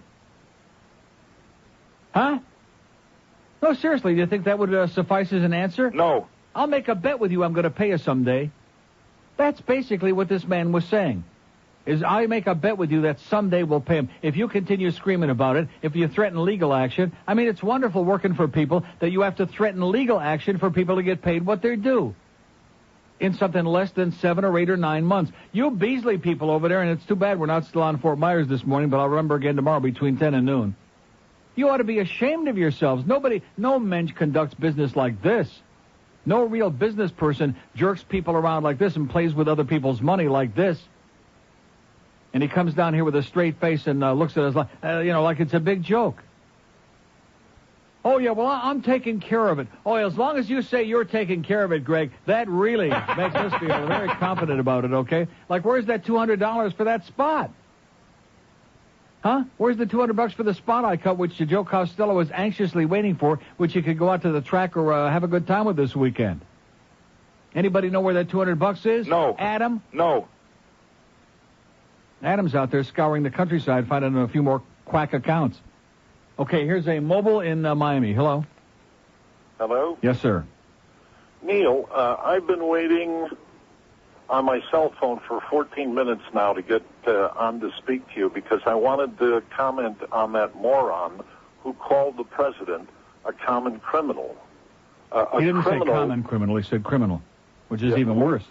Huh? No, seriously, do you think that would suffice as an answer? No. I'll make a bet with you I'm going to pay you someday. That's basically what this man was saying. Is I make a bet with you that someday we'll pay him. If you continue screaming about it, if you threaten legal action, I mean, it's wonderful working for people that you have to threaten legal action for people to get paid what they're due in something less than 7 or 8 or 9 months. You Beasley people over there, and it's too bad we're not still on Fort Myers this morning, but I'll remember again tomorrow between 10 and noon. You ought to be ashamed of yourselves. No mensch conducts business like this. No real business person jerks people around like this and plays with other people's money like this. And he comes down here with a straight face and looks at us like, like it's a big joke. Oh, yeah, well, I'm taking care of it. Oh, as long as you say you're taking care of it, Greg, that really makes us feel very confident about it, okay? Like, where's that $200 for that spot? Huh? Where's the $200 for the spot I cut, which Joe Costello was anxiously waiting for, which he could go out to the track or have a good time with this weekend? Anybody know where that $200 is? No. Adam? No. Adam's out there scouring the countryside, finding a few more quack accounts. Okay, here's a mobile in Miami. Hello? Hello? Yes, sir. Neil, I've been waiting on my cell phone for 14 minutes now to get on to speak to you because I wanted to comment on that moron who called the president a common criminal. He didn't say common criminal, he said criminal, which is even worse.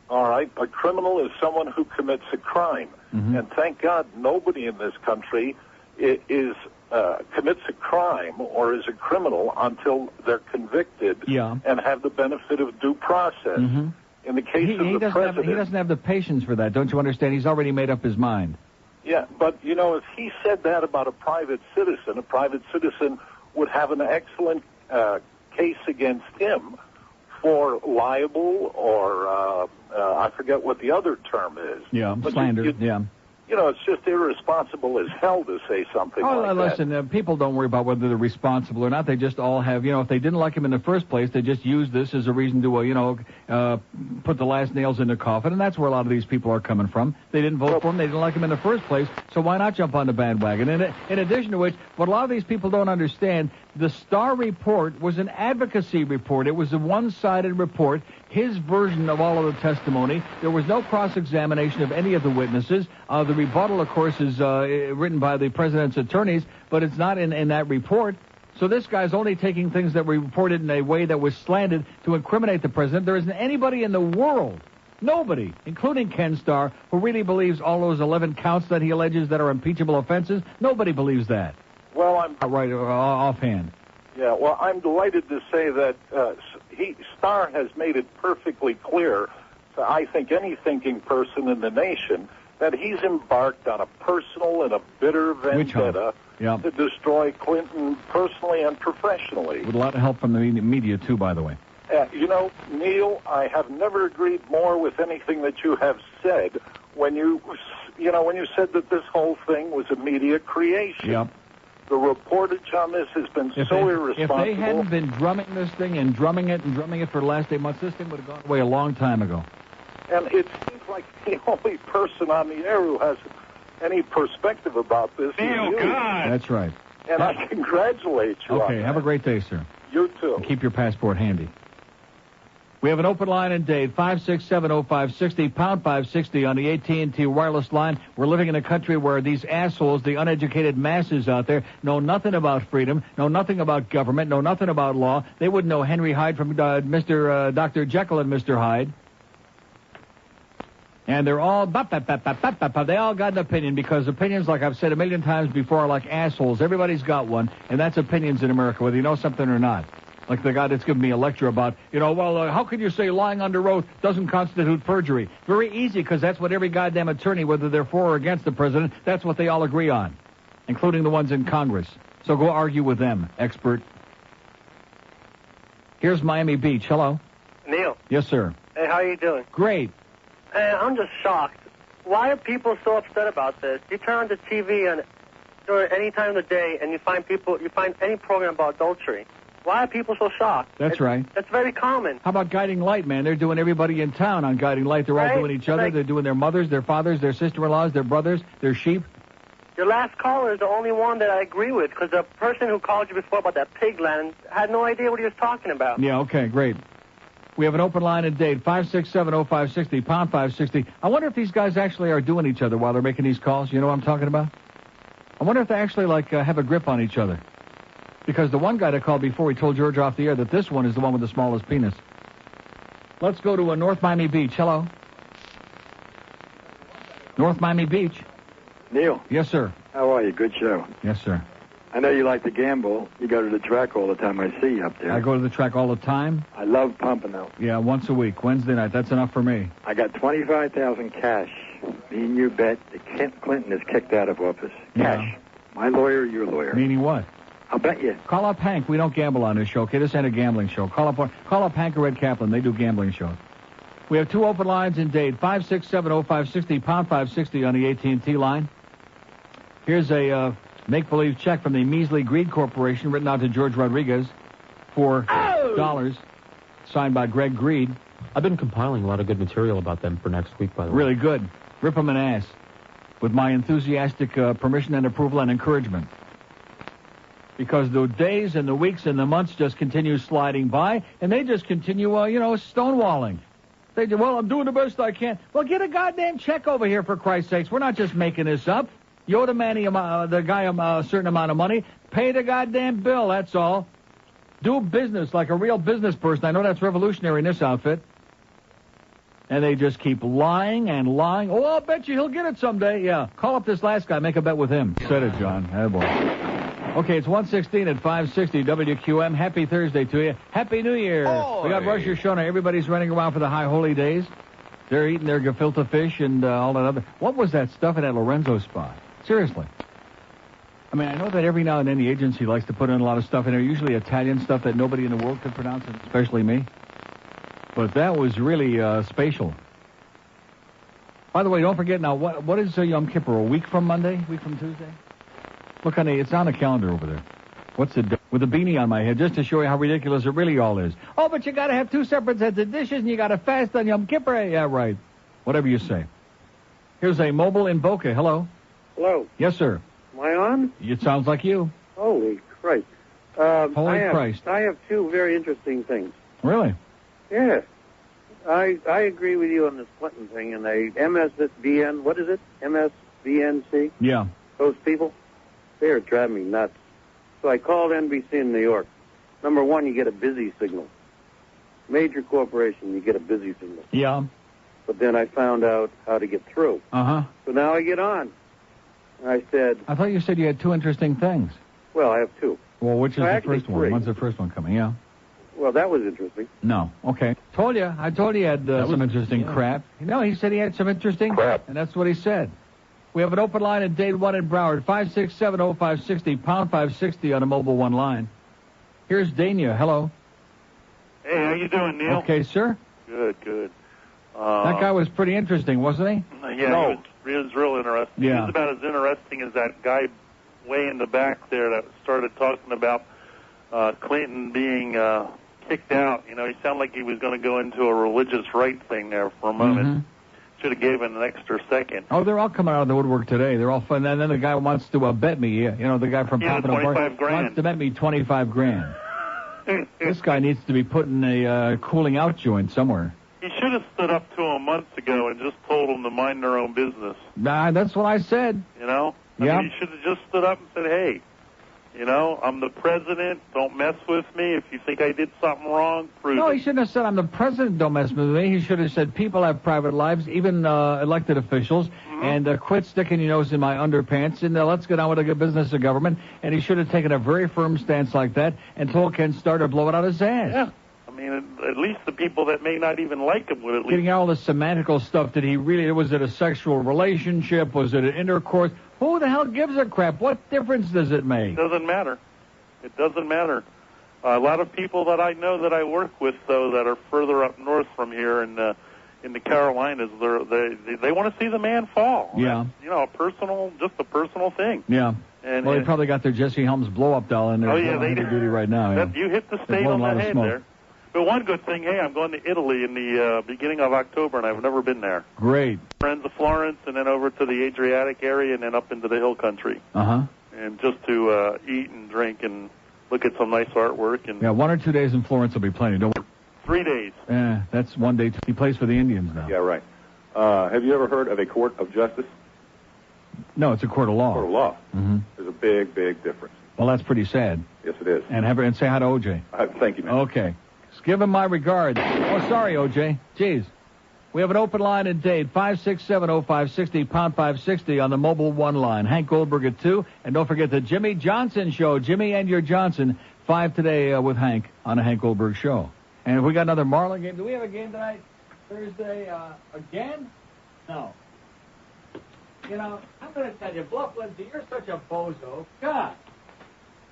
All right, a criminal is someone who commits a crime. Mm-hmm. And thank God nobody in this country commits a crime or is a criminal until they're convicted and have the benefit of due process. Mm-hmm. In the case of the president... He doesn't have the patience for that. Don't you understand? He's already made up his mind. Yeah, but, if he said that about a private citizen would have an excellent case against him for libel or I forget what the other term is. Yeah, but slander, It's just irresponsible as hell to say something like that. Listen, people don't worry about whether they're responsible or not. They just all have, if they didn't like him in the first place, they just use this as a reason to, put the last nails in the coffin, and that's where a lot of these people are coming from. They didn't vote for him. They didn't like him in the first place, so why not jump on the bandwagon? And in addition to which, what a lot of these people don't understand, the Starr report was an advocacy report. It was a one-sided report, his version of all of the testimony. There was no cross-examination of any of the witnesses. The rebuttal, of course, is written by the president's attorneys, but it's not in that report. So this guy's only taking things that were reported in a way that was slanted to incriminate the president. There isn't anybody in the world, nobody, including Ken Starr, who really believes all those 11 counts that he alleges that are impeachable offenses. Nobody believes that. Well, I'm... Right, offhand. Yeah, well, I'm delighted to say that Starr has made it perfectly clear to, I think, any thinking person in the nation that he's embarked on a personal and a bitter vendetta to destroy Clinton personally and professionally. With a lot of help from the media, too, by the way. You know, Neil, I have never agreed more with anything that you have said when you said that this whole thing was a media creation. Yep. The reportage on this has been irresponsible. If they hadn't been drumming this thing and drumming it for the last 8 months, this thing would have gone away a long time ago. And it seems like the only person on the air who has any perspective about this is you. That's right. And I congratulate you on Okay, that. have a great day, sir. You too. And keep your passport handy. We have an open line in Dade, 5670560, pound 560 on the AT&T wireless line. We're living in a country where these assholes, the uneducated masses out there, know nothing about freedom, know nothing about government, know nothing about law. They wouldn't know Henry Hyde from Dr. Jekyll and Mr. Hyde. And they're all, they all got an opinion, because opinions, like I've said a million times before, are like assholes. Everybody's got one, and that's opinions in America, whether you know something or not. Like the guy that's giving me a lecture about, how can you say lying under oath doesn't constitute perjury? Very easy, because that's what every goddamn attorney, whether they're for or against the president, that's what they all agree on, including the ones in Congress. So go argue with them, expert. Here's Miami Beach. Hello. Neil. Yes, sir. Hey, how you doing? Great. Hey, I'm just shocked. Why are people so upset about this? You turn on the TV during any time of the day, and you find any program about adultery. Why are people so shocked? That's right. That's very common. How about Guiding Light, man? They're doing everybody in town on Guiding Light. They're all doing each other. They're doing their mothers, their fathers, their sister-in-laws, their brothers, their sheep. Your last caller is the only one that I agree with, because the person who called you before about that pig land had no idea what he was talking about. Yeah, okay, great. We have an open line in Dade, 5670560, pound 560. I wonder if these guys actually are doing each other while they're making these calls. You know what I'm talking about? I wonder if they actually, have a grip on each other. Because the one guy that called before, he told George off the air that this one is the one with the smallest penis. Let's go to North Miami Beach. Hello. North Miami Beach. Neil. Yes, sir. How are you? Good show. Yes, sir. I know you like to gamble. You go to the track all the time. I see you up there. I go to the track all the time. I love pumping, though. Yeah, once a week. Wednesday night. That's enough for me. I got $25,000 cash. Me and you bet that Clinton is kicked out of office. Cash. Yeah. My lawyer, your lawyer. Meaning what? I'll bet you. Call up Hank. We don't gamble on this show, okay? This ain't a gambling show. Call up Hank or Ed Kaplan. They do gambling shows. We have two open lines in Dade, 5670560, pound 560 on the AT&T line. Here's a make-believe check from the Measly Greed Corporation written out to George Rodriguez for $, signed by Greg Greed. I've been compiling a lot of good material about them for next week, by the way. Really good. Rip them an ass with my enthusiastic permission and approval and encouragement. Because the days and the weeks and the months just continue sliding by, and they just continue, stonewalling. They do, I'm doing the best I can. Well, get a goddamn check over here, for Christ's sakes. We're not just making this up. You owe the guy a certain amount of money. Pay the goddamn bill, that's all. Do business like a real business person. I know that's revolutionary in this outfit. And they just keep lying and lying. Oh, I'll bet you he'll get it someday. Yeah, call up this last guy. Make a bet with him. Said it, John. Hey, boy. Okay, it's 1:16 at 560 WQM. Happy Thursday to you. Happy New Year. Oy. We got Rosh Hashanah. Everybody's running around for the high holy days. They're eating their gefilte fish and all that other. What was that stuff in that Lorenzo spot? Seriously. I mean, I know that every now and then the agency likes to put in a lot of stuff in there, usually Italian stuff that nobody in the world could pronounce, especially me. But that was really spatial. By the way, don't forget now, what is Yom Kippur? A week from Monday? A week from Tuesday? Look, honey, it's on the calendar over there. What's it with a beanie on my head, just to show you how ridiculous it really all is. Oh, but you got to have 2 separate sets of dishes, and you got to fast on Yom Kippur. Yeah, right. Whatever you say. Here's a mobile in Boca. Hello. Hello. Yes, sir. Am I on? It sounds like you. Holy Christ. Holy Christ. I have 2 very interesting things. Really? Yeah. I agree with you on this Clinton thing, and they MSVN, what is it? MSVNC? Yeah. Those people? They're driving me nuts. So I called NBC in New York. Number 1, you get a busy signal. Major corporation, you get a busy signal. Yeah. But then I found out how to get through. Uh-huh. So now I get on. And I said... I thought you said you had 2 interesting things. Well, I have 2. Well, which is the first one? When's the first one coming? Yeah. Well, that was interesting. No. Okay. I told you he had some interesting crap. He said he had some interesting crap, and that's what he said. We have an open line at Dade 1 in Broward, 567-0560, pound 560 on a mobile 1 line. Here's Dania. Hello. Hey, how you doing, Neil? Okay, sir. Good. That guy was pretty interesting, wasn't he? Yeah, he was real interesting. Yeah. He was about as interesting as that guy way in the back there that started talking about Clinton being kicked out. He sounded like he was going to go into a religious right thing there for a moment. Mm-hmm. Should have gave him an extra second. Oh, they're all coming out of the woodwork today. They're all fun. And then the guy wants to bet me. The guy from Pompano Park wants to bet me $25,000. This guy needs to be put in a cooling out joint somewhere. He should have stood up to him months ago and just told them to mind their own business. Nah, that's what I said. I mean, he should have just stood up and said, hey, I'm the president. Don't mess with me. If you think I did something wrong, prove it. No, he shouldn't have said, I'm the president, don't mess with me. He should have said, people have private lives, even elected officials, and quit sticking your nose in my underpants, and let's get on with the good business of government. And he should have taken a very firm stance like that and told Ken Starr to blow it out his ass. Yeah. I mean, at least the people that may not even like him would at least... Getting all the semantical stuff, was it a sexual relationship? Was it an intercourse? Who the hell gives a crap? What difference does it make? It doesn't matter. It doesn't matter. A lot of people that I know that I work with, though, that are further up north from here in the Carolinas, they want to see the man fall. Yeah. Just a personal thing. Yeah. And they probably got their Jesse Helms blow-up doll in there. Oh, yeah, they do. Duty right now. Yeah. You hit the state on the head there. But one good thing, I'm going to Italy in the beginning of October, and I've never been there. Great. Friends of Florence, and then over to the Adriatic area, and then up into the hill country. Uh-huh. And just to eat and drink and look at some nice artwork. And 1 or 2 days in Florence will be plenty. Don't worry. 3 days. That's 1 day. He plays for the Indians now. Yeah, right. Have you ever heard of a court of justice? No, it's a court of law. Court of law. Mm-hmm. There's a big, big difference. Well, that's pretty sad. Yes, it is. And say hi to OJ. Thank you, man. Okay. Give him my regards. Oh, sorry, OJ. Jeez. We have an open line in Dade, 567-0560, pound 560 on the mobile 1 line. Hank Goldberg at 2. And don't forget the Jimmy Johnson Show. Jimmy and your Johnson, 5 today with Hank on the Hank Goldberg Show. And if we got another Marlin game, do we have a game tonight? Thursday again? No. I'm going to tell you, Bluff Lindsay, you're such a bozo. God.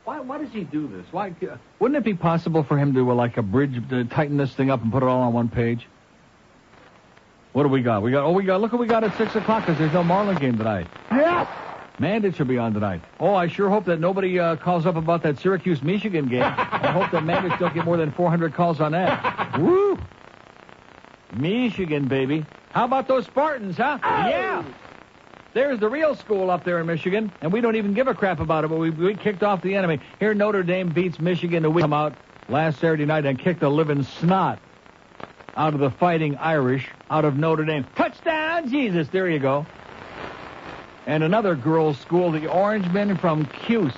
Why does he do this? Why wouldn't it be possible for him to like a bridge to tighten this thing up and put it all on one page? What do we got? Look what we got at 6 o'clock because there's no Marlin game tonight. Yes! Mandate should be on tonight. Oh, I sure hope that nobody calls up about that Syracuse-Michigan game. I hope that Mandate don't get more than 400 calls on that. Woo! Michigan, baby. How about those Spartans, huh? Oh! Yeah! There's the real school up there in Michigan, and we don't even give a crap about it, but we kicked off the enemy. Here Notre Dame beats Michigan the week come out last Saturday night and kicked the living snot out of the Fighting Irish out of Notre Dame. Touchdown, Jesus! There you go. And another girls' school, the Orangemen from Cuse,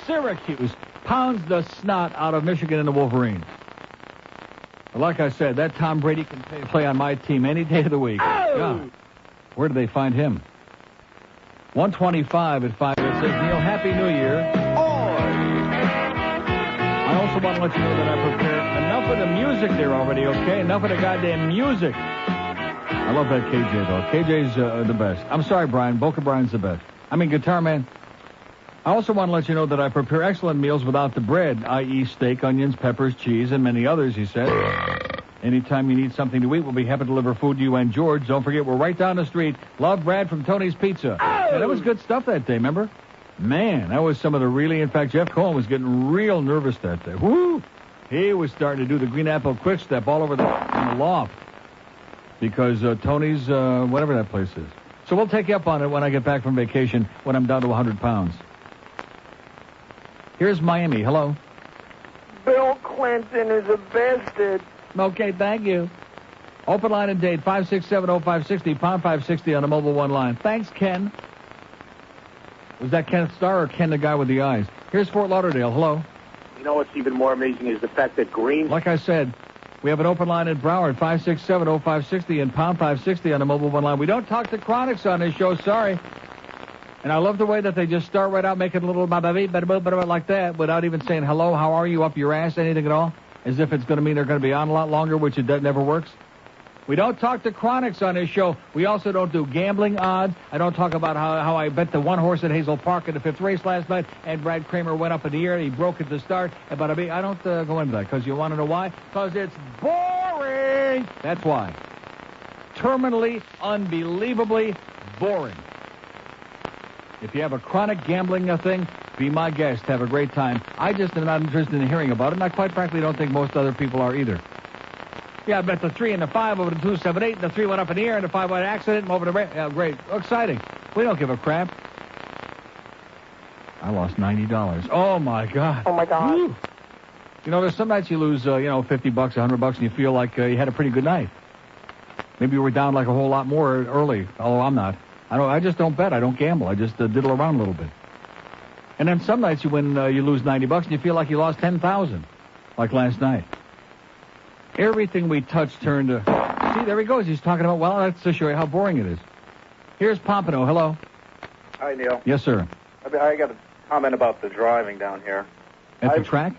Syracuse, pounds the snot out of Michigan and the Wolverines. Like I said, that Tom Brady can play on my team any day of the week. Oh! God. Where do they find him? 125 at 5. It says, Neil, Happy New Year. I also want to let you know that I prepared enough of the music there already, okay? Enough of the goddamn music. I love that KJ, though. KJ's the best. I'm sorry, Brian. Boca Brian's the best. I mean, Guitar Man. I also want to let you know that I prepare excellent meals without the bread, i.e. steak, onions, peppers, cheese, and many others, he said. Anytime you need something to eat, we'll be happy to deliver food to you and George. Don't forget, we're right down the street. Love, Brad from Tony's Pizza. Oh! Yeah, that was good stuff that day, remember? Man, that was some of the really... In fact, Jeff Cohen was getting real nervous that day. Woo! He was starting to do the Green Apple Quick Step all over in the loft. Because Tony's, whatever that place is. So we'll take you up on it when I get back from vacation, when I'm down to 100 pounds. Here's Miami. Hello. Bill Clinton is a bastard. Okay, thank you. Open line and date, 567-0560, pound 560 on the mobile 1 line. Thanks, Ken. Was that Ken Starr or Ken the guy with the eyes? Here's Fort Lauderdale. Hello. You know what's even more amazing is the fact that Green... Like I said, we have an open line in Broward, 567-0560 and pound 560 on the mobile 1 line. We don't talk to Chronics on this show, sorry. And I love the way that they just start right out making a little like that without even saying hello, how are you, up your ass, anything at all, as if it's going to mean they're going to be on a lot longer, which it never works. We don't talk to chronics on this show. We also don't do gambling odds. I don't talk about how I bet the one horse at Hazel Park in the 5th race last night, and Brad Kramer went up in the air, and he broke at the start. But I don't go into that, because you want to know why? Because it's boring. That's why. Terminally, unbelievably boring. If you have a chronic gambling thing, be my guest. Have a great time. I just am not interested in hearing about it, and I quite frankly don't think most other people are either. Yeah, I bet the 3 and the 5 over the 2, 7, 8, and the 3 went up in the air, and the 5 went accident, and over the... Yeah, great. Exciting. We don't give a crap. I lost $90. Oh, my God. Oh, my God. Woo. You know, there's some nights you lose, $50, $100, and you feel like you had a pretty good night. Maybe you were down like a whole lot more early, although I'm not. I just don't bet. I don't gamble. I just diddle around a little bit. And then some nights you win, you lose $90, and you feel like you lost $10,000, like last night. Everything we touch turned to... See, there he goes. He's talking about, well, that's to show you how boring it is. Here's Pompano. Hello. Hi, Neil. Yes, sir. I got a comment about the driving down here. At the track?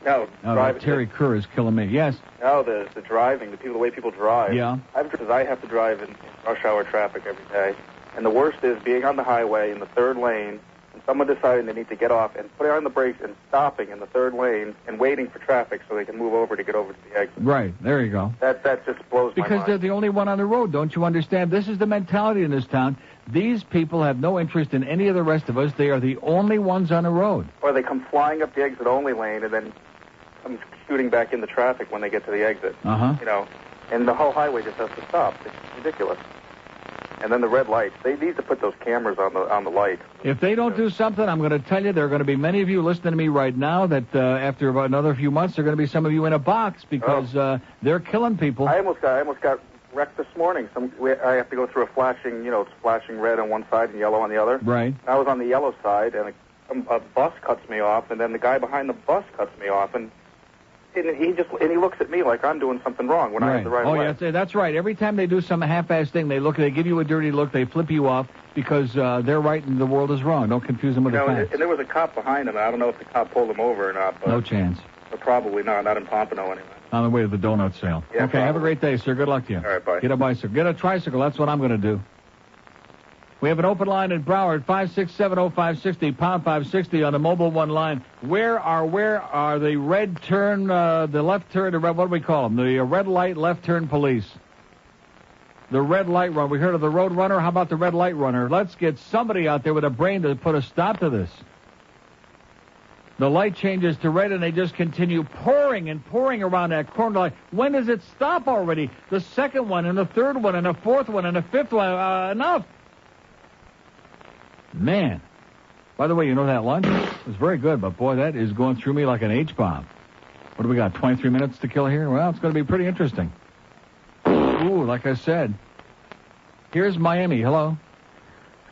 No, driving. Terry Kerr is killing me. Yes. No, the driving, the way people drive. Yeah. I have to drive in rush hour traffic every day. And the worst is being on the highway in the 3rd lane, and someone deciding they need to get off and putting on the brakes and stopping in the 3rd lane and waiting for traffic so they can move over to get over to the exit. Right. There you go. That just blows my mind. Because they're the only one on the road. Don't you understand? This is the mentality in this town. These people have no interest in any of the rest of us. They are the only ones on the road. Or they come flying up the exit-only lane and then come shooting back into traffic when they get to the exit. Uh-huh. And the whole highway just has to stop. It's ridiculous. And then the red lights. They need to put those cameras on the light. If they don't do something, I'm going to tell you, there are going to be many of you listening to me right now that after about another few months, there are going to be some of you in a box because they're killing people. I almost got wrecked this morning. I have to go through a flashing, it's flashing red on one side and yellow on the other. Right. I was on the yellow side, and a bus cuts me off, and then the guy behind the bus cuts me off, and he looks at me like I'm doing something wrong when I have the right way. Yeah, that's right. Every time they do some half-ass thing, they give you a dirty look, they flip you off because they're right and the world is wrong. Don't confuse them with the facts. And there was a cop behind him. I don't know if the cop pulled him over or not. But, no chance. But probably not in Pompano anyway. On the way to the donut sale. Yeah, okay, have a great day, sir. Good luck to you. All right, bye. Get a bicycle. Get a tricycle. That's what I'm going to do. We have an open line in Broward, 5670560, pound 560 on the mobile one line. Where are the red turn, the left turn, what do we call them? The red light, left turn police. The red light runner. We heard of the road runner. How about the red light runner? Let's get somebody out there with a brain to put a stop to this. The light changes to red, and they just continue pouring around that corner light. When does it stop already? The second one, and the third one, and the fourth one, and the fifth one. Enough. Man. By the way, you know that lunch? It was very good, but boy, that is going through me like an H-bomb. What do we got, 23 minutes to kill here? Well, it's going to be pretty interesting. Ooh, like I said. Here's Miami. Hello.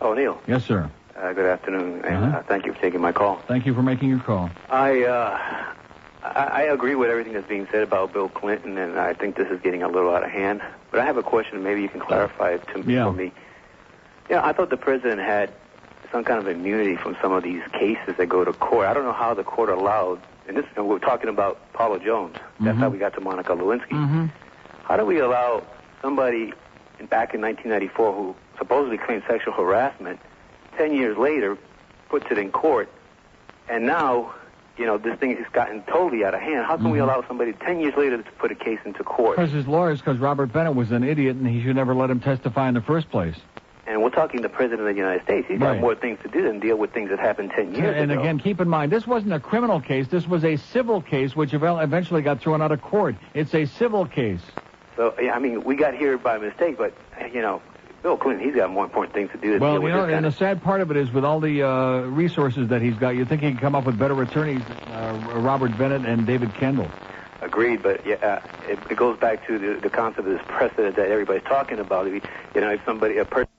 Oh, Neil. Yes, sir. Good afternoon, and thank you for taking my call. Thank you for making your call. I agree with everything that's being said about Bill Clinton, and I think this is getting a little out of hand. But I have a question. Maybe you can clarify it for me. Yeah, I thought the president had some kind of immunity from some of these cases that go to court. I don't know how the court allowed, and we're talking about Paula Jones. That's how we got to Monica Lewinsky. How do we allow somebody back in 1994 who supposedly claimed sexual harassment, 10 years later, puts it in court, and now, this thing has gotten totally out of hand. How can we allow somebody 10 years later to put a case into court? Because Robert Bennett was an idiot, and he should never let him testify in the first place. And we're talking the President of the United States. He's got more things to do than deal with things that happened 10 years ago. And again, keep in mind, this wasn't a criminal case. This was a civil case, which eventually got thrown out of court. It's a civil case. So, we got here by mistake, but, Bill Clinton, he's got more important things to do than deal with this and the sad part of it is with all the resources that he's got, you'd think he can come up with better attorneys than Robert Bennett and David Kendall. Agreed, but it goes back to the concept of this precedent that everybody's talking about. If somebody, a person